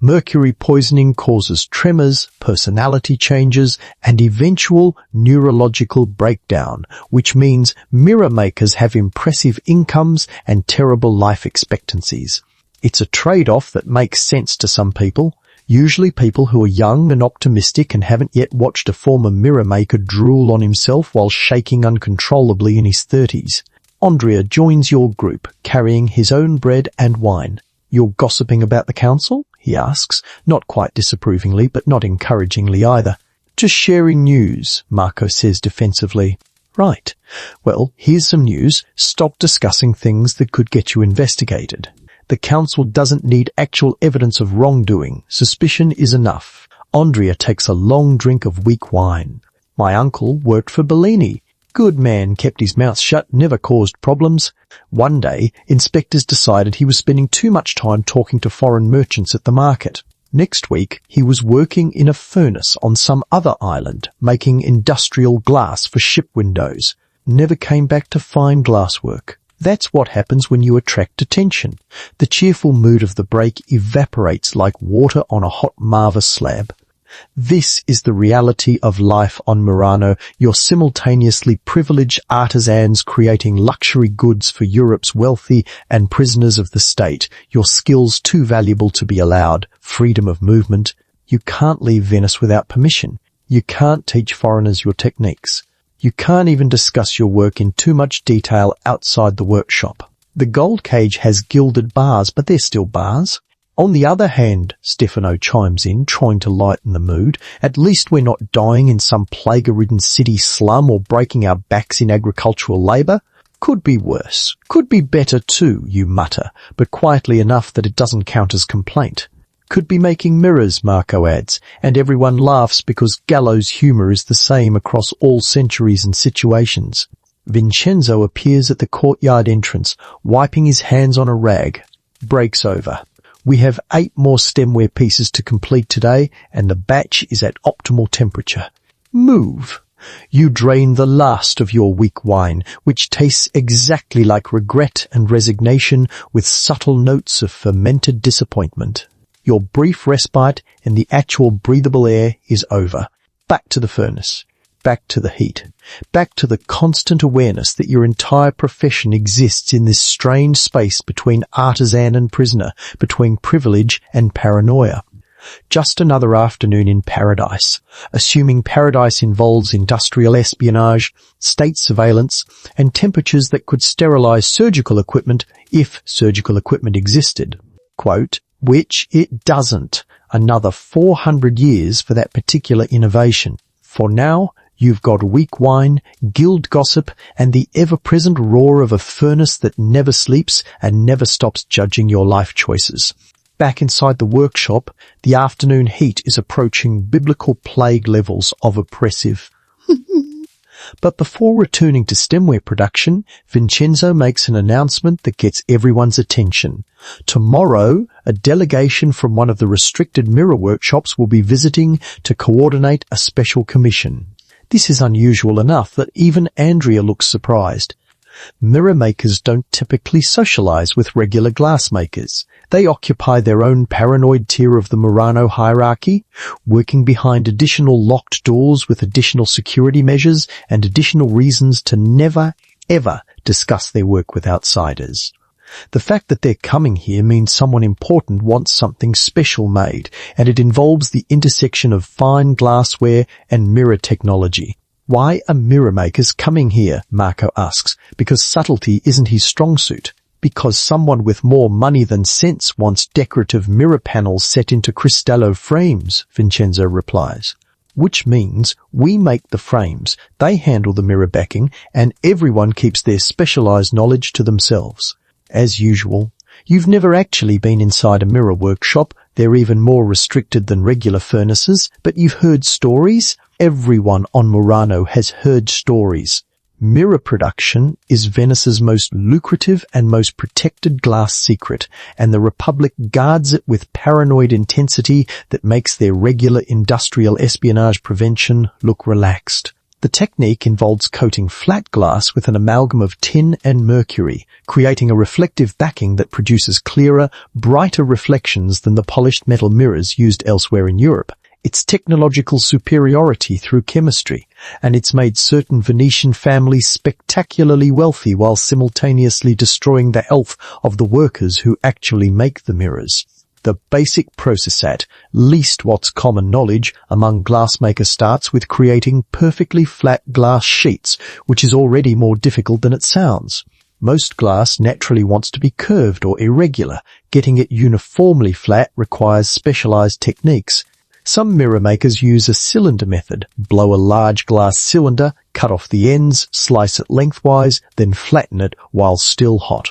Mercury poisoning causes tremors, personality changes, and eventual neurological breakdown, which means mirror makers have impressive incomes and terrible life expectancies. It's a trade-off that makes sense to some people, usually people who are young and optimistic and haven't yet watched a former mirror maker drool on himself while shaking uncontrollably in his 30s. Andrea joins your group, carrying his own bread and wine. "You're gossiping about the council?" he asks, not quite disapprovingly, but not encouragingly either. "Just sharing news," Marco says defensively. "Right. Well, here's some news. Stop discussing things that could get you investigated. The council doesn't need actual evidence of wrongdoing. Suspicion is enough." Andrea takes a long drink of weak wine. "My uncle worked for Bellini. Good man, kept his mouth shut, never caused problems. One day, inspectors decided he was spending too much time talking to foreign merchants at the market. Next week, he was working in a furnace on some other island, making industrial glass for ship windows. Never came back to fine glasswork. That's what happens when you attract attention. The cheerful mood of the break evaporates like water on a hot marva slab. This is the reality of life on Murano. You're simultaneously privileged artisans creating luxury goods for Europe's wealthy and prisoners of the state. Your skills too valuable to be allowed. Freedom of movement. You can't leave Venice without permission. You can't teach foreigners your techniques. You can't even discuss your work in too much detail outside the workshop. The gold cage has gilded bars, but they're still bars. On the other hand, Stefano chimes in, trying to lighten the mood, at least we're not dying in some plague-ridden city slum or breaking our backs in agricultural labour. Could be worse. Could be better too, you mutter, but quietly enough that it doesn't count as complaint. Could be making mirrors, Marco adds, and everyone laughs because gallows humour is the same across all centuries and situations. Vincenzo appears at the courtyard entrance, wiping his hands on a rag. Breaks over. "We have 8 more stemware pieces to complete today, and the batch is at optimal temperature. Move." You drain the last of your weak wine, which tastes exactly like regret and resignation with subtle notes of fermented disappointment. Your brief respite in the actual breathable air is over. Back to the furnace. Back to the heat. Back to the constant awareness that your entire profession exists in this strange space between artisan and prisoner, between privilege and paranoia. Just another afternoon in paradise, assuming paradise involves industrial espionage, state surveillance, and temperatures that could sterilize surgical equipment if surgical equipment existed. Quote, "Which it doesn't. Another 400 years for that particular innovation. For now, you've got weak wine, guild gossip, and the ever-present roar of a furnace that never sleeps and never stops judging your life choices." Back inside the workshop, the afternoon heat is approaching biblical plague levels of oppressive. But before returning to stemware production, Vincenzo makes an announcement that gets everyone's attention. Tomorrow, a delegation from one of the restricted mirror workshops will be visiting to coordinate a special commission. This is unusual enough that even Andrea looks surprised. Mirror makers don't typically socialize with regular glass makers. They occupy their own paranoid tier of the Murano hierarchy, working behind additional locked doors with additional security measures and additional reasons to never, ever discuss their work with outsiders. The fact that they're coming here means someone important wants something special made, and it involves the intersection of fine glassware and mirror technology. "Why are mirror makers coming here?" Marco asks. "Because subtlety isn't his strong suit. Because someone with more money than sense wants decorative mirror panels set into cristallo frames," Vincenzo replies. "Which means we make the frames, they handle the mirror backing, and everyone keeps their specialized knowledge to themselves." As usual, you've never actually been inside a mirror workshop. They're even more restricted than regular furnaces, but you've heard stories. Everyone on Murano has heard stories. Mirror production is Venice's most lucrative and most protected glass secret, and the Republic guards it with paranoid intensity that makes their regular industrial espionage prevention look relaxed. The technique involves coating flat glass with an amalgam of tin and mercury, creating a reflective backing that produces clearer, brighter reflections than the polished metal mirrors used elsewhere in Europe. It's technological superiority through chemistry, and it's made certain Venetian families spectacularly wealthy while simultaneously destroying the health of the workers who actually make the mirrors. The basic process at least what's common knowledge among glassmakers starts with creating perfectly flat glass sheets, which is already more difficult than it sounds. Most glass naturally wants to be curved or irregular. Getting it uniformly flat requires specialized techniques. Some mirror makers use a cylinder method, blow a large glass cylinder, cut off the ends, slice it lengthwise, then flatten it while still hot.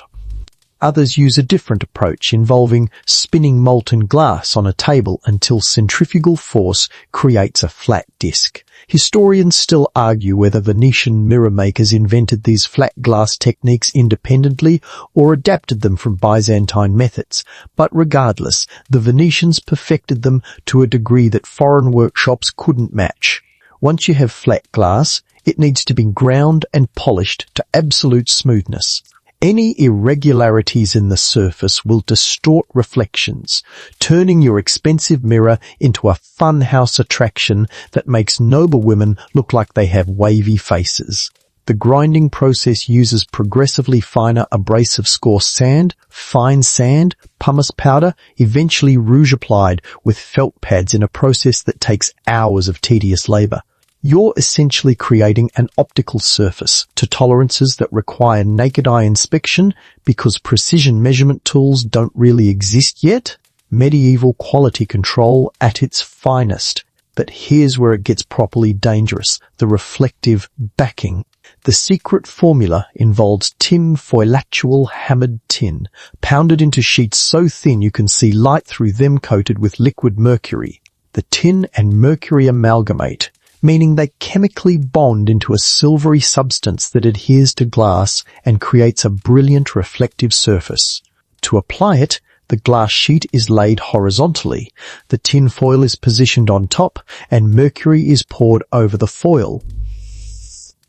Others use a different approach involving spinning molten glass on a table until centrifugal force creates a flat disc. Historians still argue whether Venetian mirror makers invented these flat glass techniques independently or adapted them from Byzantine methods, but regardless, the Venetians perfected them to a degree that foreign workshops couldn't match. Once you have flat glass, it needs to be ground and polished to absolute smoothness. Any irregularities in the surface will distort reflections, turning your expensive mirror into a funhouse attraction that makes noble women look like they have wavy faces. The grinding process uses progressively finer abrasive score sand, fine sand, pumice powder, eventually rouge applied with felt pads in a process that takes hours of tedious labor. You're essentially creating an optical surface to tolerances that require naked eye inspection because precision measurement tools don't really exist yet. Medieval quality control at its finest. But here's where it gets properly dangerous, the reflective backing. The secret formula involves tinfoilatual hammered tin, pounded into sheets so thin you can see light through them coated with liquid mercury. The tin and mercury amalgamate, meaning they chemically bond into a silvery substance that adheres to glass and creates a brilliant reflective surface. To apply it, the glass sheet is laid horizontally, the tin foil is positioned on top, and mercury is poured over the foil.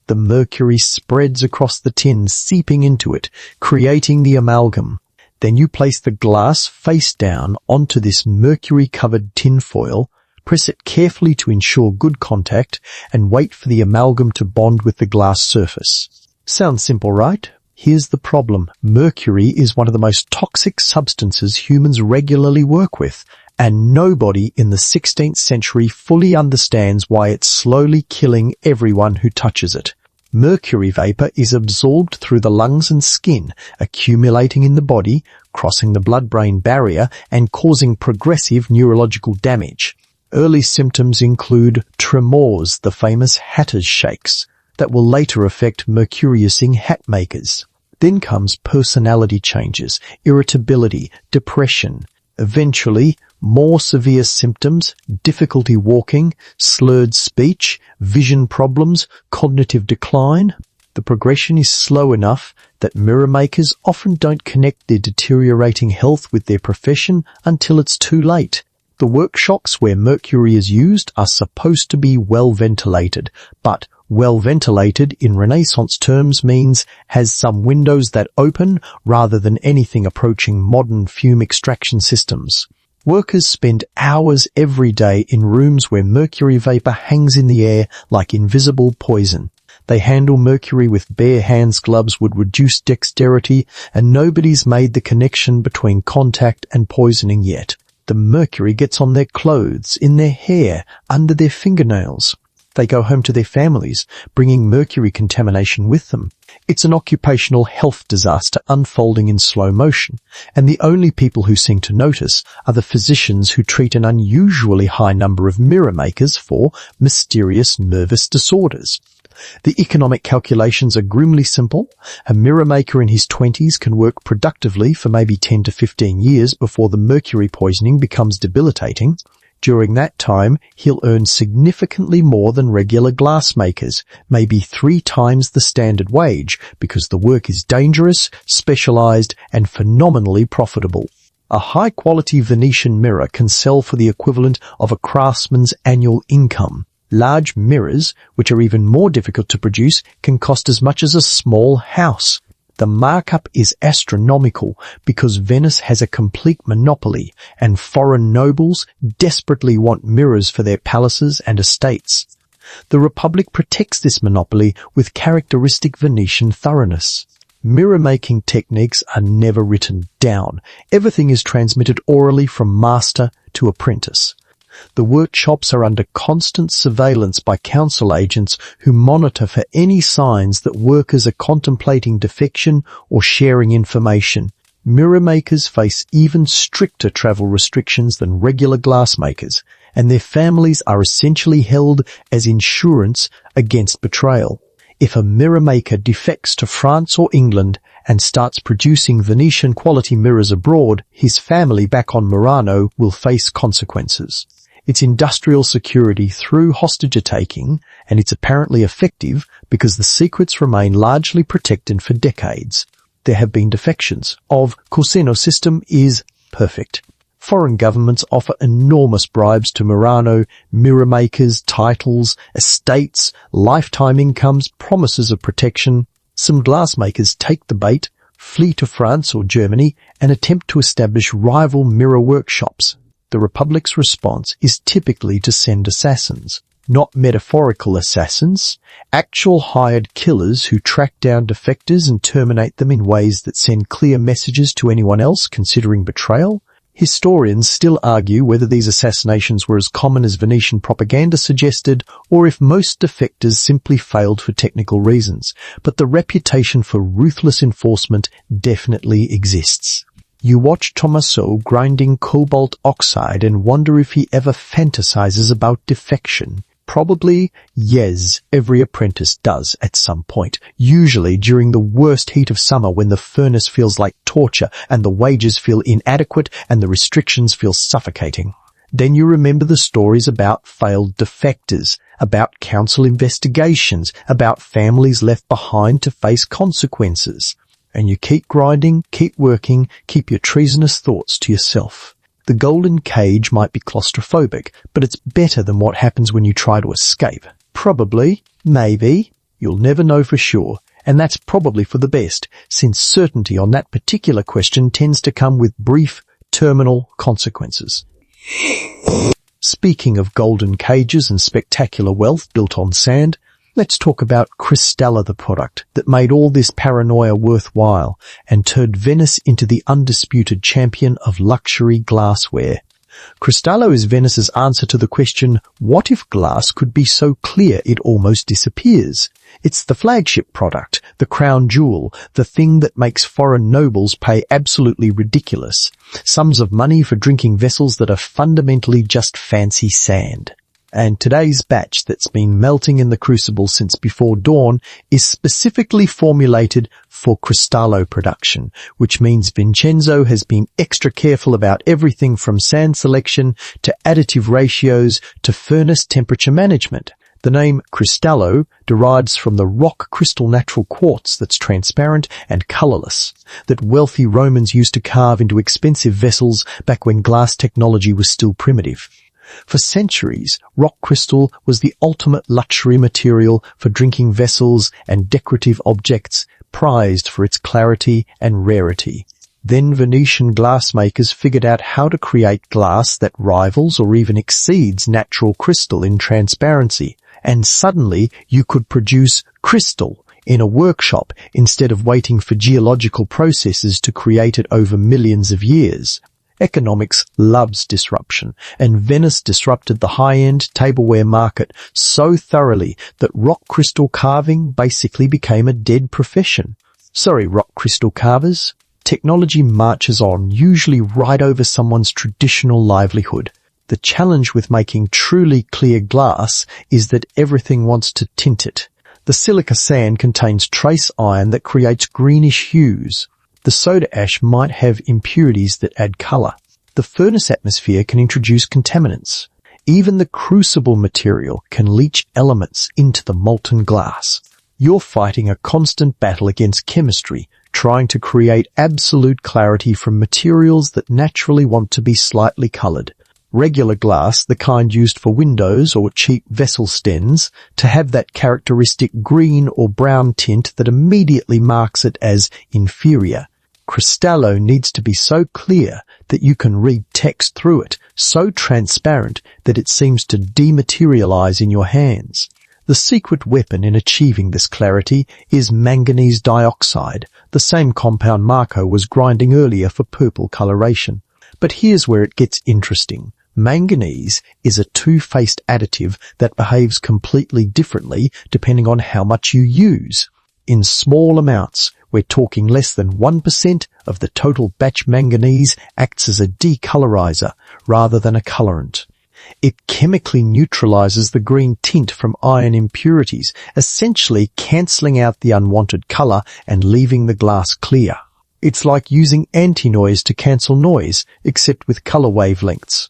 The mercury spreads across the tin, seeping into it, creating the amalgam. Then you place the glass face down onto this mercury-covered tin foil, press it carefully to ensure good contact, and wait for the amalgam to bond with the glass surface. Sounds simple, right? Here's the problem. Mercury is one of the most toxic substances humans regularly work with, and nobody in the 16th century fully understands why it's slowly killing everyone who touches it. Mercury vapor is absorbed through the lungs and skin, accumulating in the body, crossing the blood-brain barrier, and causing progressive neurological damage. Early symptoms include tremors, the famous hatter's shakes, that will later affect mercuriusing hat makers. Then comes personality changes, irritability, depression. Eventually, more severe symptoms, difficulty walking, slurred speech, vision problems, cognitive decline. The progression is slow enough that mirror makers often don't connect their deteriorating health with their profession until it's too late. The workshops where mercury is used are supposed to be well ventilated, but well ventilated in Renaissance terms means has some windows that open rather than anything approaching modern fume extraction systems. Workers spend hours every day in rooms where mercury vapor hangs in the air like invisible poison. They handle mercury with bare hands. Gloves would reduce dexterity, and nobody's made the connection between contact and poisoning yet. The mercury gets on their clothes, in their hair, under their fingernails. They go home to their families, bringing mercury contamination with them. It's an occupational health disaster unfolding in slow motion, and the only people who seem to notice are the physicians who treat an unusually high number of mirror makers for mysterious nervous disorders. The economic calculations are grimly simple. A mirror maker in his 20s can work productively for maybe 10 to 15 years before the mercury poisoning becomes debilitating. During that time, he'll earn significantly more than regular glassmakers, maybe 3 times the standard wage, because the work is dangerous, specialized, and phenomenally profitable. A high-quality Venetian mirror can sell for the equivalent of a craftsman's annual income. Large mirrors, which are even more difficult to produce, can cost as much as a small house. The markup is astronomical because Venice has a complete monopoly, and foreign nobles desperately want mirrors for their palaces and estates. The Republic protects this monopoly with characteristic Venetian thoroughness. Mirror-making techniques are never written down. Everything is transmitted orally from master to apprentice. The workshops are under constant surveillance by council agents who monitor for any signs that workers are contemplating defection or sharing information. Mirror makers face even stricter travel restrictions than regular glassmakers, and their families are essentially held as insurance against betrayal. If a mirror maker defects to France or England and starts producing Venetian quality mirrors abroad, his family back on Murano will face consequences. It's industrial security through hostage-taking, and it's apparently effective because the secrets remain largely protected for decades. There have been defections. Corsino system is perfect. Foreign governments offer enormous bribes to Murano, mirror makers, titles, estates, lifetime incomes, promises of protection. Some glassmakers take the bait, flee to France or Germany, and attempt to establish rival mirror workshops. The Republic's response is typically to send assassins. Not metaphorical assassins, actual hired killers who track down defectors and terminate them in ways that send clear messages to anyone else considering betrayal. Historians still argue whether these assassinations were as common as Venetian propaganda suggested, or if most defectors simply failed for technical reasons, but the reputation for ruthless enforcement definitely exists. You watch Tommaso grinding cobalt oxide and wonder if he ever fantasizes about defection. Probably, yes, every apprentice does at some point, usually during the worst heat of summer when the furnace feels like torture and the wages feel inadequate and the restrictions feel suffocating. Then you remember the stories about failed defectors, about council investigations, about families left behind to face consequences. And you keep grinding, keep working, keep your treasonous thoughts to yourself. The golden cage might be claustrophobic, but it's better than what happens when you try to escape. Probably, maybe, you'll never know for sure, and that's probably for the best, since certainty on that particular question tends to come with brief, terminal consequences. Speaking of golden cages and spectacular wealth built on sand, let's talk about Cristalla, the product that made all this paranoia worthwhile and turned Venice into the undisputed champion of luxury glassware. Cristallo is Venice's answer to the question, what if glass could be so clear it almost disappears? It's the flagship product, the crown jewel, the thing that makes foreign nobles pay absolutely ridiculous sums of money for drinking vessels that are fundamentally just fancy sand. And today's batch that's been melting in the crucible since before dawn is specifically formulated for Cristallo production, which means Vincenzo has been extra careful about everything from sand selection to additive ratios to furnace temperature management. The name Cristallo derives from the rock crystal natural quartz that's transparent and colorless, that wealthy Romans used to carve into expensive vessels back when glass technology was still primitive. For centuries, rock crystal was the ultimate luxury material for drinking vessels and decorative objects, prized for its clarity and rarity. Then Venetian glassmakers figured out how to create glass that rivals or even exceeds natural crystal in transparency, and suddenly you could produce crystal in a workshop instead of waiting for geological processes to create it over millions of years. Economics loves disruption, and Venice disrupted the high-end tableware market so thoroughly that rock crystal carving basically became a dead profession. Sorry, rock crystal carvers. Technology marches on, usually right over someone's traditional livelihood. The challenge with making truly clear glass is that everything wants to tint it. The silica sand contains trace iron that creates greenish hues. The soda ash might have impurities that add color. The furnace atmosphere can introduce contaminants. Even the crucible material can leach elements into the molten glass. You're fighting a constant battle against chemistry, trying to create absolute clarity from materials that naturally want to be slightly colored. Regular glass, the kind used for windows or cheap vessel stems, to have that characteristic green or brown tint that immediately marks it as inferior. Cristallo needs to be so clear that you can read text through it, so transparent that it seems to dematerialize in your hands. The secret weapon in achieving this clarity is manganese dioxide, the same compound Marco was grinding earlier for purple coloration. But here's where it gets interesting. Manganese is a two-faced additive that behaves completely differently depending on how much you use. In small amounts, we're talking less than 1% of the total batch manganese acts as a decolorizer rather than a colorant. It chemically neutralizes the green tint from iron impurities, essentially cancelling out the unwanted color and leaving the glass clear. It's like using anti-noise to cancel noise, except with color wavelengths.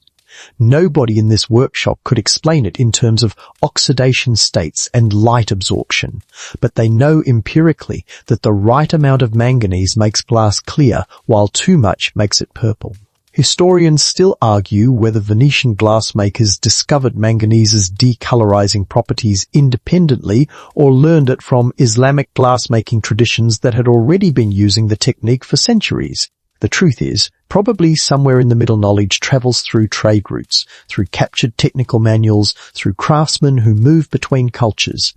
Nobody in this workshop could explain it in terms of oxidation states and light absorption, but they know empirically that the right amount of manganese makes glass clear, while too much makes it purple. Historians still argue whether Venetian glassmakers discovered manganese's decolorizing properties independently or learned it from Islamic glassmaking traditions that had already been using the technique for centuries. The truth is, probably somewhere in the middle knowledge travels through trade routes, through captured technical manuals, through craftsmen who move between cultures.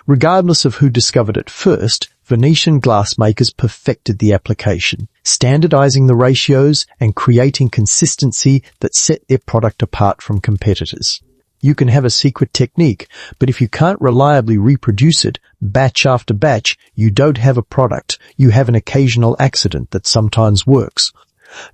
Regardless of who discovered it first, Venetian glassmakers perfected the application, standardizing the ratios and creating consistency that set their product apart from competitors. You can have a secret technique, but if you can't reliably reproduce it, batch after batch, you don't have a product. You have an occasional accident that sometimes works.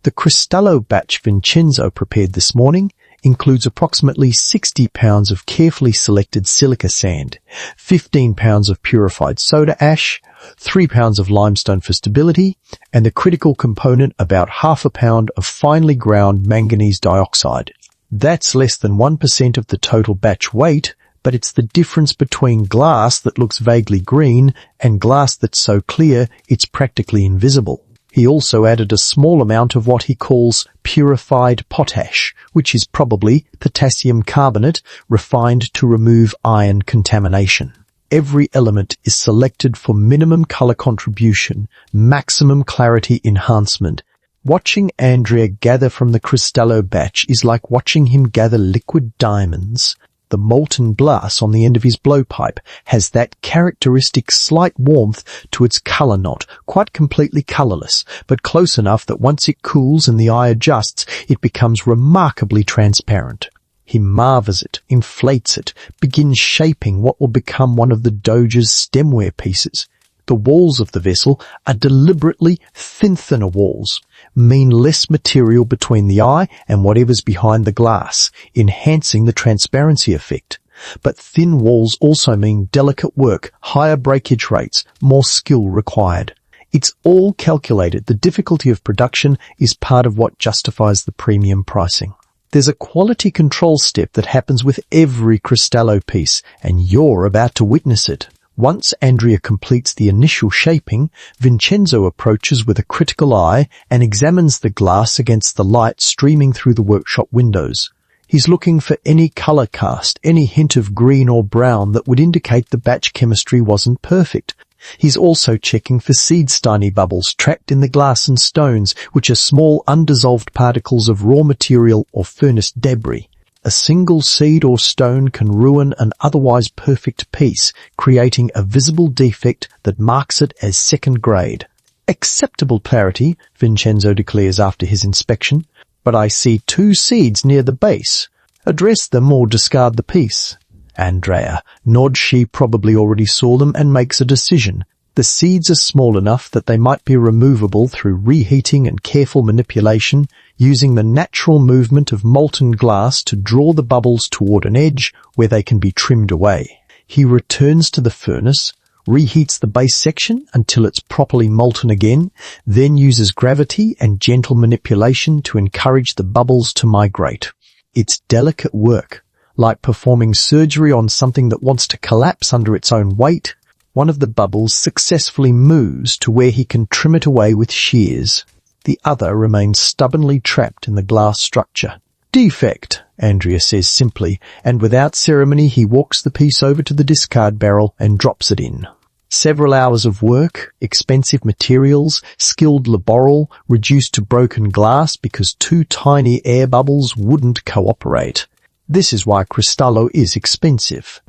The Cristallo batch Vincenzo prepared this morning includes approximately 60 pounds of carefully selected silica sand, 15 pounds of purified soda ash, 3 pounds of limestone for stability, and the critical component about half a pound of finely ground manganese dioxide. That's less than 1% of the total batch weight, but it's the difference between glass that looks vaguely green and glass that's so clear it's practically invisible. He also added a small amount of what he calls purified potash, which is probably potassium carbonate refined to remove iron contamination. Every element is selected for minimum color contribution, maximum clarity enhancement. Watching Andrea gather from the Cristallo batch is like watching him gather liquid diamonds. The molten glass on the end of his blowpipe has that characteristic slight warmth to its color, not quite completely colorless, but close enough that once it cools and the eye adjusts, it becomes remarkably transparent. He marvels it, inflates it, begins shaping what will become one of the Doge's stemware pieces. The walls of the vessel are deliberately thinner walls, mean less material between the eye and whatever's behind the glass, enhancing the transparency effect. But thin walls also mean delicate work, higher breakage rates, more skill required. It's all calculated. The difficulty of production is part of what justifies the premium pricing. There's a quality control step that happens with every Cristallo piece, and you're about to witness it. Once Andrea completes the initial shaping, Vincenzo approaches with a critical eye and examines the glass against the light streaming through the workshop windows. He's looking for any color cast, any hint of green or brown that would indicate the batch chemistry wasn't perfect. He's also checking for seed-steiny bubbles trapped in the glass and stones, which are small undissolved particles of raw material or furnace debris. A single seed or stone can ruin an otherwise perfect piece, creating a visible defect that marks it as second grade. Acceptable clarity, Vincenzo declares after his inspection, but I see 2 seeds near the base. Address them or discard the piece. Andrea nods. She probably already saw them and makes a decision. The seeds are small enough that they might be removable through reheating and careful manipulation, using the natural movement of molten glass to draw the bubbles toward an edge where they can be trimmed away. He returns to the furnace, reheats the base section until it's properly molten again, then uses gravity and gentle manipulation to encourage the bubbles to migrate. It's delicate work, Like performing surgery on something that wants to collapse under its own weight, one of the bubbles successfully moves to where he can trim it away with shears. The other remains stubbornly trapped in the glass structure. "Defect," Andrea says simply, and without ceremony he walks the piece over to the discard barrel and drops it in. Several hours of work, expensive materials, skilled laboral, reduced to broken glass because two tiny air bubbles wouldn't cooperate. This is why Cristallo is expensive.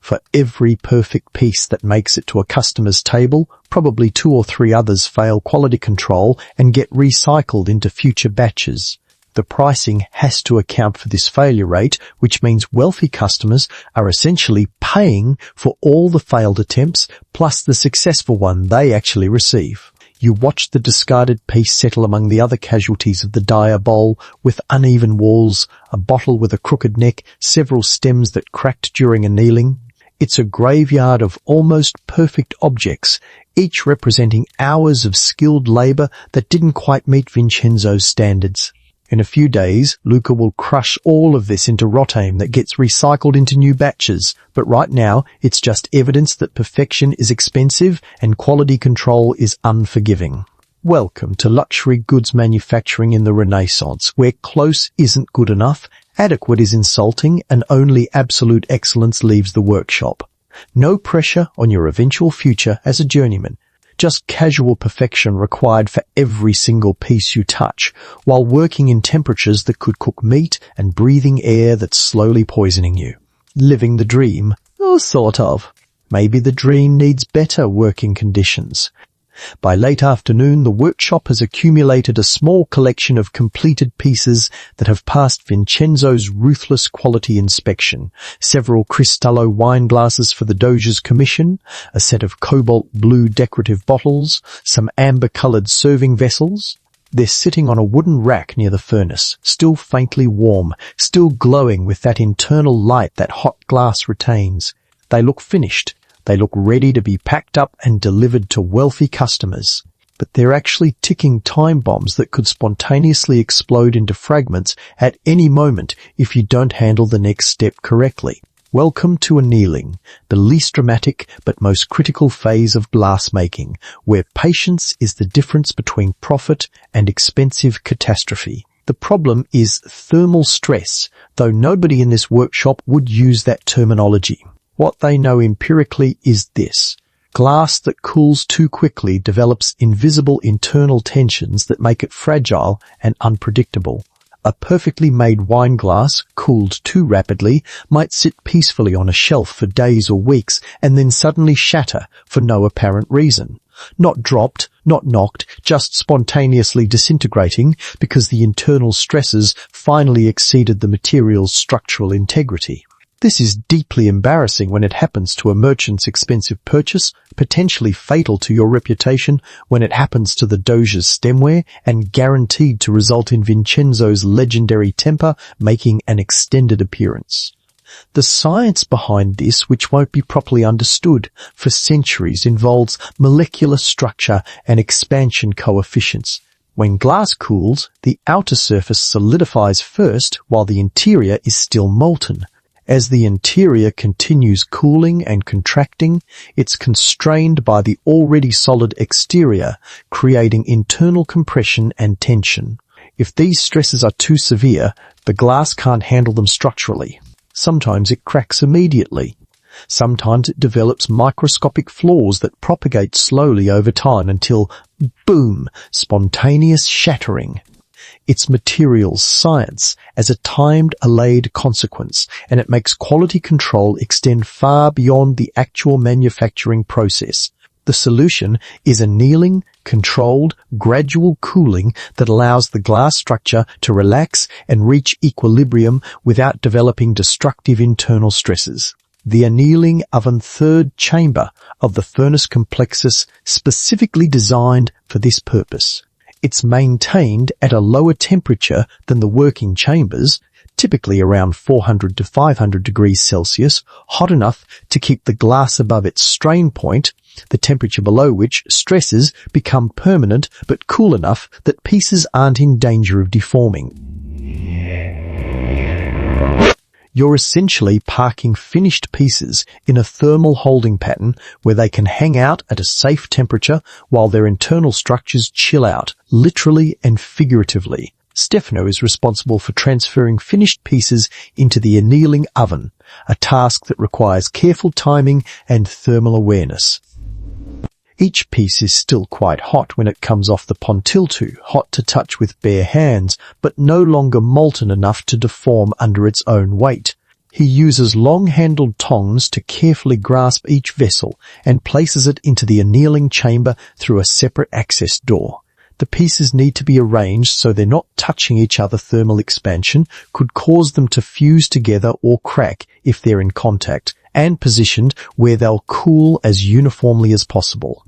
For every perfect piece that makes it to a customer's table, probably 2 or 3 others fail quality control and get recycled into future batches. The pricing has to account for this failure rate, which means wealthy customers are essentially paying for all the failed attempts plus the successful one they actually receive. You watch the discarded piece settle among the other casualties of the dire bowl with uneven walls, a bottle with a crooked neck, several stems that cracked during annealing. It's a graveyard of almost perfect objects, each representing hours of skilled labor that didn't quite meet Vincenzo's standards. In a few days, Luca will crush all of this into rotame that gets recycled into new batches, but right now it's just evidence that perfection is expensive and quality control is unforgiving. Welcome to luxury goods manufacturing in the Renaissance, where close isn't good enough, adequate is insulting, and only absolute excellence leaves the workshop. No pressure on your eventual future as a journeyman. Just casual perfection required for every single piece you touch, while working in temperatures that could cook meat and breathing air that's slowly poisoning you. Living the dream? Oh, sort of. Maybe the dream needs better working conditions. By late afternoon, the workshop has accumulated a small collection of completed pieces that have passed Vincenzo's ruthless quality inspection. Several Cristallo wine glasses for the Doge's commission, a set of cobalt blue decorative bottles, some amber-colored serving vessels. They're sitting on a wooden rack near the furnace, still faintly warm, still glowing with that internal light that hot glass retains. They look finished. They look ready to be packed up and delivered to wealthy customers. But they're actually ticking time bombs that could spontaneously explode into fragments at any moment if you don't handle the next step correctly. Welcome to annealing, the least dramatic but most critical phase of glassmaking, where patience is the difference between profit and expensive catastrophe. The problem is thermal stress, though nobody in this workshop would use that terminology. What they know empirically is this. Glass that cools too quickly develops invisible internal tensions that make it fragile and unpredictable. A perfectly made wine glass, cooled too rapidly, might sit peacefully on a shelf for days or weeks and then suddenly shatter for no apparent reason. Not dropped, not knocked, just spontaneously disintegrating because the internal stresses finally exceeded the material's structural integrity. This is deeply embarrassing when it happens to a merchant's expensive purchase, potentially fatal to your reputation when it happens to the Doge's stemware, and guaranteed to result in Vincenzo's legendary temper making an extended appearance. The science behind this, which won't be properly understood for centuries, involves molecular structure and expansion coefficients. When glass cools, the outer surface solidifies first while the interior is still molten. As the interior continues cooling and contracting, it's constrained by the already solid exterior, creating internal compression and tension. If these stresses are too severe, the glass can't handle them structurally. Sometimes it cracks immediately. Sometimes it develops microscopic flaws that propagate slowly over time until, boom, spontaneous shattering. It's materials science as a timed, allayed consequence, and it makes quality control extend far beyond the actual manufacturing process. The solution is annealing, controlled, gradual cooling that allows the glass structure to relax and reach equilibrium without developing destructive internal stresses. The annealing oven third chamber of the furnace complexus specifically designed for this purpose. It's maintained at a lower temperature than the working chambers, typically around 400 to 500 degrees Celsius, hot enough to keep the glass above its strain point, the temperature below which stresses become permanent but cool enough that pieces aren't in danger of deforming. You're essentially parking finished pieces in a thermal holding pattern where they can hang out at a safe temperature while their internal structures chill out, literally and figuratively. Stefano is responsible for transferring finished pieces into the annealing oven, a task that requires careful timing and thermal awareness. Each piece is still quite hot when it comes off the pontilto, hot to touch with bare hands, but no longer molten enough to deform under its own weight. He uses long-handled tongs to carefully grasp each vessel and places it into the annealing chamber through a separate access door. The pieces need to be arranged so they're not touching each other. Thermal expansion could cause them to fuse together or crack if they're in contact, and positioned where they'll cool as uniformly as possible.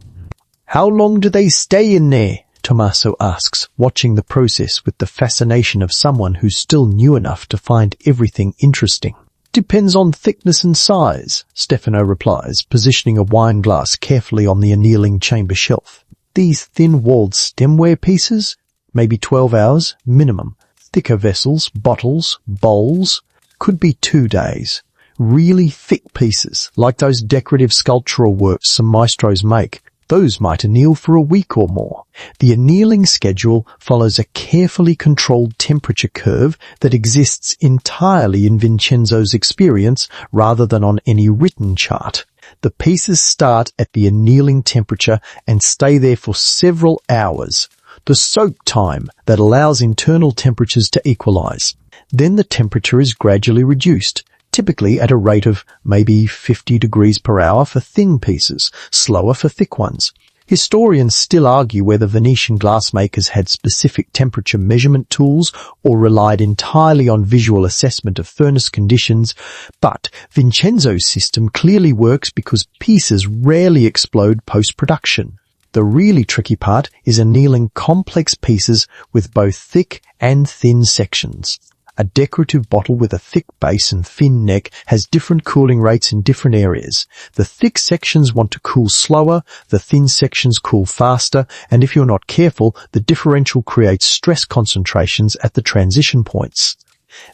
"How long do they stay in there?" Tommaso asks, watching the process with the fascination of someone who's still new enough to find everything interesting. "Depends on thickness and size," Stefano replies, positioning a wine glass carefully on the annealing chamber shelf. "These thin-walled stemware pieces? Maybe 12 hours, minimum. Thicker vessels, bottles, bowls, could be 2 days. Really thick pieces, like those decorative sculptural works some maestros make, those might anneal for a week or more." The annealing schedule follows a carefully controlled temperature curve that exists entirely in Vincenzo's experience rather than on any written chart. The pieces start at the annealing temperature and stay there for several hours, the soak time that allows internal temperatures to equalize. Then the temperature is gradually reduced, typically at a rate of maybe 50 degrees per hour for thin pieces, slower for thick ones. Historians still argue whether Venetian glassmakers had specific temperature measurement tools or relied entirely on visual assessment of furnace conditions, but Vincenzo's system clearly works because pieces rarely explode post-production. The really tricky part is annealing complex pieces with both thick and thin sections. A decorative bottle with a thick base and thin neck has different cooling rates in different areas. The thick sections want to cool slower, the thin sections cool faster, and if you're not careful, the differential creates stress concentrations at the transition points.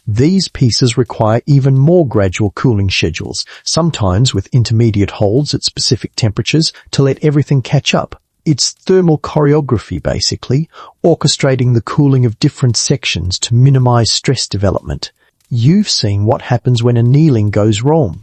These pieces require even more gradual cooling schedules, sometimes with intermediate holds at specific temperatures to let everything catch up. It's thermal choreography, basically, orchestrating the cooling of different sections to minimize stress development. You've seen what happens when annealing goes wrong.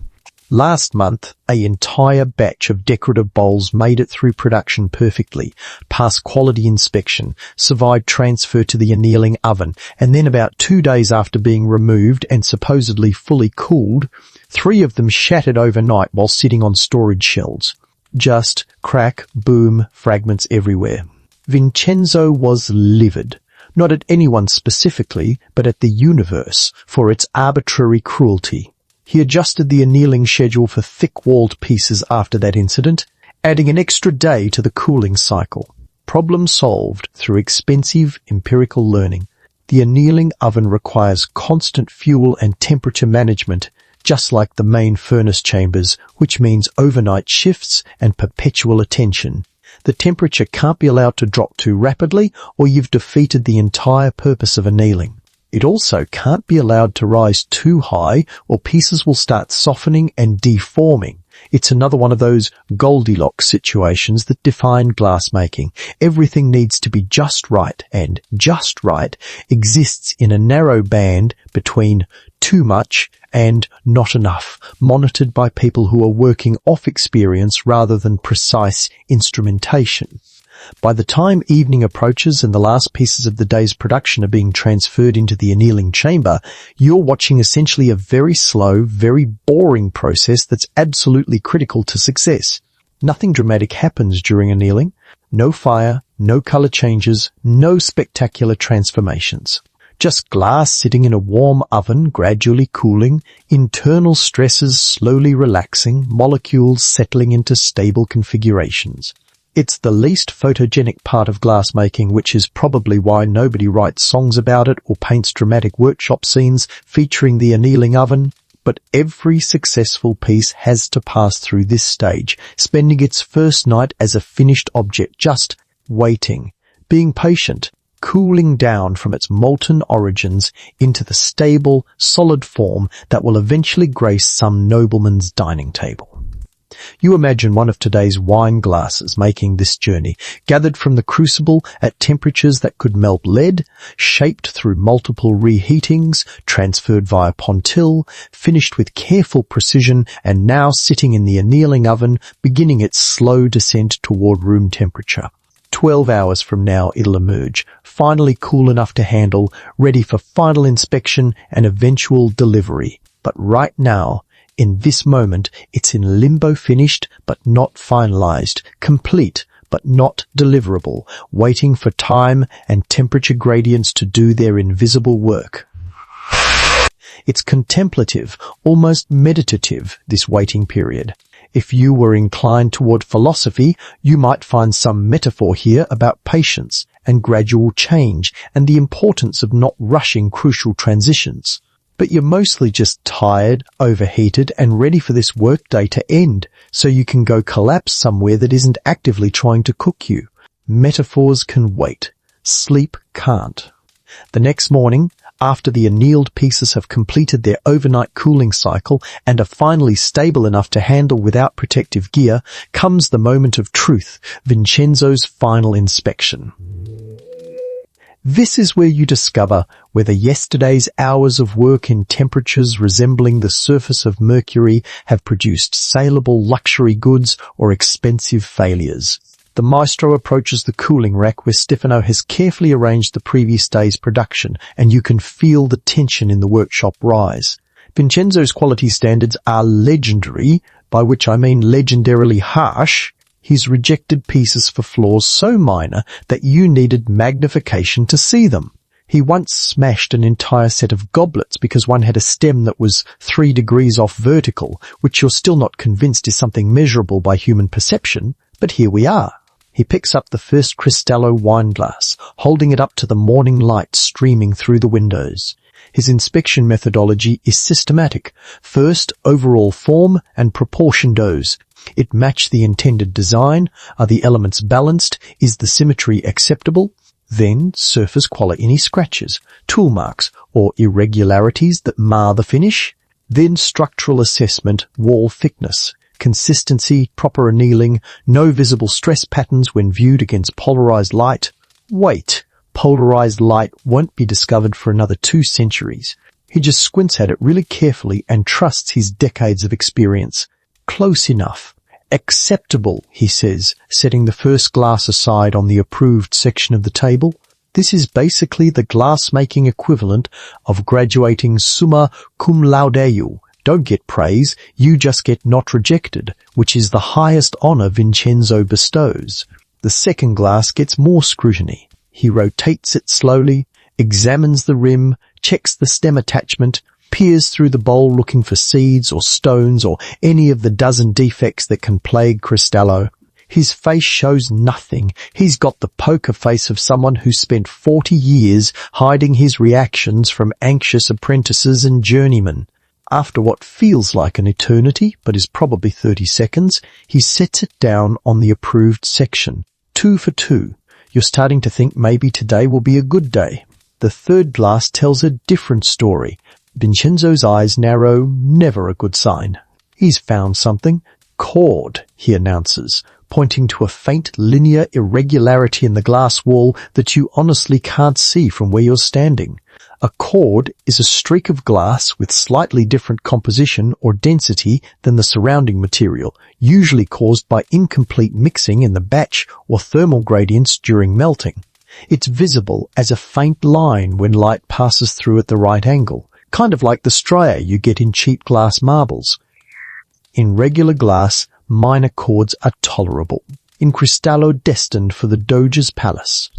Last month, an entire batch of decorative bowls made it through production perfectly, passed quality inspection, survived transfer to the annealing oven, and then about 2 days after being removed and supposedly fully cooled, 3 of them shattered overnight while sitting on storage shelves. Just crack, boom, fragments everywhere. Vincenzo was livid, not at anyone specifically, but at the universe for its arbitrary cruelty. He adjusted the annealing schedule for thick-walled pieces after that incident, adding an extra day to the cooling cycle. Problem solved through expensive empirical learning. The annealing oven requires constant fuel and temperature management, just like the main furnace chambers, which means overnight shifts and perpetual attention. The temperature can't be allowed to drop too rapidly, or you've defeated the entire purpose of annealing. It also can't be allowed to rise too high, or pieces will start softening and deforming. It's another one of those Goldilocks situations that define glassmaking. Everything needs to be just right, and just right exists in a narrow band between too much and not enough, monitored by people who are working off experience rather than precise instrumentation. By the time evening approaches and the last pieces of the day's production are being transferred into the annealing chamber, you're watching essentially a very slow, very boring process that's absolutely critical to success. Nothing dramatic happens during annealing. No fire, no color changes, no spectacular transformations. Just glass sitting in a warm oven, gradually cooling, internal stresses slowly relaxing, molecules settling into stable configurations. It's the least photogenic part of glassmaking, which is probably why nobody writes songs about it or paints dramatic workshop scenes featuring the annealing oven. But every successful piece has to pass through this stage, spending its first night as a finished object, just waiting, being patient, cooling down from its molten origins into the stable, solid form that will eventually grace some nobleman's dining table. You imagine one of today's wine glasses making this journey, gathered from the crucible at temperatures that could melt lead, shaped through multiple reheatings, transferred via pontil, finished with careful precision, and now sitting in the annealing oven, beginning its slow descent toward room temperature. 12 hours from now it'll emerge, finally cool enough to handle, ready for final inspection and eventual delivery. But right now, in this moment, it's in limbo, finished but not finalized, complete but not deliverable, waiting for time and temperature gradients to do their invisible work. It's contemplative, almost meditative, this waiting period. If you were inclined toward philosophy, you might find some metaphor here about patience and gradual change and the importance of not rushing crucial transitions. But you're mostly just tired, overheated, and ready for this workday to end, so you can go collapse somewhere that isn't actively trying to cook you. Metaphors can wait. Sleep can't. The next morning, after the annealed pieces have completed their overnight cooling cycle and are finally stable enough to handle without protective gear, comes the moment of truth, Vincenzo's final inspection. This is where you discover whether yesterday's hours of work in temperatures resembling the surface of Mercury have produced saleable luxury goods or expensive failures. The maestro approaches the cooling rack where Stefano has carefully arranged the previous day's production, and you can feel the tension in the workshop rise. Vincenzo's quality standards are legendary, by which I mean legendarily harsh. He's rejected pieces for flaws so minor that you needed magnification to see them. He once smashed an entire set of goblets because one had a stem that was 3 degrees off vertical, which you're still not convinced is something measurable by human perception, but here we are. He picks up the first Cristallo wine glass, holding it up to the morning light streaming through the windows. His inspection methodology is systematic. First, overall form and proportion dose. It matched the intended design. Are the elements balanced? Is the symmetry acceptable? Then surface quality, any scratches, tool marks, or irregularities that mar the finish. Then structural assessment, wall thickness, consistency, proper annealing, no visible stress patterns when viewed against polarized light. Wait, polarized light won't be discovered for another 2 centuries. He just squints at it really carefully and trusts his decades of experience. Close enough. Acceptable, he says, setting the first glass aside on the approved section of the table. This is basically the glass-making equivalent of graduating summa cum laude. Don't get praise, you just get not rejected, which is the highest honor Vincenzo bestows. The second glass gets more scrutiny. He rotates it slowly, examines the rim, checks the stem attachment, peers through the bowl looking for seeds or stones or any of the dozen defects that can plague Cristallo. His face shows nothing. He's got the poker face of someone who spent 40 years hiding his reactions from anxious apprentices and journeymen. After what feels like an eternity, but is probably 30 seconds, he sets it down on the approved section. 2 for 2. You're starting to think maybe today will be a good day. The third glass tells a different story. Vincenzo's eyes narrow, never a good sign. He's found something. Cord, he announces, pointing to a faint linear irregularity in the glass wall that you honestly can't see from where you're standing. A cord is a streak of glass with slightly different composition or density than the surrounding material, usually caused by incomplete mixing in the batch or thermal gradients during melting. It's visible as a faint line when light passes through at the right angle, kind of like the stria you get in cheap glass marbles. In regular glass, minor chords are tolerable. In Cristallo destined for the Doge's palace?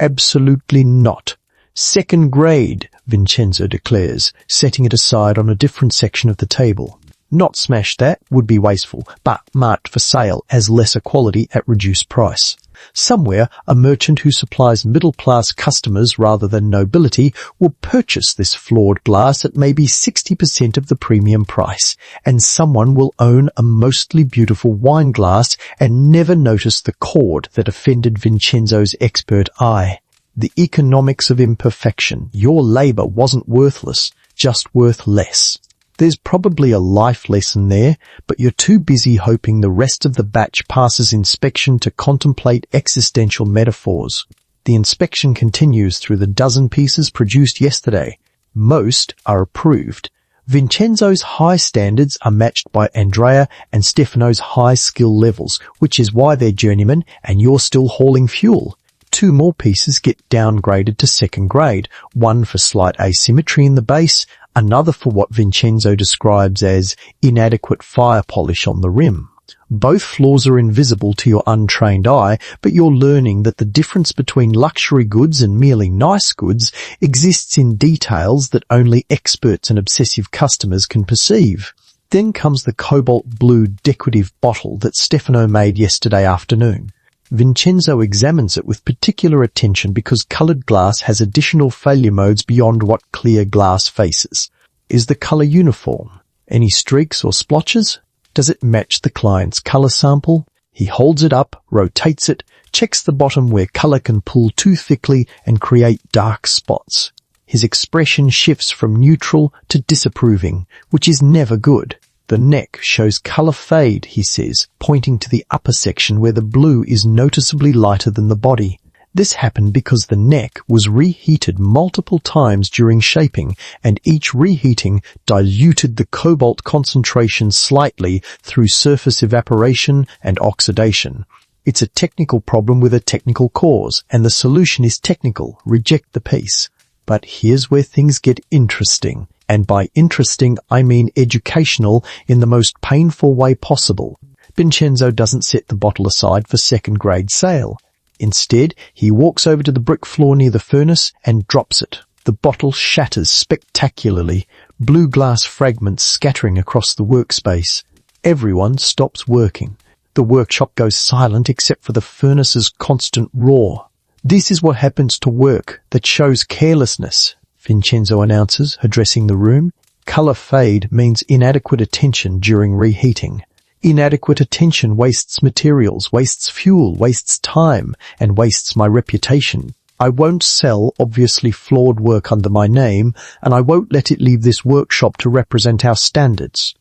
Absolutely not. Second grade, Vincenzo declares, setting it aside on a different section of the table. Not smash that, would be wasteful, but marked for sale as lesser quality at reduced price. Somewhere, a merchant who supplies middle-class customers rather than nobility will purchase this flawed glass at maybe 60% of the premium price, and someone will own a mostly beautiful wine glass and never notice the cord that offended Vincenzo's expert eye. The economics of imperfection. Your labor wasn't worthless, just worth less. There's probably a life lesson there, but you're too busy hoping the rest of the batch passes inspection to contemplate existential metaphors. The inspection continues through the dozen pieces produced yesterday. Most are approved. Vincenzo's high standards are matched by Andrea and Stefano's high skill levels, which is why they're journeymen and you're still hauling fuel. 2 more pieces get downgraded to second grade, one for slight asymmetry in the base, another for what Vincenzo describes as inadequate fire polish on the rim. Both flaws are invisible to your untrained eye, but you're learning that the difference between luxury goods and merely nice goods exists in details that only experts and obsessive customers can perceive. Then comes the cobalt blue decorative bottle that Stefano made yesterday afternoon. Vincenzo examines it with particular attention because coloured glass has additional failure modes beyond what clear glass faces. Is the colour uniform? Any streaks or splotches? Does it match the client's colour sample? He holds it up, rotates it, checks the bottom where colour can pull too thickly and create dark spots. His expression shifts from neutral to disapproving, which is never good. The neck shows colour fade, he says, pointing to the upper section where the blue is noticeably lighter than the body. This happened because the neck was reheated multiple times during shaping, and each reheating diluted the cobalt concentration slightly through surface evaporation and oxidation. It's a technical problem with a technical cause, and the solution is technical. Reject the piece. But here's where things get interesting. And by interesting, I mean educational in the most painful way possible. Vincenzo doesn't set the bottle aside for second-grade sale. Instead, he walks over to the brick floor near the furnace and drops it. The bottle shatters spectacularly, blue glass fragments scattering across the workspace. Everyone stops working. The workshop goes silent except for the furnace's constant roar. This is what happens to work that shows carelessness, Vincenzo announces, addressing the room. Colour fade means inadequate attention during reheating. Inadequate attention wastes materials, wastes fuel, wastes time, and wastes my reputation. I won't sell obviously flawed work under my name, and I won't let it leave this workshop to represent our standards.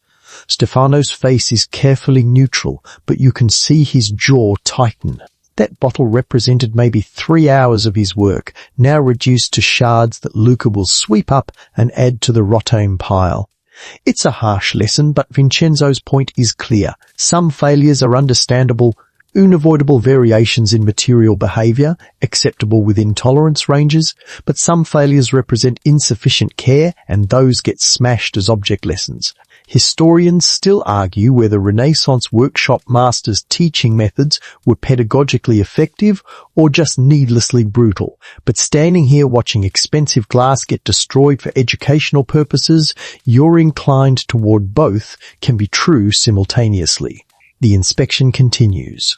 Stefano's face is carefully neutral, but you can see his jaw tighten. That bottle represented maybe 3 hours of his work, now reduced to shards that Luca will sweep up and add to the rotem pile. It's a harsh lesson, but Vincenzo's point is clear. Some failures are understandable, unavoidable variations in material behavior, acceptable within tolerance ranges, but some failures represent insufficient care, and those get smashed as object lessons. Historians still argue whether Renaissance workshop masters' teaching methods were pedagogically effective or just needlessly brutal. But standing here watching expensive glass get destroyed for educational purposes, you're inclined toward both can be true simultaneously. The inspection continues.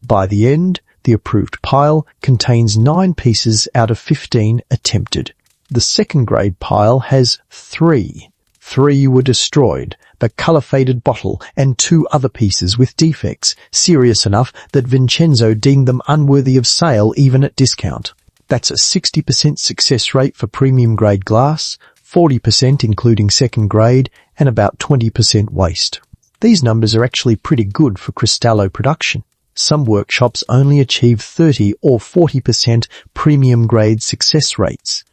By the end, the approved pile contains 9 pieces out of 15 attempted. The second-grade pile has 3. 3 were destroyed, the colour-faded bottle and 2 other pieces with defects, serious enough that Vincenzo deemed them unworthy of sale even at discount. That's a 60% success rate for premium-grade glass, 40% including second-grade, and about 20% waste. These numbers are actually pretty good for Cristallo production. Some workshops only achieve 30 or 40% premium-grade success rates.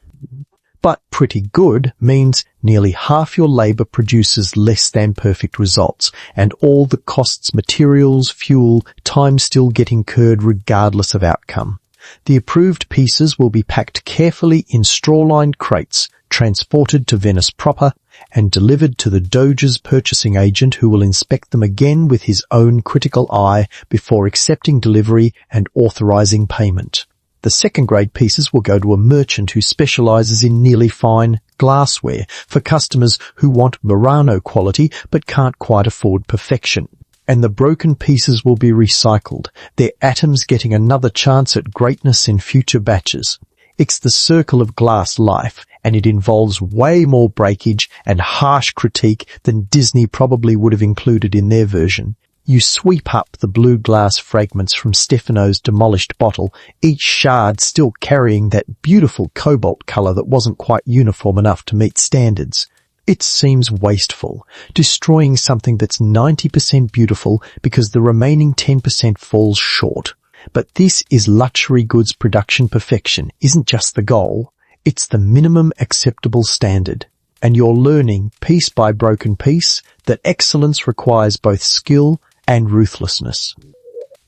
But pretty good means nearly half your labour produces less than perfect results, and all the costs, materials, fuel, time still get incurred regardless of outcome. The approved pieces will be packed carefully in straw-lined crates, transported to Venice proper, and delivered to the Doge's purchasing agent, who will inspect them again with his own critical eye before accepting delivery and authorising payment. The second-grade pieces will go to a merchant who specialises in nearly fine glassware for customers who want Murano quality but can't quite afford perfection. And the broken pieces will be recycled, their atoms getting another chance at greatness in future batches. It's the circle of glass life, and it involves way more breakage and harsh critique than Disney probably would have included in their version. You sweep up the blue glass fragments from Stefano's demolished bottle, each shard still carrying that beautiful cobalt colour that wasn't quite uniform enough to meet standards. It seems wasteful, destroying something that's 90% beautiful because the remaining 10% falls short. But this is luxury goods production perfection isn't just the goal, it's the minimum acceptable standard. And you're learning, piece by broken piece, that excellence requires both skill and ruthlessness.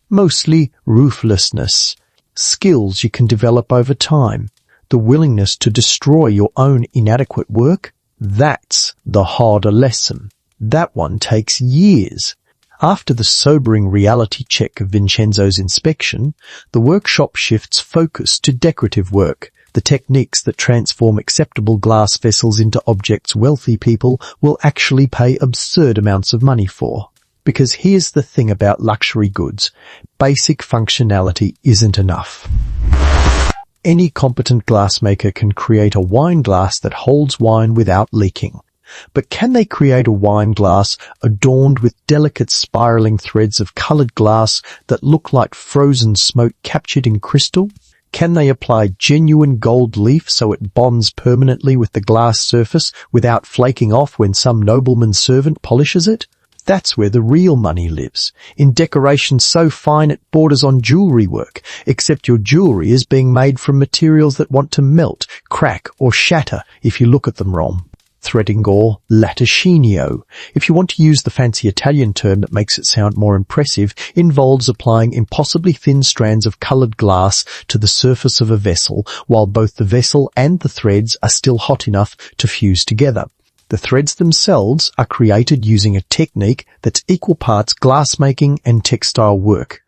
Mostly ruthlessness. Skills you can develop over time. The willingness to destroy your own inadequate work, that's the harder lesson. That one takes years. After the sobering reality check of Vincenzo's inspection, the workshop shifts focus to decorative work, the techniques that transform acceptable glass vessels into objects wealthy people will actually pay absurd amounts of money for. Because here's the thing about luxury goods. Basic functionality isn't enough. Any competent glassmaker can create a wine glass that holds wine without leaking. But can they create a wine glass adorned with delicate spiraling threads of coloured glass that look like frozen smoke captured in crystal? Can they apply genuine gold leaf so it bonds permanently with the glass surface without flaking off when some nobleman's servant polishes it? That's where the real money lives, in decoration so fine it borders on jewellery work, except your jewellery is being made from materials that want to melt, crack or shatter if you look at them wrong. Threading or latticinio, if you want to use the fancy Italian term that makes it sound more impressive, involves applying impossibly thin strands of coloured glass to the surface of a vessel while both the vessel and the threads are still hot enough to fuse together. The threads themselves are created using a technique that's equal parts glassmaking and textile work.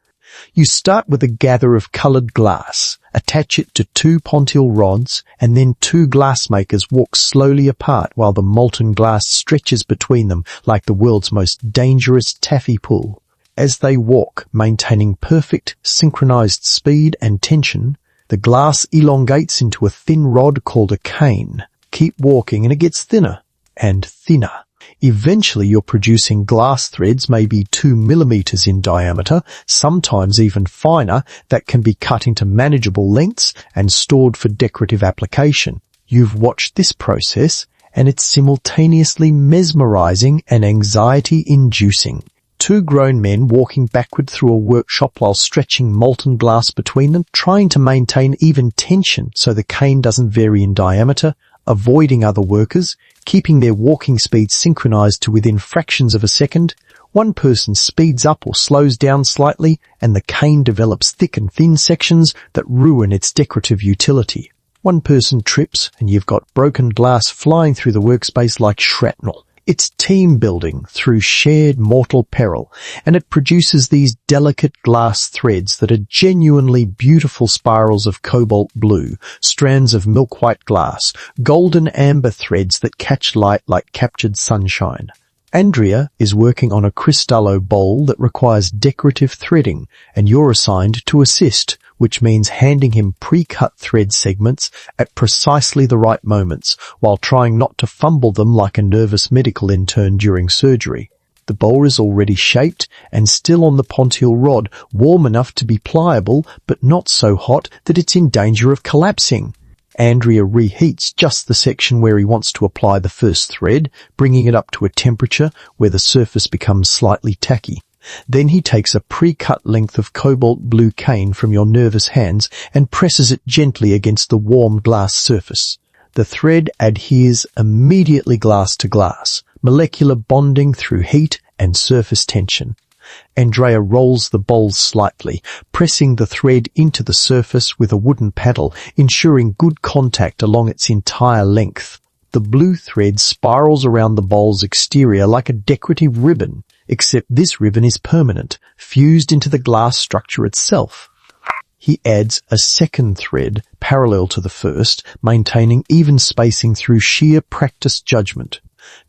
You start with a gather of coloured glass, attach it to 2 pontil rods, and then 2 glassmakers walk slowly apart while the molten glass stretches between them like the world's most dangerous taffy pull. As they walk, maintaining perfect, synchronized speed and tension, the glass elongates into a thin rod called a cane. Keep walking and it gets thinner and thinner. Eventually you're producing glass threads maybe 2 millimeters in diameter, sometimes even finer, that can be cut into manageable lengths and stored for decorative application. You've watched this process and it's simultaneously mesmerizing and anxiety-inducing. 2 grown men walking backward through a workshop while stretching molten glass between them, trying to maintain even tension so the cane doesn't vary in diameter, avoiding other workers, keeping their walking speed synchronized to within fractions of a second. One person speeds up or slows down slightly, and the cane develops thick and thin sections that ruin its decorative utility. One person trips, and you've got broken glass flying through the workspace like shrapnel. It's team building through shared mortal peril, and it produces these delicate glass threads that are genuinely beautiful spirals of cobalt blue, strands of milk-white glass, golden amber threads that catch light like captured sunshine. Andrea is working on a Cristallo bowl that requires decorative threading, and you're assigned to assist, which means handing him pre-cut thread segments at precisely the right moments, while trying not to fumble them like a nervous medical intern during surgery. The bowl is already shaped and still on the pontil rod, warm enough to be pliable, but not so hot that it's in danger of collapsing. Andrea reheats just the section where he wants to apply the first thread, bringing it up to a temperature where the surface becomes slightly tacky. Then he takes a pre-cut length of cobalt blue cane from your nervous hands and presses it gently against the warm glass surface. The thread adheres immediately glass to glass, molecular bonding through heat and surface tension. Andrea rolls the bowl slightly, pressing the thread into the surface with a wooden paddle, ensuring good contact along its entire length. The blue thread spirals around the bowl's exterior like a decorative ribbon, except this ribbon is permanent, fused into the glass structure itself. He adds a second thread parallel to the first, maintaining even spacing through sheer practiced judgment.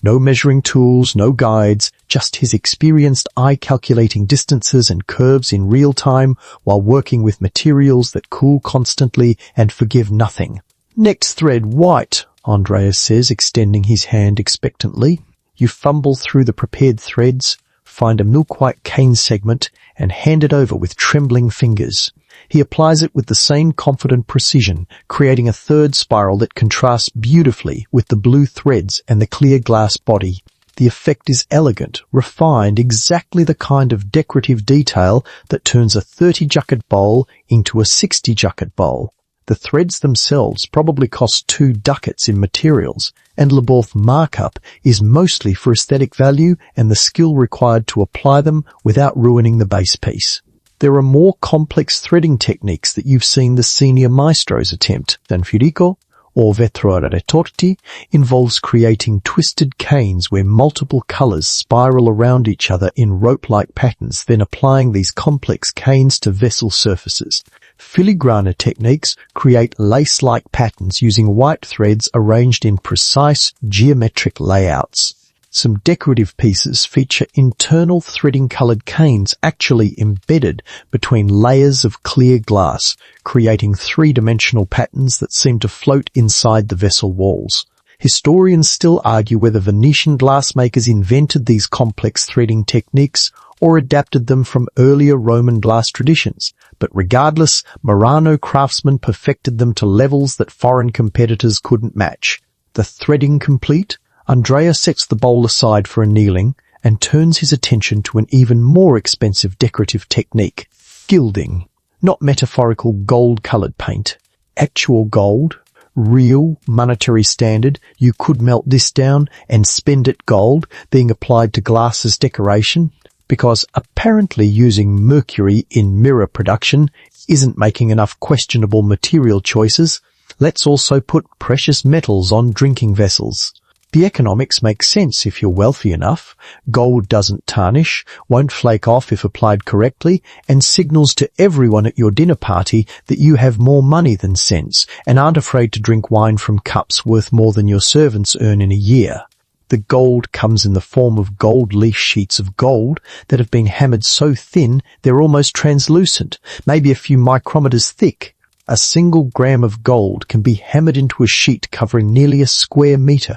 No measuring tools, no guides, just his experienced eye calculating distances and curves in real time while working with materials that cool constantly and forgive nothing. "Next thread, white," Andreas says, extending his hand expectantly. You fumble through the prepared threads, find a milk-white cane segment and hand it over with trembling fingers. He applies it with the same confident precision, creating a third spiral that contrasts beautifully with the blue threads and the clear glass body. The effect is elegant, refined, exactly the kind of decorative detail that turns a 30-ducat bowl into a 60-ducat bowl. The threads themselves probably cost 2 ducats in materials, and Leborth markup is mostly for aesthetic value and the skill required to apply them without ruining the base piece. There are more complex threading techniques that you've seen the senior maestros attempt. Sanfurico, or vetro retorti, involves creating twisted canes where multiple colors spiral around each other in rope-like patterns, then applying these complex canes to vessel surfaces. Filigrana techniques create lace-like patterns using white threads arranged in precise geometric layouts. Some decorative pieces feature internal threading-colored canes actually embedded between layers of clear glass, creating three-dimensional patterns that seem to float inside the vessel walls. Historians still argue whether Venetian glassmakers invented these complex threading techniques or adapted them from earlier Roman glass traditions, but regardless, Murano craftsmen perfected them to levels that foreign competitors couldn't match. The threading complete, Andrea sets the bowl aside for annealing and turns his attention to an even more expensive decorative technique, gilding. Not metaphorical gold-colored paint. Actual gold, real, monetary standard, you could melt this down and spend it gold being applied to glass as decoration, because apparently using mercury in mirror production isn't making enough questionable material choices. Let's also put precious metals on drinking vessels. The economics make sense if you're wealthy enough. Gold doesn't tarnish, won't flake off if applied correctly, and signals to everyone at your dinner party that you have more money than sense and aren't afraid to drink wine from cups worth more than your servants earn in a year. The gold comes in the form of gold leaf sheets of gold that have been hammered so thin they're almost translucent, maybe a few micrometers thick. A single gram of gold can be hammered into a sheet covering nearly a square meter.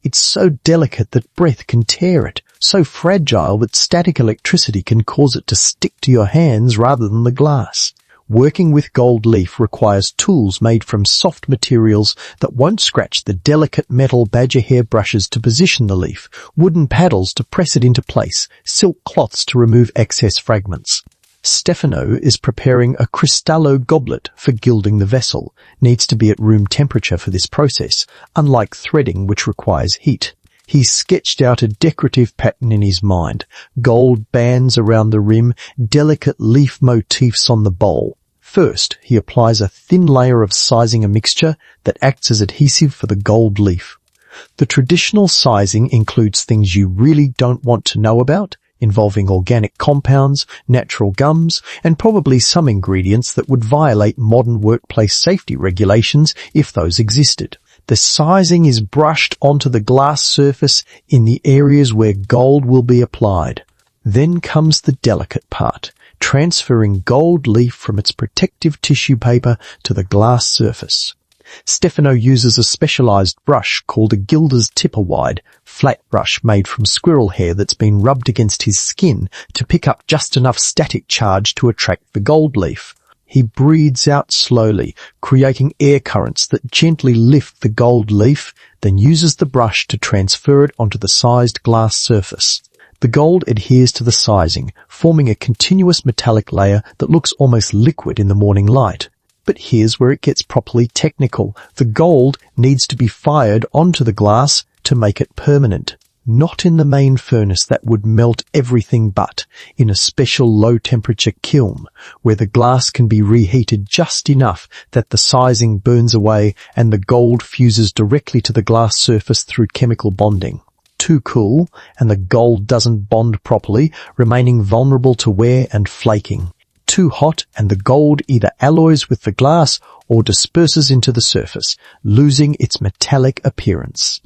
It's so delicate that breath can tear it, so fragile that static electricity can cause it to stick to your hands rather than the glass. Working with gold leaf requires tools made from soft materials that won't scratch the delicate metal badger hair brushes to position the leaf, wooden paddles to press it into place, silk cloths to remove excess fragments. Stefano is preparing a cristallo goblet for gilding the vessel. Needs to be at room temperature for this process, unlike threading which requires heat. He's sketched out a decorative pattern in his mind. Gold bands around the rim, delicate leaf motifs on the bowl. First, he applies a thin layer of sizing mixture that acts as adhesive for the gold leaf. The traditional sizing includes things you really don't want to know about, involving organic compounds, natural gums, and probably some ingredients that would violate modern workplace safety regulations if those existed. The sizing is brushed onto the glass surface in the areas where gold will be applied. Then comes the delicate part, transferring gold leaf from its protective tissue paper to the glass surface. Stefano uses a specialized brush called a gilder's tipper wide, flat brush made from squirrel hair that's been rubbed against his skin to pick up just enough static charge to attract the gold leaf. He breathes out slowly, creating air currents that gently lift the gold leaf, then uses the brush to transfer it onto the sized glass surface. The gold adheres to the sizing, forming a continuous metallic layer that looks almost liquid in the morning light. But here's where it gets properly technical. The gold needs to be fired onto the glass to make it permanent. Not in the main furnace that would melt everything but in a special low-temperature kiln where the glass can be reheated just enough that the sizing burns away and the gold fuses directly to the glass surface through chemical bonding. Too cool, and the gold doesn't bond properly, remaining vulnerable to wear and flaking. Too hot, and the gold either alloys with the glass or disperses into the surface, losing its metallic appearance.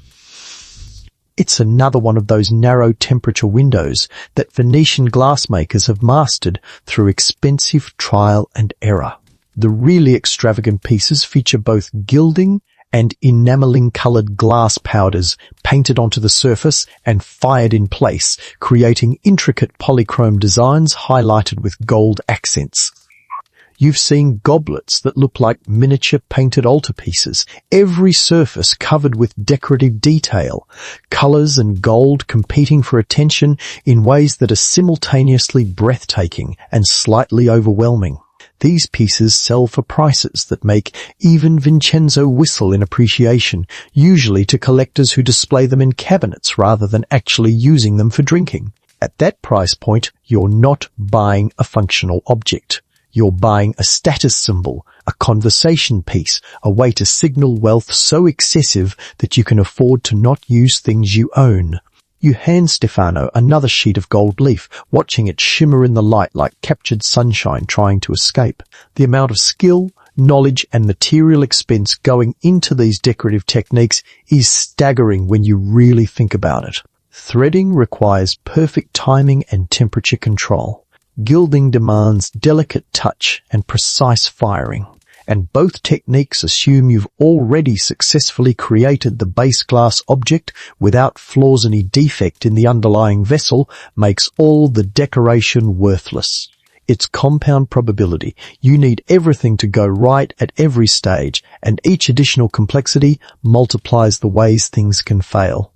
It's another one of those narrow temperature windows that Venetian glassmakers have mastered through expensive trial and error. The really extravagant pieces feature both gilding and enameling-colored glass powders painted onto the surface and fired in place, creating intricate polychrome designs highlighted with gold accents. You've seen goblets that look like miniature painted altarpieces, every surface covered with decorative detail, colors and gold competing for attention in ways that are simultaneously breathtaking and slightly overwhelming. These pieces sell for prices that make even Vincenzo whistle in appreciation, usually to collectors who display them in cabinets rather than actually using them for drinking. At that price point, you're not buying a functional object. You're buying a status symbol, a conversation piece, a way to signal wealth so excessive that you can afford to not use things you own. You hand Stefano another sheet of gold leaf, watching it shimmer in the light like captured sunshine trying to escape. The amount of skill, knowledge and material expense going into these decorative techniques is staggering when you really think about it. Threading requires perfect timing and temperature control. Gilding demands delicate touch and precise firing, and both techniques assume you've already successfully created the base glass object without flaws. Any defect in the underlying vessel makes all the decoration worthless. It's compound probability. You need everything to go right at every stage, and each additional complexity multiplies the ways things can fail.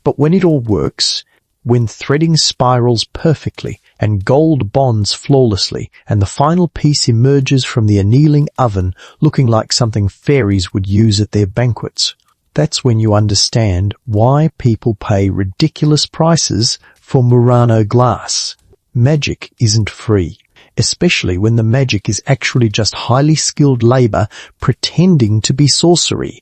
But when it all works, when threading spirals perfectly and gold bonds flawlessly, and the final piece emerges from the annealing oven looking like something fairies would use at their banquets, that's when you understand why people pay ridiculous prices for Murano glass. Magic isn't free, especially when the magic is actually just highly skilled labor pretending to be sorcery.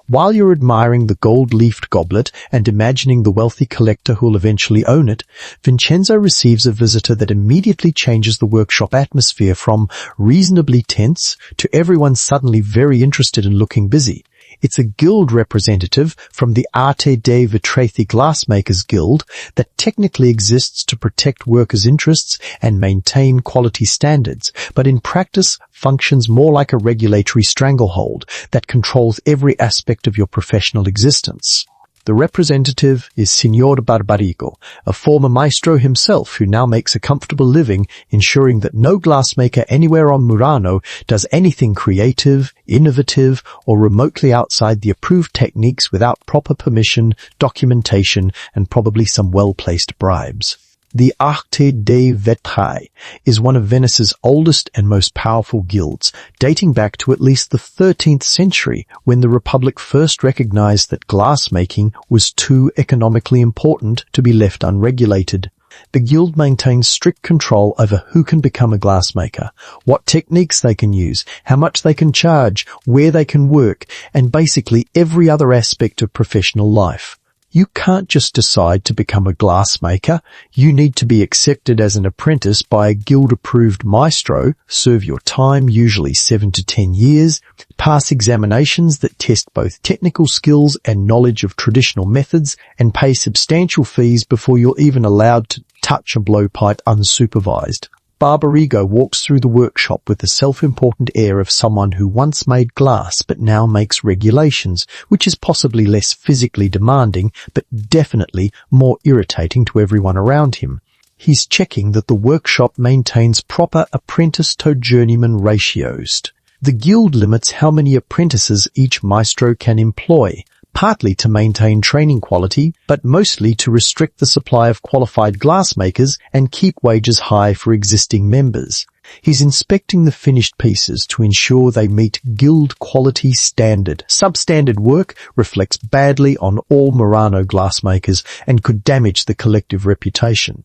While you're admiring the gold-leafed goblet and imagining the wealthy collector who'll eventually own it, Vincenzo receives a visitor that immediately changes the workshop atmosphere from reasonably tense to everyone suddenly very interested and looking busy. It's a guild representative from the Arte dei Vetrethi Glassmakers Guild that technically exists to protect workers' interests and maintain quality standards, but in practice functions more like a regulatory stranglehold that controls every aspect of your professional existence. The representative is Signor Barbarigo, a former maestro himself who now makes a comfortable living ensuring that no glassmaker anywhere on Murano does anything creative, innovative, or remotely outside the approved techniques without proper permission, documentation, and probably some well-placed bribes. The Arte dei Vetrethi is one of Venice's oldest and most powerful guilds, dating back to at least the 13th century when the Republic first recognized that glassmaking was too economically important to be left unregulated. The guild maintains strict control over who can become a glassmaker, what techniques they can use, how much they can charge, where they can work, and basically every other aspect of professional life. You can't just decide to become a glassmaker. You need to be accepted as an apprentice by a guild-approved maestro, serve your time, usually 7 to 10 years, pass examinations that test both technical skills and knowledge of traditional methods, and pay substantial fees before you're even allowed to touch a blowpipe unsupervised. Barbarigo walks through the workshop with the self-important air of someone who once made glass but now makes regulations, which is possibly less physically demanding but definitely more irritating to everyone around him. He's checking that the workshop maintains proper apprentice-to-journeyman ratios. The guild limits how many apprentices each maestro can employ, partly to maintain training quality, but mostly to restrict the supply of qualified glassmakers and keep wages high for existing members. He's inspecting the finished pieces to ensure they meet guild quality standard. Substandard work reflects badly on all Murano glassmakers and could damage the collective reputation.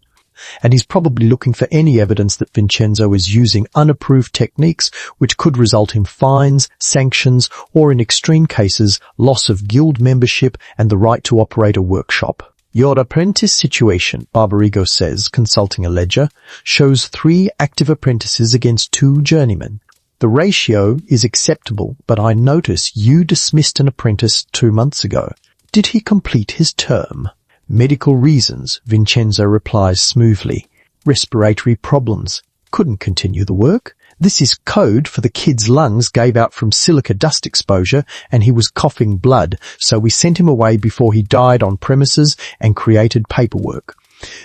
And he's probably looking for any evidence that Vincenzo is using unapproved techniques which could result in fines, sanctions, or in extreme cases, loss of guild membership and the right to operate a workshop. Your apprentice situation, Barbarigo says, consulting a ledger, shows 3 active apprentices against 2 journeymen. The ratio is acceptable, but I notice you dismissed an apprentice 2 months ago. Did he complete his term? Medical reasons, Vincenzo replies smoothly. Respiratory problems. Couldn't continue the work. This is code for the kid's lungs gave out from silica dust exposure and he was coughing blood, so we sent him away before he died on premises and created paperwork.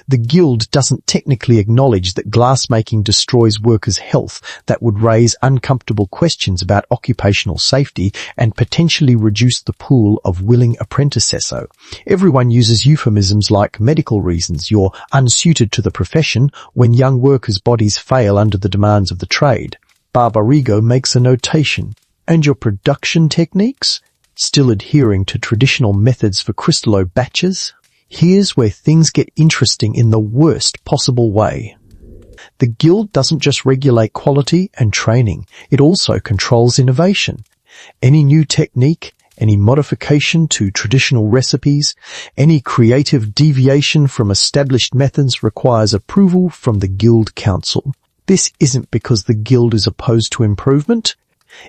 The Guild doesn't technically acknowledge that glassmaking destroys workers' health. That would raise uncomfortable questions about occupational safety and potentially reduce the pool of willing apprentices. Everyone uses euphemisms like medical reasons, you're unsuited to the profession, when young workers' bodies fail under the demands of the trade. Barbarigo makes a notation. And your production techniques? Still adhering to traditional methods for crystallo batches? Here's where things get interesting in the worst possible way. The Guild doesn't just regulate quality and training, it also controls innovation. Any new technique, any modification to traditional recipes, any creative deviation from established methods requires approval from the Guild Council. This isn't because the Guild is opposed to improvement.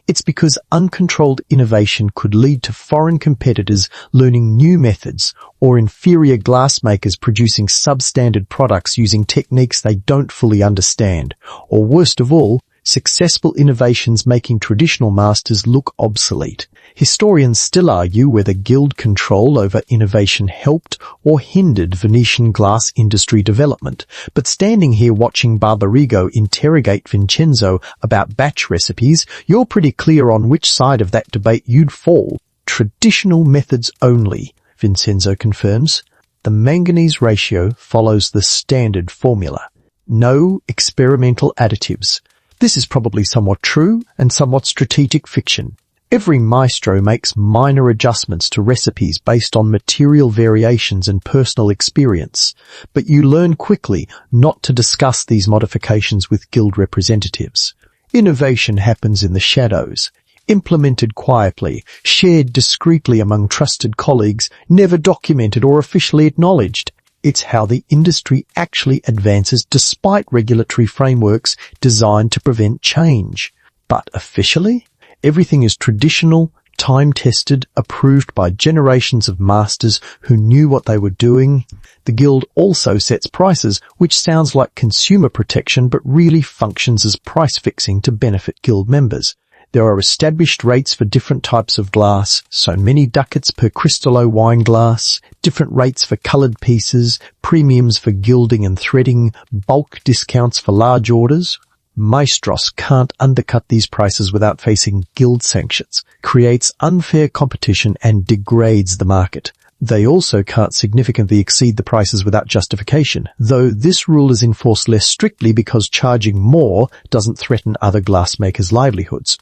It's because uncontrolled innovation could lead to foreign competitors learning new methods or inferior glassmakers producing substandard products using techniques they don't fully understand, or worst of all, successful innovations making traditional masters look obsolete. Historians still argue whether Guild control over innovation helped or hindered Venetian glass industry development, but standing here watching Barbarigo interrogate Vincenzo about batch recipes, you're pretty clear on which side of that debate you'd fall. Traditional methods only, Vincenzo confirms. The manganese ratio follows the standard formula. No experimental additives. This is probably somewhat true and somewhat strategic fiction. Every maestro makes minor adjustments to recipes based on material variations and personal experience, but you learn quickly not to discuss these modifications with Guild representatives. Innovation happens in the shadows, implemented quietly, shared discreetly among trusted colleagues, never documented or officially acknowledged. It's how the industry actually advances despite regulatory frameworks designed to prevent change. But officially, everything is traditional, time-tested, approved by generations of masters who knew what they were doing. The Guild also sets prices, which sounds like consumer protection but really functions as price fixing to benefit Guild members. There are established rates for different types of glass, so many ducats per cristallo wine glass, different rates for coloured pieces, premiums for gilding and threading, bulk discounts for large orders. Maestros can't undercut these prices without facing Guild sanctions, creates unfair competition and degrades the market. They also can't significantly exceed the prices without justification, though this rule is enforced less strictly because charging more doesn't threaten other glassmakers' livelihoods.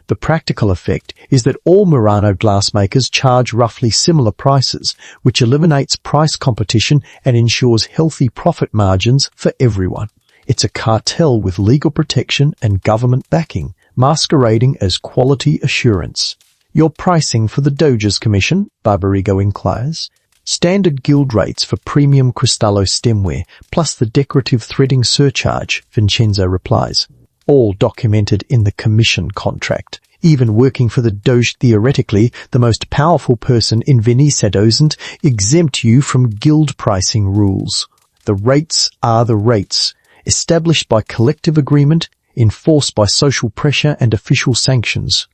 The practical effect is that all Murano glassmakers charge roughly similar prices, which eliminates price competition and ensures healthy profit margins for everyone. It's a cartel with legal protection and government backing, masquerading as quality assurance. Your pricing for the Doge's Commission, Barbarigo inquires. Standard Guild rates for premium cristallo stemware, plus the decorative threading surcharge, Vincenzo replies. All documented in the commission contract. Even working for the Doge, theoretically, the most powerful person in Venice doesn't exempt you from Guild pricing rules. The rates are the rates, established by collective agreement, enforced by social pressure and official sanctions.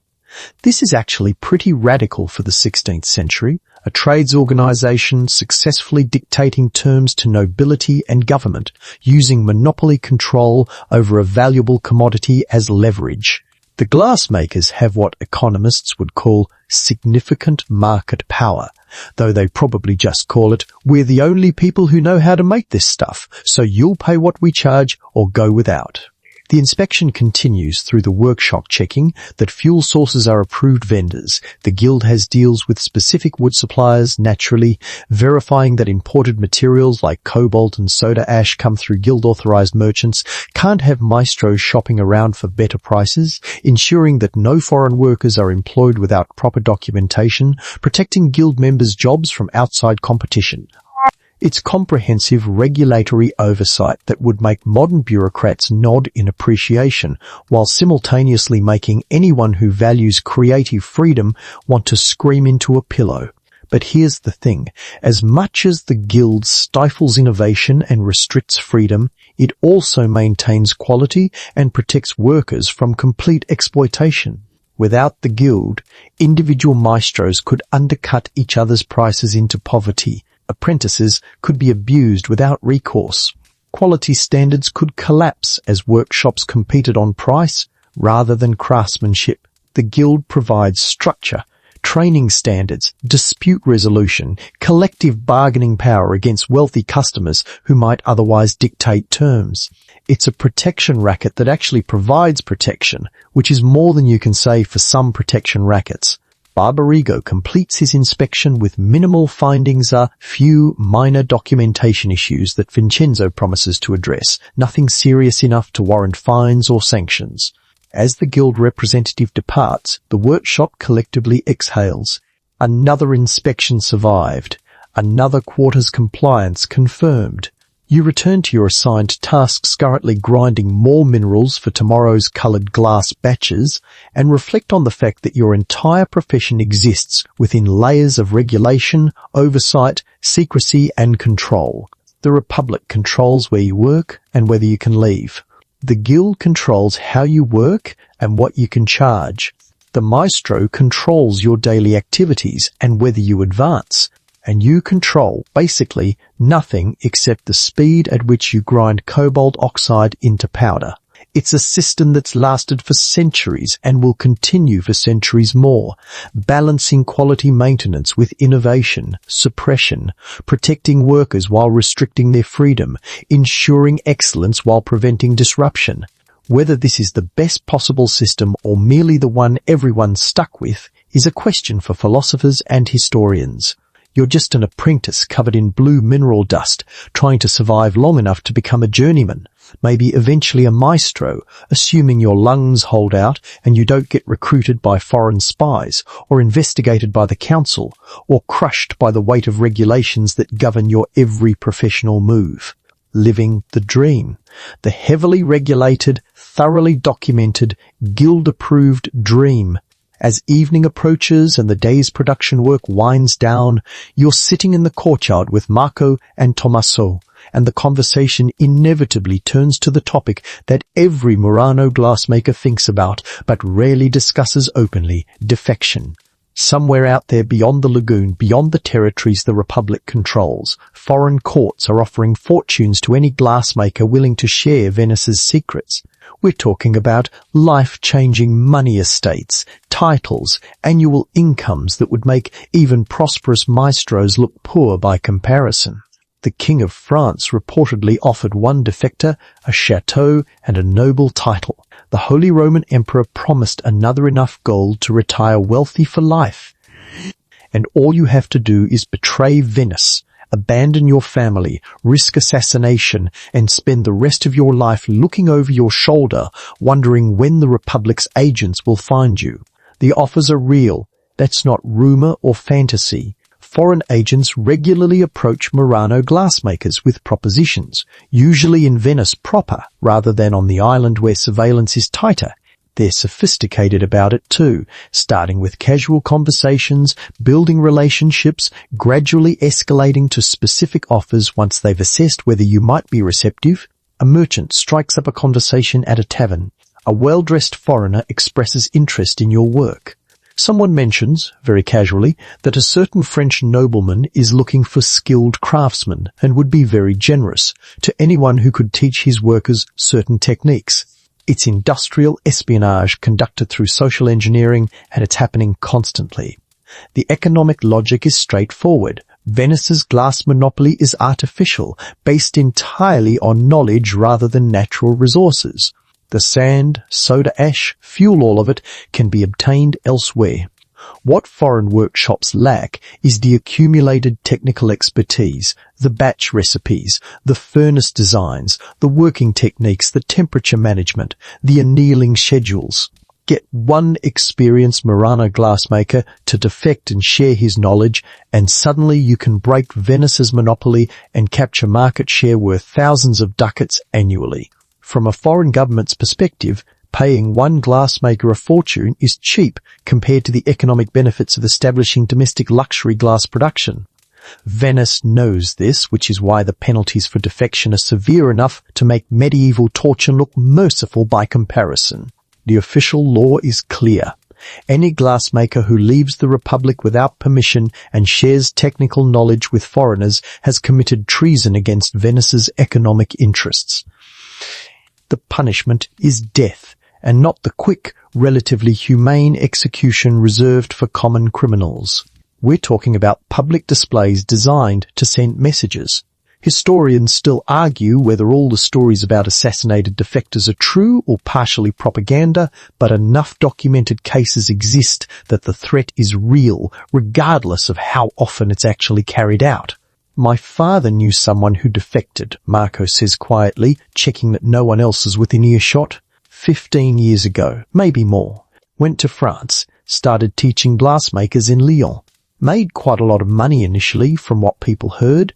This is actually pretty radical for the 16th century, a trades organization successfully dictating terms to nobility and government, using monopoly control over a valuable commodity as leverage. The glassmakers have what economists would call significant market power, though they probably just call it, we're the only people who know how to make this stuff, so you'll pay what we charge or go without. The inspection continues through the workshop checking that fuel sources are approved vendors. The Guild has deals with specific wood suppliers, naturally, verifying that imported materials like cobalt and soda ash come through Guild-authorized merchants, can't have maestros shopping around for better prices, ensuring that no foreign workers are employed without proper documentation, protecting Guild members' jobs from outside competition. It's comprehensive regulatory oversight that would make modern bureaucrats nod in appreciation, while simultaneously making anyone who values creative freedom want to scream into a pillow. But here's the thing. As much as the guild stifles innovation and restricts freedom, it also maintains quality and protects workers from complete exploitation. Without the guild, individual maestros could undercut each other's prices into poverty. Apprentices could be abused without recourse. Quality standards could collapse as workshops competed on price rather than craftsmanship. The guild provides structure, training standards, dispute resolution, collective bargaining power against wealthy customers who might otherwise dictate terms. It's a protection racket that actually provides protection, which is more than you can say for some protection rackets. Barbarigo completes his inspection with minimal findings, few minor documentation issues that Vincenzo promises to address, nothing serious enough to warrant fines or sanctions. As the guild representative departs, the workshop collectively exhales. Another inspection survived. Another quarter's compliance confirmed. You return to your assigned tasks, currently grinding more minerals for tomorrow's coloured glass batches, and reflect on the fact that your entire profession exists within layers of regulation, oversight, secrecy, and control. The Republic controls where you work and whether you can leave. The guild controls how you work and what you can charge. The maestro controls your daily activities and whether you advance. And you control, basically, nothing except the speed at which you grind cobalt oxide into powder. It's a system that's lasted for centuries and will continue for centuries more, balancing quality maintenance with innovation, suppression, protecting workers while restricting their freedom, ensuring excellence while preventing disruption. Whether this is the best possible system or merely the one everyone's stuck with is a question for philosophers and historians. You're just an apprentice covered in blue mineral dust, trying to survive long enough to become a journeyman, maybe eventually a maestro, assuming your lungs hold out and you don't get recruited by foreign spies, or investigated by the council, or crushed by the weight of regulations that govern your every professional move. Living the dream. The heavily regulated, thoroughly documented, guild-approved dream. As evening approaches and the day's production work winds down, you're sitting in the courtyard with Marco and Tommaso, and the conversation inevitably turns to the topic that every Murano glassmaker thinks about but rarely discusses openly: defection. Somewhere out there beyond the lagoon, beyond the territories the Republic controls, foreign courts are offering fortunes to any glassmaker willing to share Venice's secrets. We're talking about life-changing money estates, titles, annual incomes that would make even prosperous maestros look poor by comparison. The King of France reportedly offered one defector a chateau and a noble title. The Holy Roman Emperor promised another enough gold to retire wealthy for life. And all you have to do is betray Venice, abandon your family, risk assassination, and spend the rest of your life looking over your shoulder, wondering when the Republic's agents will find you. The offers are real. That's not rumor or fantasy. Foreign agents regularly approach Murano glassmakers with propositions, usually in Venice proper, rather than on the island where surveillance is tighter. They're sophisticated about it too, starting with casual conversations, building relationships, gradually escalating to specific offers once they've assessed whether you might be receptive. A merchant strikes up a conversation at a tavern. A well-dressed foreigner expresses interest in your work. Someone mentions, very casually, that a certain French nobleman is looking for skilled craftsmen and would be very generous to anyone who could teach his workers certain techniques. It's industrial espionage conducted through social engineering, and it's happening constantly. The economic logic is straightforward. Venice's glass monopoly is artificial, based entirely on knowledge rather than natural resources. The sand, soda ash, fuel, all of it can be obtained elsewhere. What foreign workshops lack is the accumulated technical expertise, the batch recipes, the furnace designs, the working techniques, the temperature management, the annealing schedules. Get one experienced Murano glassmaker to defect and share his knowledge, and suddenly you can break Venice's monopoly and capture market share worth thousands of ducats annually. From a foreign government's perspective, Paying one glassmaker a fortune is cheap compared to the economic benefits of establishing domestic luxury glass production. Venice knows this, which is why the penalties for defection are severe enough to make medieval torture look merciful by comparison. The official law is clear. Any glassmaker who leaves the Republic without permission and shares technical knowledge with foreigners has committed treason against Venice's economic interests. The punishment is death, and not the quick, relatively humane execution reserved for common criminals. We're talking about public displays designed to send messages. Historians still argue whether all the stories about assassinated defectors are true or partially propaganda, but enough documented cases exist that the threat is real, regardless of how often it's actually carried out. My father knew someone who defected, Marco says quietly, checking that no one else is within earshot. 15 years ago, maybe more. Went to France, started teaching glassmakers in Lyon. Made quite a lot of money initially from what people heard.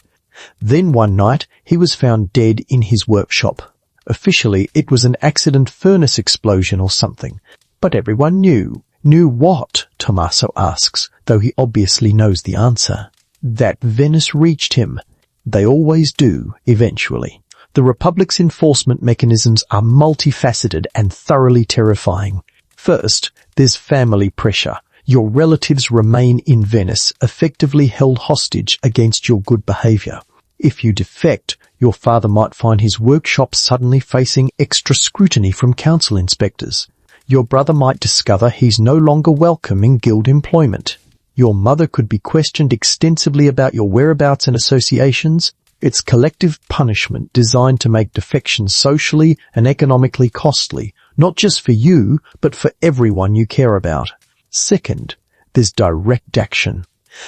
Then one night he was found dead in his workshop. Officially it was an accident furnace explosion or something. But everyone knew. Knew what? Tommaso asks, though he obviously knows the answer. That Venice reached him. They always do, eventually. The Republic's enforcement mechanisms are multifaceted and thoroughly terrifying. First, there's family pressure. Your relatives remain in Venice, effectively held hostage against your good behavior. If you defect, your father might find his workshop suddenly facing extra scrutiny from council inspectors. Your brother might discover he's no longer welcome in guild employment. Your mother could be questioned extensively about your whereabouts and associations. It's collective punishment designed to make defection socially and economically costly, not just for you, but for everyone you care about. Second, there's direct action.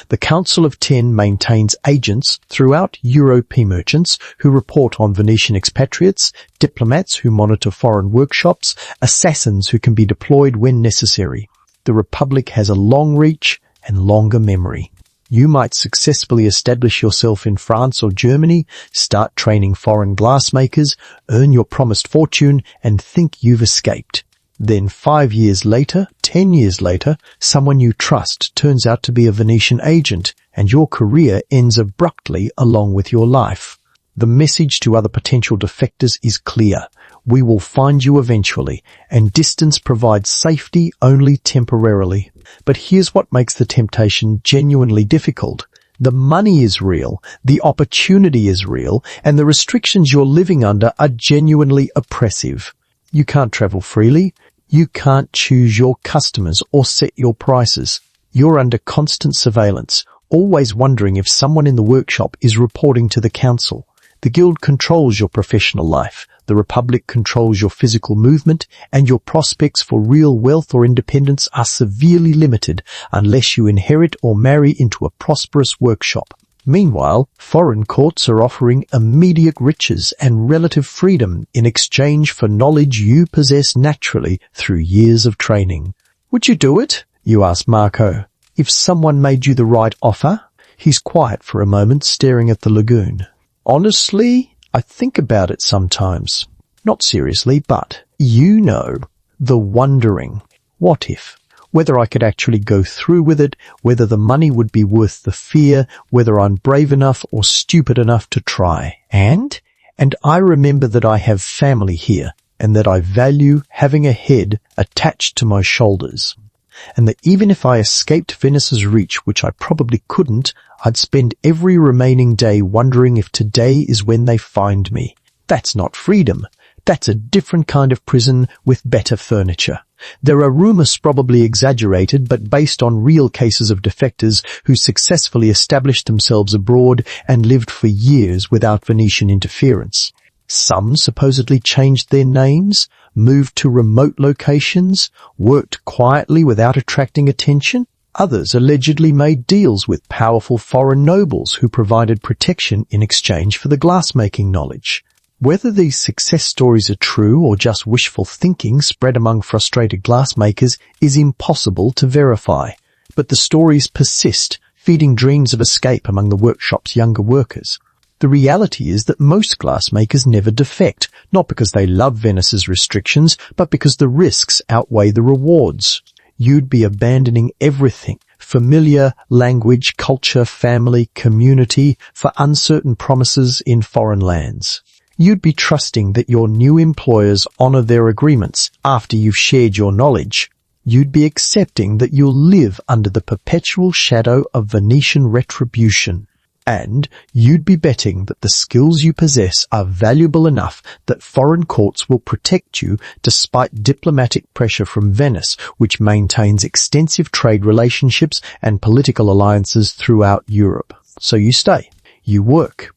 The Council of Ten maintains agents throughout Europe merchants who report on Venetian expatriates, diplomats who monitor foreign workshops, assassins who can be deployed when necessary. The Republic has a long reach and longer memory. You might successfully establish yourself in France or Germany, start training foreign glassmakers, earn your promised fortune, and think you've escaped. Then 5 years later, 10 years later, someone you trust turns out to be a Venetian agent, and your career ends abruptly along with your life. The message to other potential defectors is clear. We will find you eventually, and distance provides safety only temporarily. But here's what makes the temptation genuinely difficult. The money is real, the opportunity is real, and the restrictions you're living under are genuinely oppressive. You can't travel freely. You can't choose your customers or set your prices. You're under constant surveillance, always wondering if someone in the workshop is reporting to the council. The guild controls your professional life. The Republic controls your physical movement, and your prospects for real wealth or independence are severely limited unless you inherit or marry into a prosperous workshop. Meanwhile, foreign courts are offering immediate riches and relative freedom in exchange for knowledge you possess naturally through years of training. Would you do it? You ask Marco. If someone made you the right offer? He's quiet for a moment, staring at the lagoon. Honestly, I think about it sometimes. Not seriously, but, you know, the wondering. What if? Whether I could actually go through with it, whether the money would be worth the fear, whether I'm brave enough or stupid enough to try. And I remember that I have family here, and that I value having a head attached to my shoulders. And that even if I escaped Venice's reach, which I probably couldn't, I'd spend every remaining day wondering if today is when they find me. That's not freedom. That's a different kind of prison with better furniture. There are rumors, probably exaggerated, but based on real cases of defectors who successfully established themselves abroad and lived for years without Venetian interference. Some supposedly changed their names, moved to remote locations, worked quietly without attracting attention. Others allegedly made deals with powerful foreign nobles who provided protection in exchange for the glassmaking knowledge. Whether these success stories are true or just wishful thinking spread among frustrated glassmakers is impossible to verify. But the stories persist, feeding dreams of escape among the workshop's younger workers. The reality is that most glassmakers never defect, not because they love Venice's restrictions, but because the risks outweigh the rewards. You'd be abandoning everything, familiar, language, culture, family, community, for uncertain promises in foreign lands. You'd be trusting that your new employers honor their agreements after you've shared your knowledge. You'd be accepting that you'll live under the perpetual shadow of Venetian retribution. And you'd be betting that the skills you possess are valuable enough that foreign courts will protect you despite diplomatic pressure from Venice, which maintains extensive trade relationships and political alliances throughout Europe. So you stay. You work.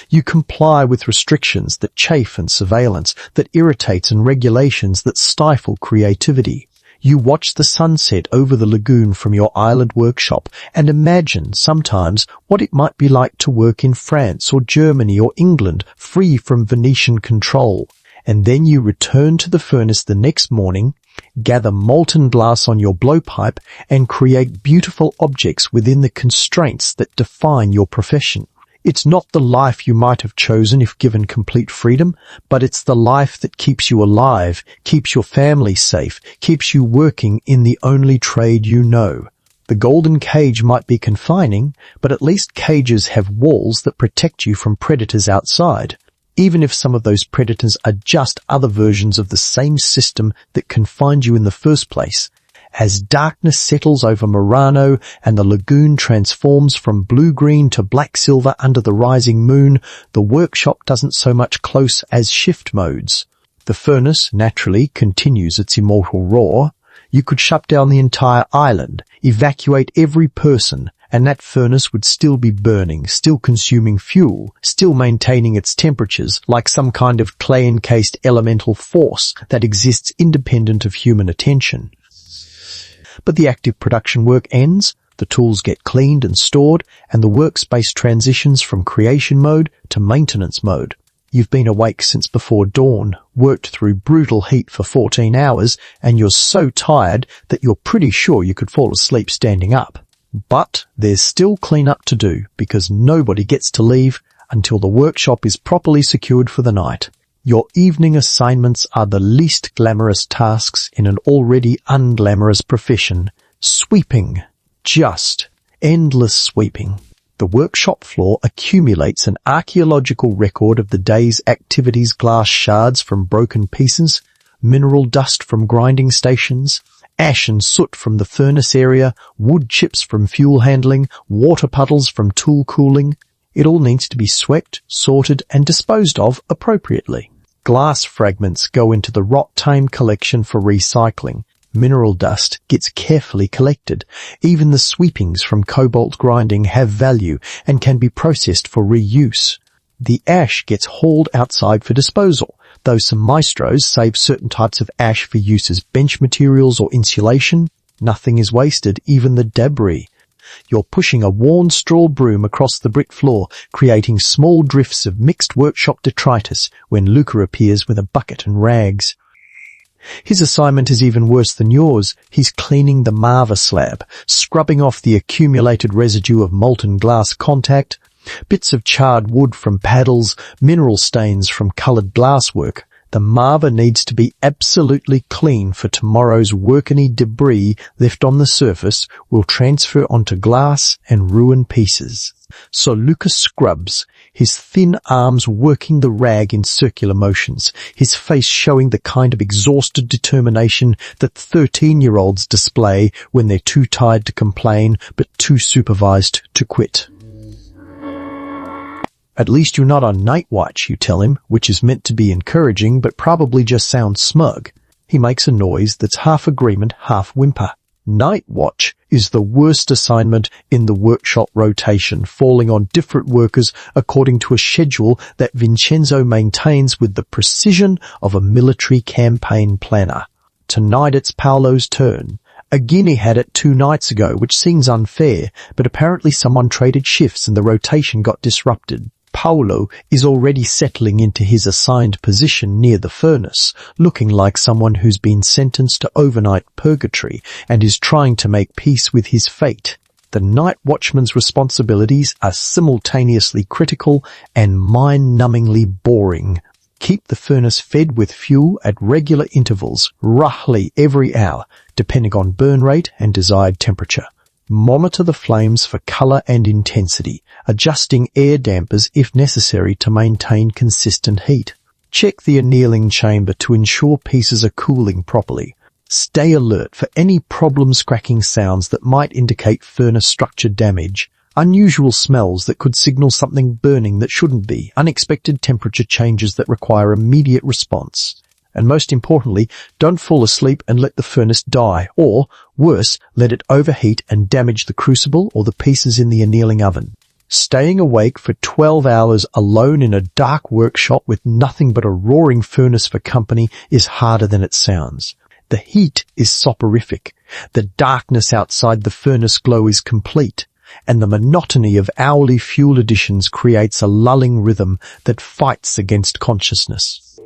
You comply with restrictions that chafe and surveillance, that irritate and regulations that stifle creativity. You watch the sunset over the lagoon from your island workshop and imagine sometimes what it might be like to work in France or Germany or England, free from Venetian control. And then you return to the furnace the next morning, gather molten glass on your blowpipe, and create beautiful objects within the constraints that define your profession. It's not the life you might have chosen if given complete freedom, but it's the life that keeps you alive, keeps your family safe, keeps you working in the only trade you know. The golden cage might be confining, but at least cages have walls that protect you from predators outside, even if some of those predators are just other versions of the same system that confined you in the first place. As darkness settles over Murano and the lagoon transforms from blue-green to black-silver under the rising moon, the workshop doesn't so much close as shift modes. The furnace, naturally, continues its immortal roar. You could shut down the entire island, evacuate every person, and that furnace would still be burning, still consuming fuel, still maintaining its temperatures like some kind of clay-encased elemental force that exists independent of human attention. But the active production work ends, the tools get cleaned and stored, and the workspace transitions from creation mode to maintenance mode. You've been awake since before dawn, worked through brutal heat for 14 hours, and you're so tired that you're pretty sure you could fall asleep standing up. But there's still clean-up to do, because nobody gets to leave until the workshop is properly secured for the night. Your evening assignments are the least glamorous tasks in an already unglamorous profession. Sweeping. Just endless sweeping. The workshop floor accumulates an archaeological record of the day's activities: glass shards from broken pieces, mineral dust from grinding stations, ash and soot from the furnace area, wood chips from fuel handling, water puddles from tool cooling. It all needs to be swept, sorted, and disposed of appropriately. Glass fragments go into the rot-time collection for recycling. Mineral dust gets carefully collected. Even the sweepings from cobalt grinding have value and can be processed for reuse. The ash gets hauled outside for disposal, though some maestros save certain types of ash for use as bench materials or insulation. Nothing is wasted, even the debris. You're pushing a worn straw broom across the brick floor, creating small drifts of mixed workshop detritus when Luca appears with a bucket and rags. His assignment is even worse than yours. He's cleaning the marva slab, scrubbing off the accumulated residue of molten glass contact, bits of charred wood from paddles, mineral stains from coloured glasswork. The marva needs to be absolutely clean for tomorrow's work-any debris left on the surface will transfer onto glass and ruin pieces. So Luca scrubs, his thin arms working the rag in circular motions, his face showing the kind of exhausted determination that 13-year-olds display when they're too tired to complain but too supervised to quit. At least you're not on night watch, you tell him, which is meant to be encouraging but probably just sounds smug. He makes a noise that's half agreement, half whimper. Night watch is the worst assignment in the workshop rotation, falling on different workers according to a schedule that Vincenzo maintains with the precision of a military campaign planner. Tonight it's Paolo's turn. Aghini had it 2 nights ago, which seems unfair, but apparently someone traded shifts and the rotation got disrupted. Paolo is already settling into his assigned position near the furnace, looking like someone who's been sentenced to overnight purgatory and is trying to make peace with his fate. The night watchman's responsibilities are simultaneously critical and mind-numbingly boring. Keep the furnace fed with fuel at regular intervals, roughly every hour, depending on burn rate and desired temperature. Monitor the flames for color and intensity, adjusting air dampers if necessary to maintain consistent heat. Check the annealing chamber to ensure pieces are cooling properly. Stay alert for any problem-scracking sounds that might indicate furnace structure damage, unusual smells that could signal something burning that shouldn't be, unexpected temperature changes that require immediate response. And most importantly, don't fall asleep and let the furnace die, or, worse, let it overheat and damage the crucible or the pieces in the annealing oven. Staying awake for 12 hours alone in a dark workshop with nothing but a roaring furnace for company is harder than it sounds. The heat is soporific, the darkness outside the furnace glow is complete, and the monotony of hourly fuel additions creates a lulling rhythm that fights against consciousness.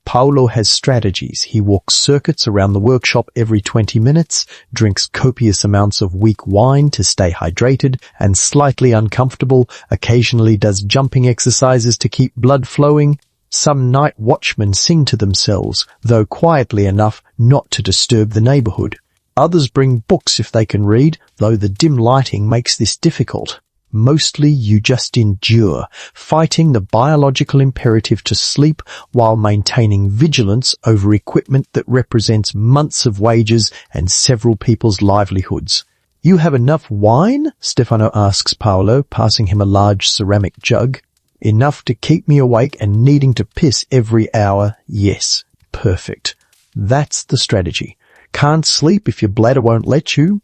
Paolo has strategies. He walks circuits around the workshop every 20 minutes, drinks copious amounts of weak wine to stay hydrated and slightly uncomfortable, occasionally does jumping exercises to keep blood flowing. Some night watchmen sing to themselves, though quietly enough not to disturb the neighborhood. Others bring books if they can read, though the dim lighting makes this difficult. Mostly you just endure, fighting the biological imperative to sleep while maintaining vigilance over equipment that represents months of wages and several people's livelihoods. "You have enough wine?" Stefano asks Paolo, passing him a large ceramic jug. "Enough to keep me awake and needing to piss every hour, yes." Perfect. That's the strategy. Can't sleep if your bladder won't let you.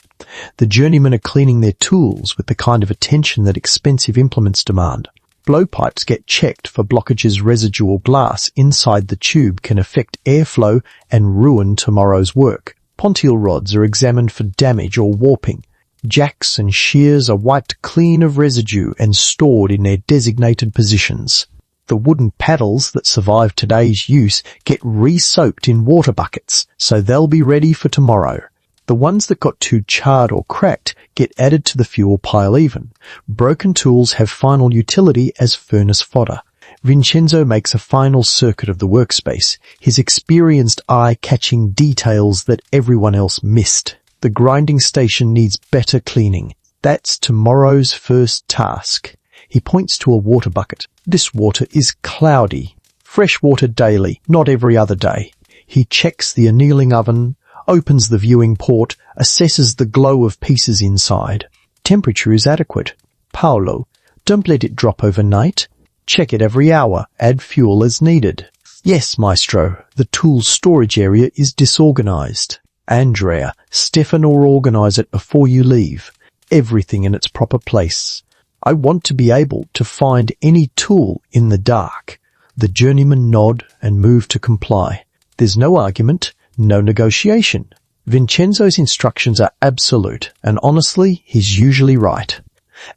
The journeymen are cleaning their tools with the kind of attention that expensive implements demand. Blowpipes get checked for blockages. Residual glass inside the tube can affect airflow and ruin tomorrow's work. Pontiel rods are examined for damage or warping. Jacks and shears are wiped clean of residue and stored in their designated positions. The wooden paddles that survive today's use get re-soaked in water buckets, so they'll be ready for tomorrow. The ones that got too charred or cracked get added to the fuel pile even. Broken tools have final utility as furnace fodder. Vincenzo makes a final circuit of the workspace, his experienced eye catching details that everyone else missed. The grinding station needs better cleaning. That's tomorrow's first task. He points to a water bucket. This water is cloudy. Fresh water daily, not every other day. He checks the annealing oven, opens the viewing port, assesses the glow of pieces inside. Temperature is adequate. Paolo, don't let it drop overnight. Check it every hour. Add fuel as needed. Yes, Maestro, the tool's storage area is disorganized. Andrea, Stefano will organize it before you leave. Everything in its proper place. I want to be able to find any tool in the dark. The journeymen nod and move to comply. There's no argument, no negotiation. Vincenzo's instructions are absolute, and honestly, he's usually right.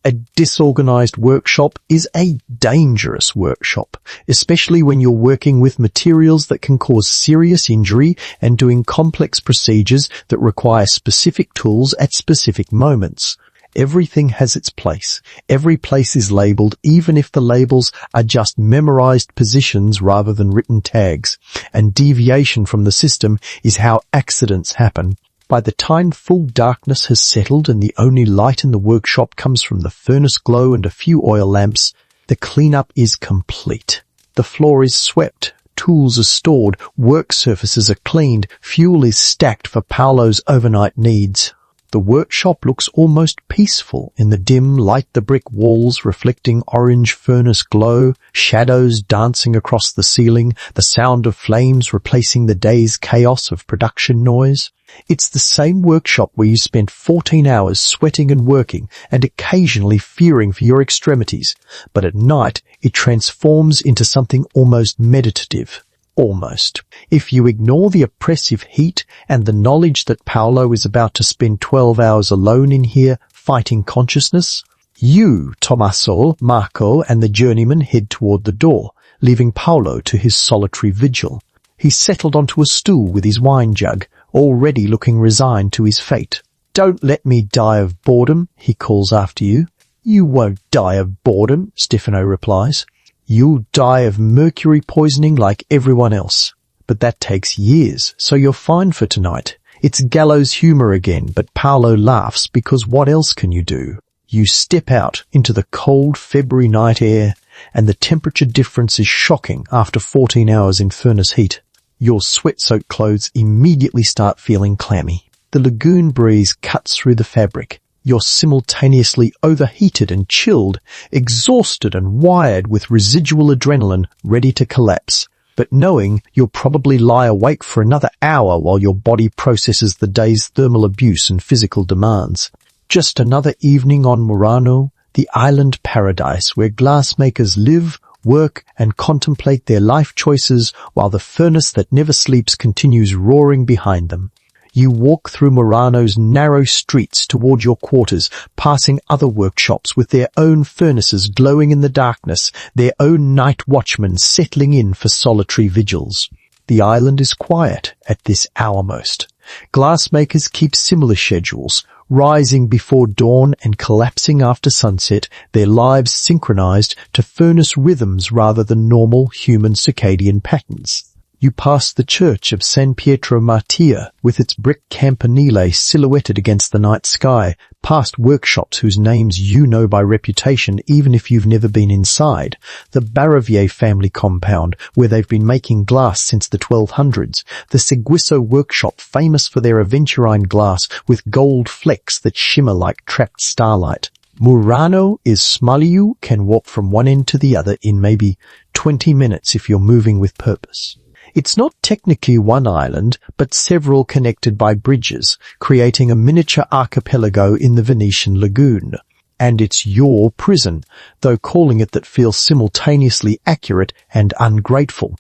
A disorganized workshop is a dangerous workshop, especially when you're working with materials that can cause serious injury and doing complex procedures that require specific tools at specific moments. Everything has its place. Every place is labeled, even if the labels are just memorized positions rather than written tags. And deviation from the system is how accidents happen. By the time full darkness has settled and the only light in the workshop comes from the furnace glow and a few oil lamps, the cleanup is complete. The floor is swept, tools are stored, work surfaces are cleaned, fuel is stacked for Paolo's overnight needs. The workshop looks almost peaceful in the dim light, the brick walls reflecting orange furnace glow, shadows dancing across the ceiling, the sound of flames replacing the day's chaos of production noise. It's the same workshop where you spent 14 hours sweating and working and occasionally fearing for your extremities, but at night it transforms into something almost meditative. Almost. If you ignore the oppressive heat and the knowledge that Paolo is about to spend 12 hours alone in here fighting consciousness, you, Tommaso, Marco, and the journeyman head toward the door, leaving Paolo to his solitary vigil. He's settled onto a stool with his wine jug, already looking resigned to his fate. "Don't let me die of boredom," he calls after you. "You won't die of boredom," Stefano replies. "You'll die of mercury poisoning like everyone else." But that takes years, so you're fine for tonight. It's gallows humor again, but Paolo laughs because what else can you do? You step out into the cold February night air, and the temperature difference is shocking after 14 hours in furnace heat. Your sweat-soaked clothes immediately start feeling clammy. The lagoon breeze cuts through the fabric. You're simultaneously overheated and chilled, exhausted and wired with residual adrenaline ready to collapse, but knowing you'll probably lie awake for another hour while your body processes the day's thermal abuse and physical demands. Just another evening on Murano, the island paradise where glassmakers live, work and contemplate their life choices while the furnace that never sleeps continues roaring behind them. You walk through Murano's narrow streets toward your quarters, passing other workshops with their own furnaces glowing in the darkness, their own night watchmen settling in for solitary vigils. The island is quiet at this hour most. Glassmakers keep similar schedules, rising before dawn and collapsing after sunset, their lives synchronized to furnace rhythms rather than normal human circadian patterns. You pass the church of San Pietro Martir with its brick campanile silhouetted against the night sky, past workshops whose names you know by reputation even if you've never been inside, the Baravier family compound where they've been making glass since the 1200s, the Seguiso workshop famous for their aventurine glass with gold flecks that shimmer like trapped starlight. Murano is small. You can walk from one end to the other in maybe 20 minutes if you're moving with purpose. It's not technically one island, but several connected by bridges, creating a miniature archipelago in the Venetian lagoon. And it's your prison, though calling it that feels simultaneously accurate and ungrateful.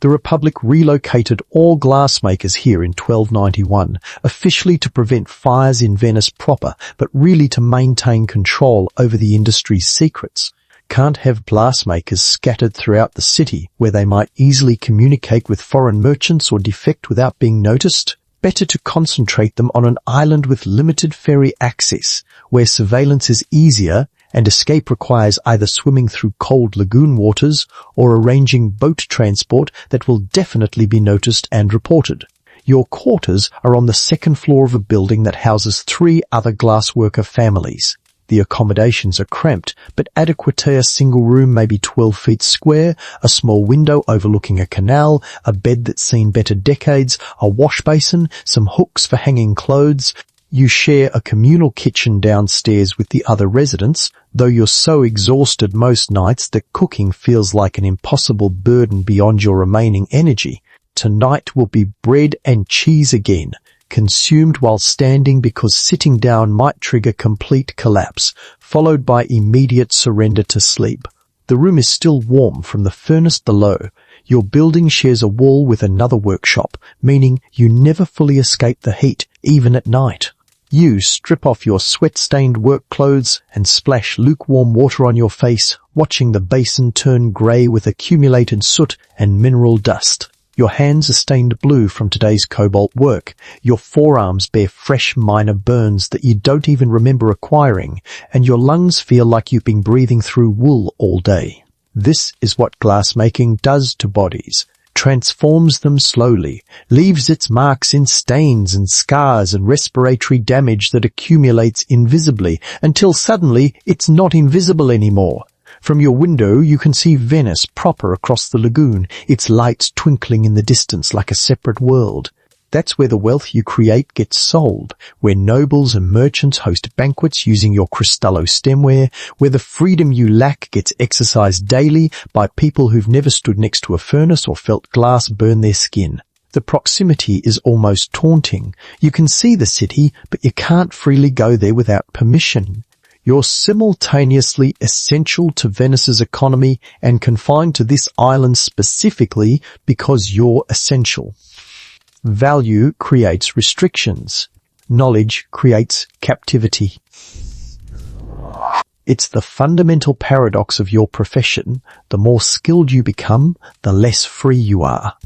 The Republic relocated all glassmakers here in 1291, officially to prevent fires in Venice proper, but really to maintain control over the industry's secrets. Can't have glassmakers scattered throughout the city where they might easily communicate with foreign merchants or defect without being noticed. Better to concentrate them on an island with limited ferry access, where surveillance is easier and escape requires either swimming through cold lagoon waters or arranging boat transport that will definitely be noticed and reported. Your quarters are on the second floor of a building that houses 3 other glassworker families. The accommodations are cramped, but adequate. A single room may be 12 feet square, a small window overlooking a canal, a bed that's seen better decades, a wash basin, some hooks for hanging clothes. You share a communal kitchen downstairs with the other residents, though you're so exhausted most nights that cooking feels like an impossible burden beyond your remaining energy. Tonight will be bread and cheese again, consumed while standing because sitting down might trigger complete collapse, followed by immediate surrender to sleep. The room is still warm from the furnace below. Your building shares a wall with another workshop, meaning you never fully escape the heat, even at night. You strip off your sweat-stained work clothes and splash lukewarm water on your face, watching the basin turn grey with accumulated soot and mineral dust. Your hands are stained blue from today's cobalt work. Your forearms bear fresh minor burns that you don't even remember acquiring, and your lungs feel like you've been breathing through wool all day. This is what glassmaking does to bodies. Transforms them slowly, leaves its marks in stains and scars and respiratory damage that accumulates invisibly until suddenly it's not invisible anymore. From your window you can see Venice proper across the lagoon, its lights twinkling in the distance like a separate world. That's where the wealth you create gets sold, where nobles and merchants host banquets using your Cristallo stemware, where the freedom you lack gets exercised daily by people who've never stood next to a furnace or felt glass burn their skin. The proximity is almost taunting. You can see the city, but you can't freely go there without permission. You're simultaneously essential to Venice's economy and confined to this island specifically because you're essential. Value creates restrictions. Knowledge creates captivity. It's the fundamental paradox of your profession. The more skilled you become, the less free you are.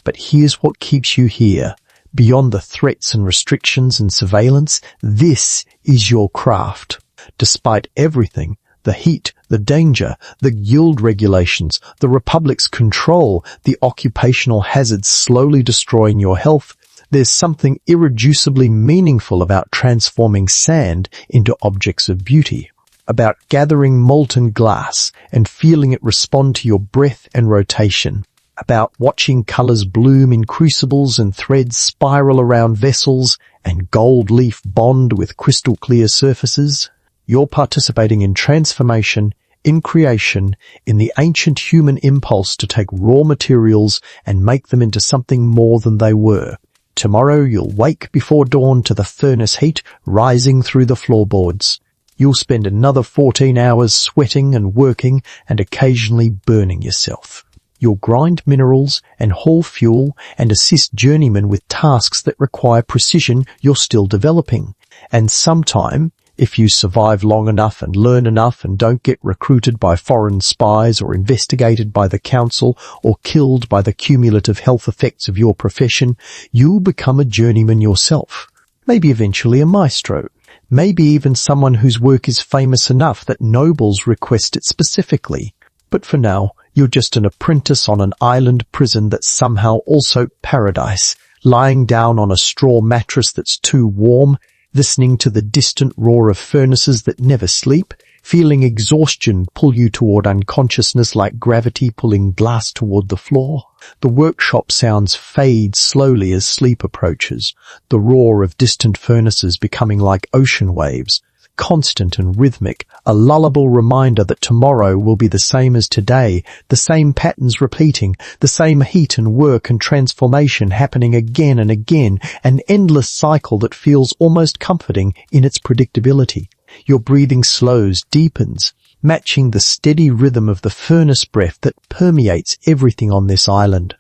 But here's what keeps you here. Beyond the threats and restrictions and surveillance, this is your craft. Despite everything, the heat, the danger, the guild regulations, the Republic's control, the occupational hazards slowly destroying your health, there's something irreducibly meaningful about transforming sand into objects of beauty, about gathering molten glass and feeling it respond to your breath and rotation, about watching colors bloom in crucibles and threads spiral around vessels and gold leaf bond with crystal clear surfaces. You're participating in transformation, in creation, in the ancient human impulse to take raw materials and make them into something more than they were. Tomorrow you'll wake before dawn to the furnace heat rising through the floorboards. You'll spend another 14 hours sweating and working and occasionally burning yourself. You'll grind minerals and haul fuel and assist journeymen with tasks that require precision you're still developing. And sometime, if you survive long enough and learn enough and don't get recruited by foreign spies or investigated by the council or killed by the cumulative health effects of your profession, you'll become a journeyman yourself. Maybe eventually a maestro. Maybe even someone whose work is famous enough that nobles request it specifically. But for now, you're just an apprentice on an island prison that's somehow also paradise, lying down on a straw mattress that's too warm, listening to the distant roar of furnaces that never sleep, feeling exhaustion pull you toward unconsciousness like gravity pulling glass toward the floor. The workshop sounds fade slowly as sleep approaches, the roar of distant furnaces becoming like ocean waves, constant and rhythmic, a lullable reminder that tomorrow will be the same as today, the same patterns repeating, the same heat and work and transformation happening again and again, an endless cycle that feels almost comforting in its predictability. Your breathing slows, deepens, matching the steady rhythm of the furnace breath that permeates everything on this island.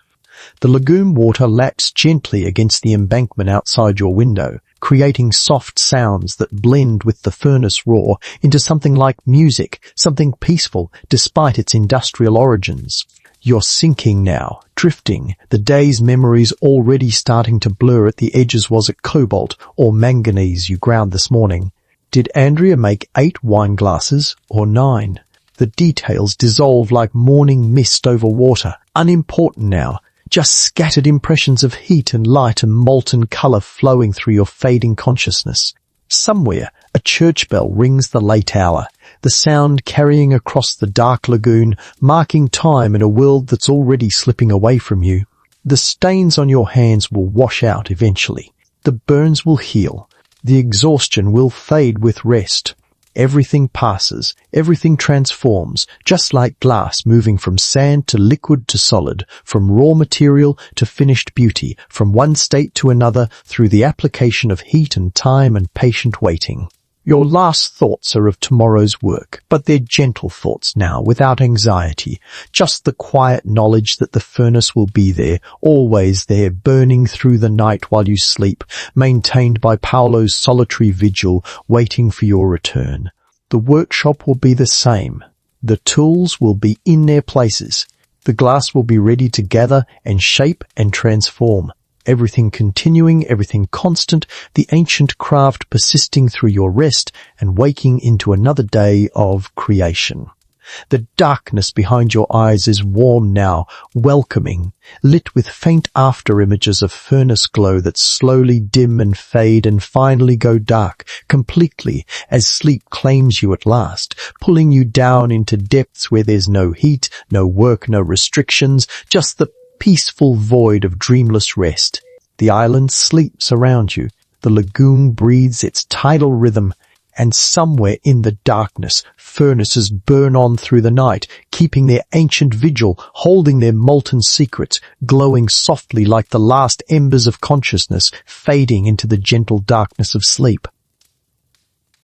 The lagoon water laps gently against the embankment outside your window, creating soft sounds that blend with the furnace roar into something like music, something peaceful despite its industrial origins. You're sinking now, drifting, the day's memories already starting to blur at the edges. Was it cobalt or manganese you ground this morning? Did Andrea make 8 wine glasses or 9? The details dissolve like morning mist over water, unimportant now, just scattered impressions of heat and light and molten color flowing through your fading consciousness. Somewhere, a church bell rings the late hour, the sound carrying across the dark lagoon, marking time in a world that's already slipping away from you. The stains on your hands will wash out eventually. The burns will heal. The exhaustion will fade with rest. Everything passes, everything transforms, just like glass moving from sand to liquid to solid, from raw material to finished beauty, from one state to another through the application of heat and time and patient waiting. Your last thoughts are of tomorrow's work, but they're gentle thoughts now, without anxiety, just the quiet knowledge that the furnace will be there, always there, burning through the night while you sleep, maintained by Paolo's solitary vigil, waiting for your return. The workshop will be the same. The tools will be in their places. The glass will be ready to gather and shape and transform. Everything continuing, everything constant, the ancient craft persisting through your rest and waking into another day of creation. The darkness behind your eyes is warm now, welcoming, lit with faint after-images of furnace glow that slowly dim and fade and finally go dark completely as sleep claims you at last, pulling you down into depths where there's no heat, no work, no restrictions, just the peaceful void of dreamless rest. The island sleeps around you. The lagoon breathes its tidal rhythm, and somewhere in the darkness, furnaces burn on through the night, keeping their ancient vigil, holding their molten secrets, glowing softly like the last embers of consciousness, fading into the gentle darkness of sleep.